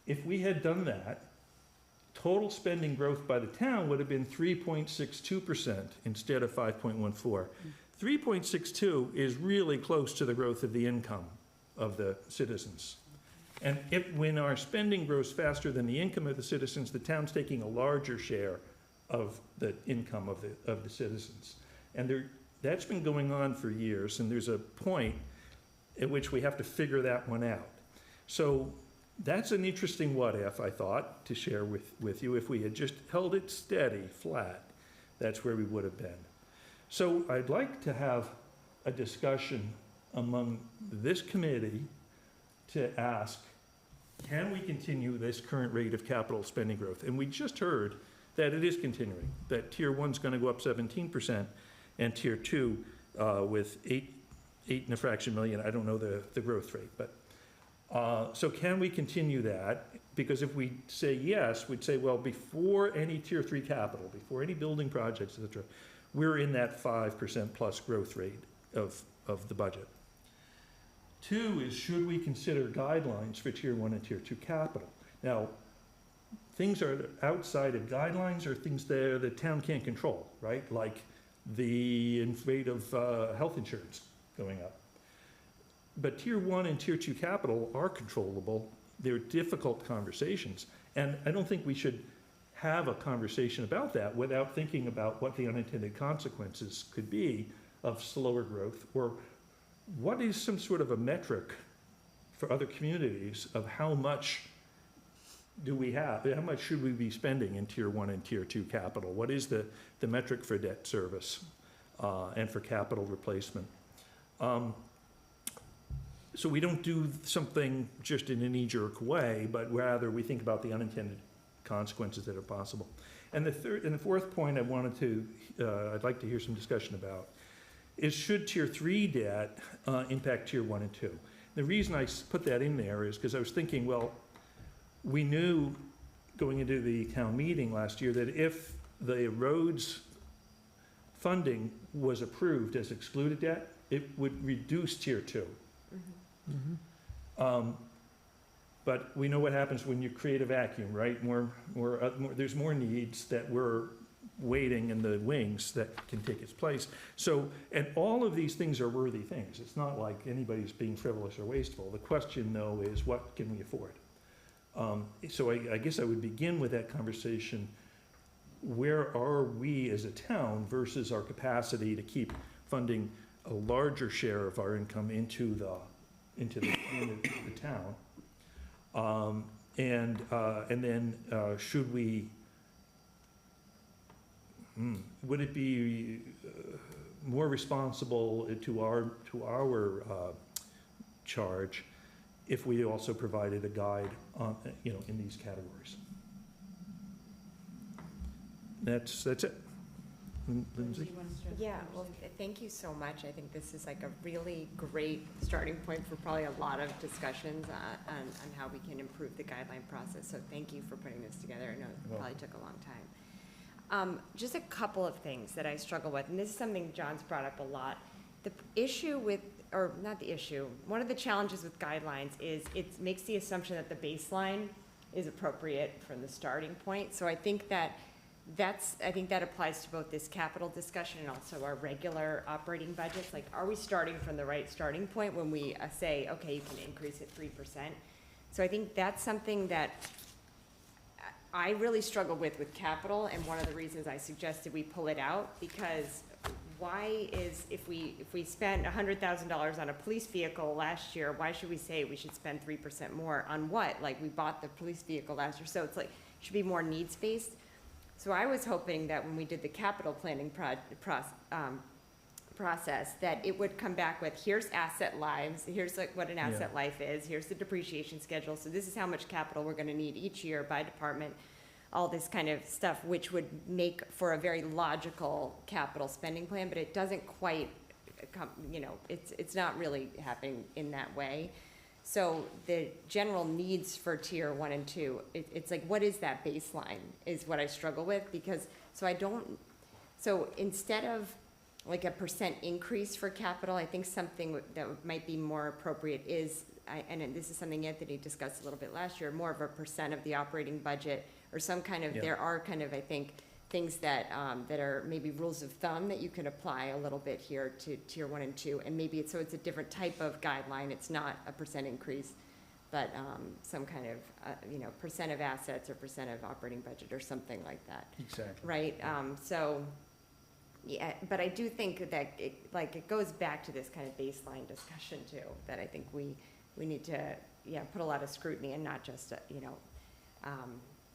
If we had done that, total spending growth by the town would have been 3.62% instead of 5.14. 3.62 is really close to the growth of the income of the citizens. And when our spending grows faster than the income of the citizens, the town's taking a larger share of the income of the citizens. And that's been going on for years, and there's a point at which we have to figure that one out. So that's an interesting what if, I thought, to share with you. If we had just held it steady, flat, that's where we would have been. So I'd like to have a discussion among this committee to ask, can we continue this current rate of capital spending growth? And we just heard that it is continuing, that Tier 1's going to go up 17%, and Tier 2 with 8 and a fraction million, I don't know the growth rate, but so can we continue that? Because if we say yes, we'd say, well, before any Tier 3 capital, before any building projects, et cetera, we're in that 5% plus growth rate of the budget. 2 is, should we consider guidelines for Tier 1 and Tier 2 capital? Now, things are outside of guidelines are things there the town can't control, right? Like the rate of health insurance going up. But Tier 1 and Tier 2 capital are controllable. They're difficult conversations. And I don't think we should have a conversation about that without thinking about what the unintended consequences could be of slower growth, or what is some sort of a metric for other communities of how much do we have, how much should we be spending in Tier 1 and Tier 2 capital? What is the metric for debt service and for capital replacement? So we don't do something just in a knee-jerk way, but rather we think about the unintended consequences that are possible. And the fourth point I wanted to, I'd like to hear some discussion about is, should Tier 3 debt impact Tier 1 and 2? The reason I put that in there is because I was thinking, well, we knew going into the town meeting last year that if the roads funding was approved as excluded debt, it would reduce Tier 2. But we know what happens when you create a vacuum, right? There's more needs that we're waiting in the wings that can take its place. So, and all of these things are worthy things. It's not like anybody's being frivolous or wasteful. The question, though, is what can we afford? So I guess I would begin with that conversation. Where are we as a town versus our capacity to keep funding a larger share of our income into the town? And then should we, would it be more responsible to our charge if we also provided a guide on, in these categories? That's it. Lindsay? Yeah, well, thank you so much. I think this is like a really great starting point for probably a lot of discussions on how we can improve the guideline process. So thank you for putting this together. I know it probably took a long time. Just a couple of things that I struggle with, and this is something John's brought up a lot. The issue with, or not the issue, one of the challenges with guidelines is it makes the assumption that the baseline is appropriate from the starting point. So I think that applies to both this capital discussion and also our regular operating budgets. Like, are we starting from the right starting point when we say, okay, you can increase it 3%? So I think that's something that I really struggle with capital, and one of the reasons I suggested we pull it out, because why is, if we spent $100,000 on a police vehicle last year, why should we say we should spend 3% more on what? Like, we bought the police vehicle last year, so it's like, it should be more process, that it would come back with, here's asset lives, here's like what an asset life is, here's the depreciation schedule, so this is how much capital we're gonna need each year by department, all this kind of stuff, which would make for a very logical capital spending plan, but it doesn't quite come, you know, it's not really happening in that way. So the general needs for tier 1 and 2, it's like, what is that baseline is what I struggle with, because, so instead of like a % increase for capital, I think something that might be more appropriate is, and this is something Anthony discussed a little bit last year, more of a % of the operating budget, or some kind of, there are kind of, I think, things that, that are maybe rules of thumb that you can apply a little bit here to tier 1 and 2, and maybe it's a different type of guideline, it's not a % increase, but, some kind of, you know, % of assets or % of operating budget or something like that. Exactly. Right, so, yeah, but I do think that it goes back to this kind of baseline discussion too, that I think we need to, put a lot of scrutiny and not just,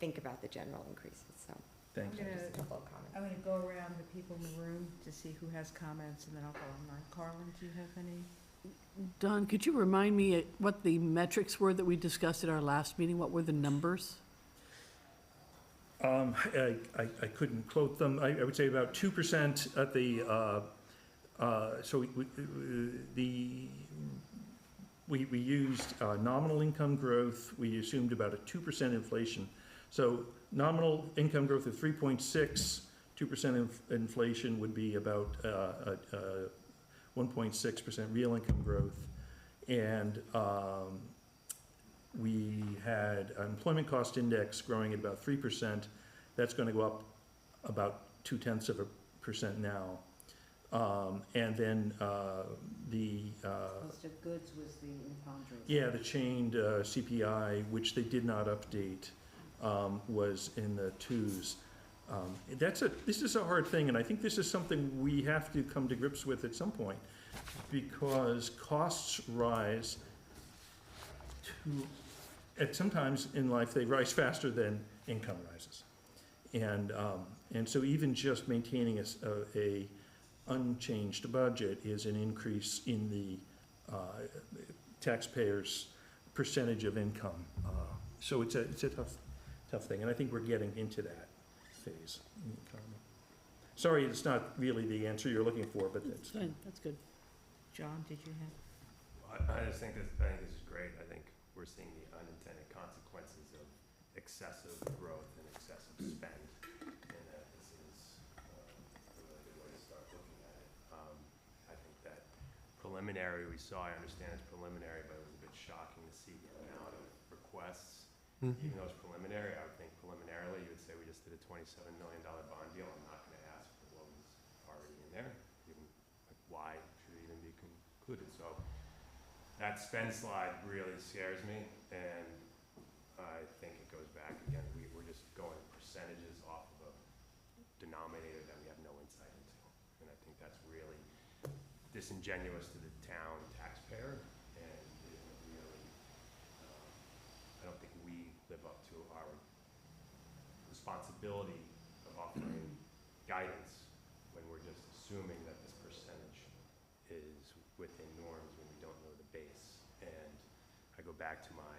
think about the general increases, so. Thank you. Just a couple of comments. I'm gonna go around the people in the room to see who has comments, and then I'll go online. Carlin, do you have any? Don, could you remind me what the metrics were that we discussed at our last meeting? What were the numbers? I couldn't quote them. I would say about 2% at the, so we used nominal income growth. We assumed about a 2% inflation. So nominal income growth of 3.6, 2% inflation would be about 1.6% real income growth. And we had employment cost index growing at about 3%. That's going to go up about 0.2% now. And then the Cost of goods was the imponderable. yeah, the chained CPI, which they did not update, was in the 2s. This is a hard thing, and I think this is something we have to come to grips with at some point, because costs rise sometimes in life they rise faster than income rises, and so even just maintaining a unchanged budget is an increase in the taxpayers' percentage of income. So it's a tough thing, and I think we're getting into that phase in the economy. Sorry, it's not really the answer you're looking for, but That's fine, that's good. John, did you have? I just think this is great. I think we're seeing the unintended consequences of excessive growth and excessive spend, and that this is a really good way to start looking at it. I think that preliminary we saw, I understand it's preliminary, but it was a bit shocking to see the amount of requests. Even though it's preliminary, I would think preliminarily you would say we just did a $27 million bond deal. I'm not going to ask for what was already in there, even like why should it even be concluded. So that spend slide really scares me, and I think it goes back again. We're just going percentages off of a denominator that we have no insight into, and I think that's really disingenuous to the town taxpayer, and it really, I don't think we live up to our responsibility of offering guidance when we're just assuming that this percentage is within norms when we don't know the base. And I go back to my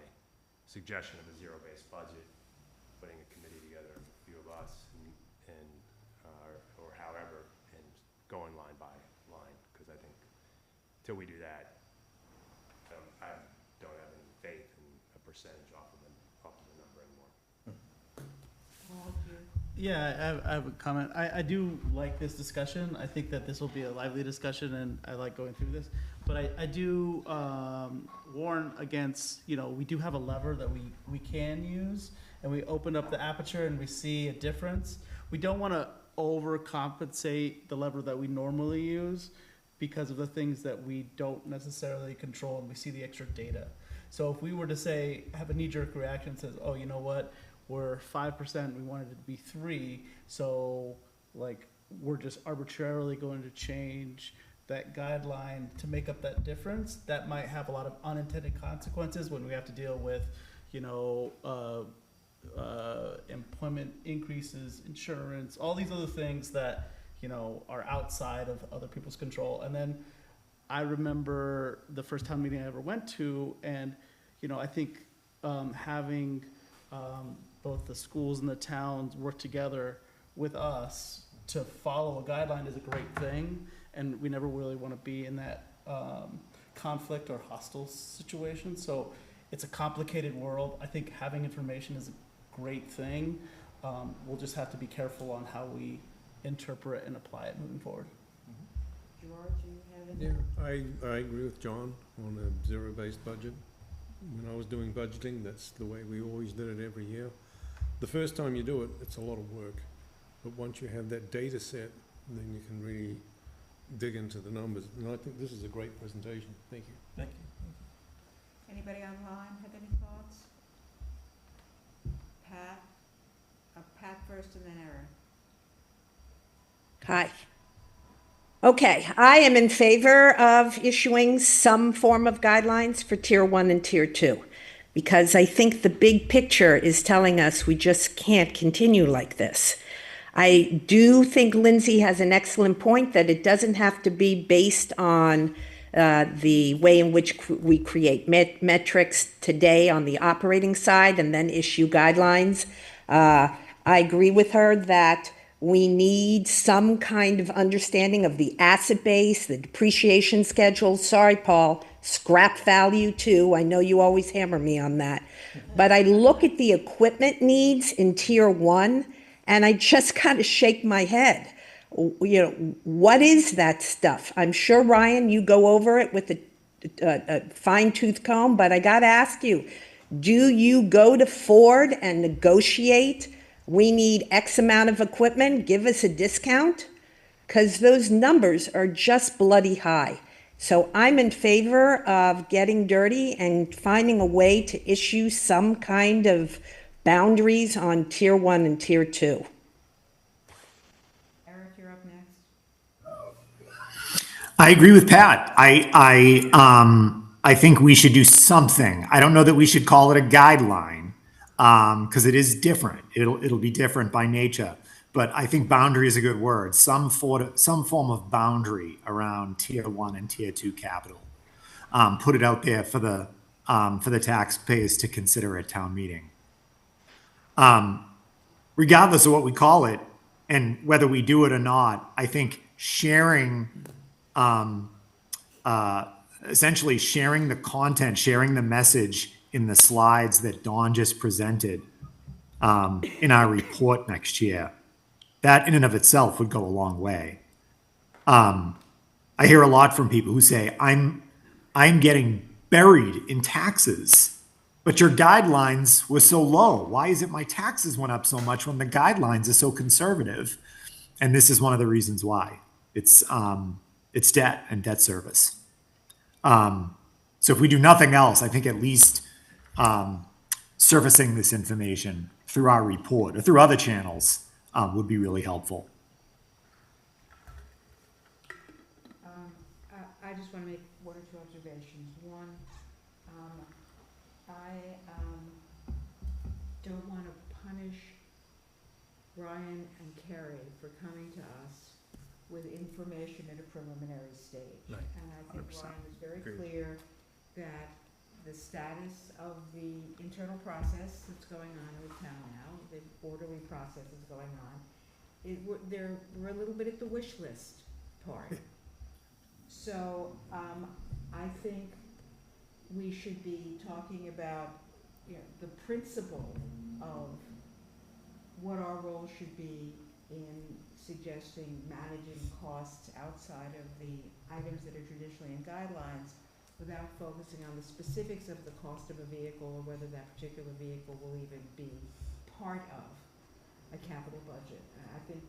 suggestion of a zero-based budget, putting a committee together, a few of us, and or however, and going line by line, because I think till we do that, I don't have any faith in a percentage off of the number anymore. Yeah, I have a comment. I do like this discussion. I think that this will be a lively discussion, and I like going through this. But I do warn against, we do have a lever that we can use, and we open up the aperture and we see a difference. We don't want to overcompensate the lever that we normally use because of the things that we don't necessarily control, and we see the extra data. So if we were to say, have a knee-jerk reaction that says, oh, you know what, we're 5%, we wanted it to be 3%, so like we're just arbitrarily going to change that guideline to make up that difference, that might have a lot of unintended consequences when we have to deal with, employment increases, insurance, all these other things that, are outside of other people's control. And then I remember the first town meeting I ever went to, and, I think having both the schools and the towns work together with us to follow a guideline is a great thing, and we never really want to be in that conflict or hostile situation. So it's a complicated world. I think having information is a great thing. We'll just have to be careful on how we interpret and apply it moving forward. George, you have any? Yeah, I agree with John on a zero-based budget. When I was doing budgeting, that's the way we always did it every year. The first time you do it, it's a lot of work. But once you have that data set, then you can really dig into the numbers. And I think this is a great presentation. Thank you. Thank you. Anybody online have any thoughts? Pat? Pat first and then Erin. Hi. Okay, I am in favor of issuing some form of guidelines for Tier 1 and Tier 2, because I think the big picture is telling us we just can't continue like this. I do think Lindsay has an excellent point that it doesn't have to be based on the way in which we create metrics today on the operating side and then issue guidelines. I agree with her that we need some kind of understanding of the asset base, the depreciation schedule. Sorry, Paul, scrap value too. I know you always hammer me on that. But I look at the equipment needs in Tier 1 and I just kind of shake my head. What is that stuff? I'm sure, Ryan, you go over it with a fine-tooth comb, but I got to ask you, do you go to Ford and negotiate? We need X amount of equipment, give us a discount? Because those numbers are just bloody high. So I'm in favor of getting dirty and finding a way to issue some kind of boundaries on Tier 1 and Tier 2. Eric, you're up next. I agree with Pat. I think we should do something. I don't know that we should call it a guideline, because it is different. It'll be different by nature. But I think boundary is a good word. Some form of boundary around Tier 1 and Tier 2 capital. Put it out there for the taxpayers to consider at town meeting. Regardless of what we call it and whether we do it or not, I think sharing, essentially sharing the content, sharing the message in the slides that Dawn just presented in our report next year, that in and of itself would go a long way. I hear a lot from people who say, I'm getting buried in taxes, but your guidelines were so low. Why is it my taxes went up so much when the guidelines are so conservative? And this is one of the reasons why. It's debt and debt service. So if we do nothing else, I think at least surfacing this information through our report or through other channels would be really helpful. I just want to make one or two observations. One, I don't want to punish Brian and Kerry for coming to us with information at a preliminary stage. Right. And I think 100%. Brian was very Agreed. clear that the status of the internal process that's going on in the town now, the orderly process is going on, we're a little bit at the wish list part. So I think we should be talking about the principle of what our role should be in suggesting managing costs outside of the items that are traditionally in guidelines, without focusing on the specifics of the cost of a vehicle or whether that particular vehicle will even be part of a capital budget. I think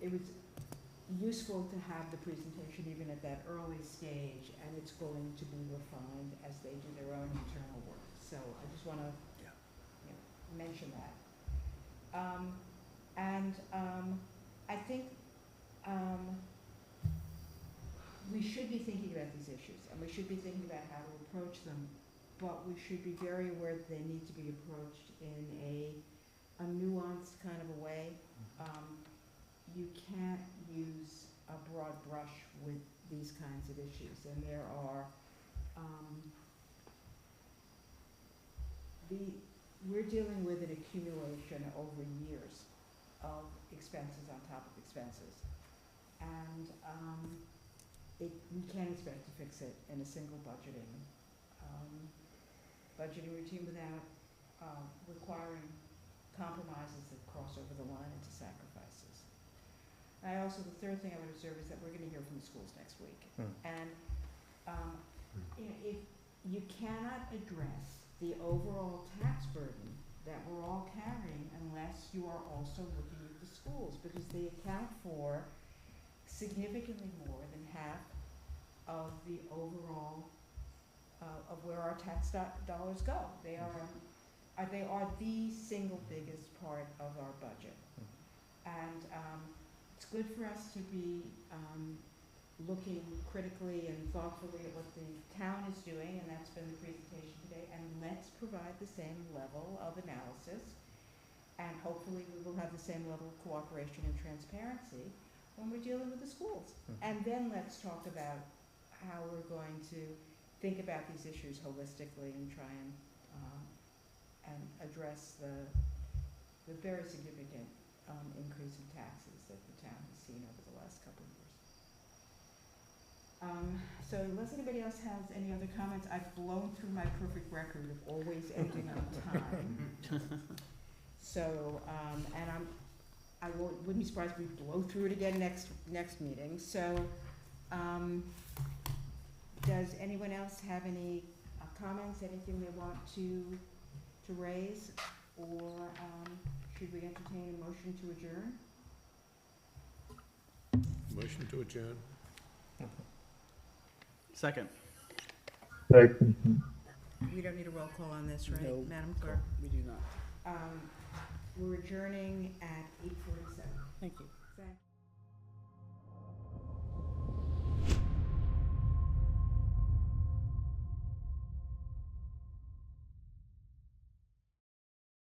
it was useful to have the presentation even at that early stage, and it's going to be refined as they do their own internal work. So I just want to mention that. I think we should be thinking about these issues, and we should be thinking about how to approach them, but we should be very aware that they need to be approached in a nuanced kind of a way. you can't use a broad brush with these kinds of issues, and there are, we're dealing with an accumulation over years of expenses on top of expenses. And, we can't expect to fix it in a single budgeting routine without, requiring compromises that cross over the line into sacrifices. And the third thing I would observe is that we're gonna hear from the schools next week. And, if you cannot address the overall tax burden that we're all carrying unless you are also looking at the schools, because they account for significantly more than half of the overall, of where our tax dollars go. They are the single biggest part of our budget. And it's good for us to be looking critically and thoughtfully at what the town is doing, and that's been the presentation today, and let's provide the same level of analysis, and hopefully we will have the same level of cooperation and transparency when we're dealing with the schools. And then let's talk about how we're going to think about these issues holistically and try and address the very significant increase in taxes that the town has seen over the last couple of years. So unless anybody else has any other comments, I've blown through my perfect record of always ending on time. So, and wouldn't be surprised if we blow through it again next meeting. So, does anyone else have any comments, anything they want to raise? Or should we entertain a motion to adjourn? Motion to adjourn. Second. Right. We don't need a roll call on this, right, No. Madam Clerk? We do not. We're adjourning at 8:47. Thank you. Thank-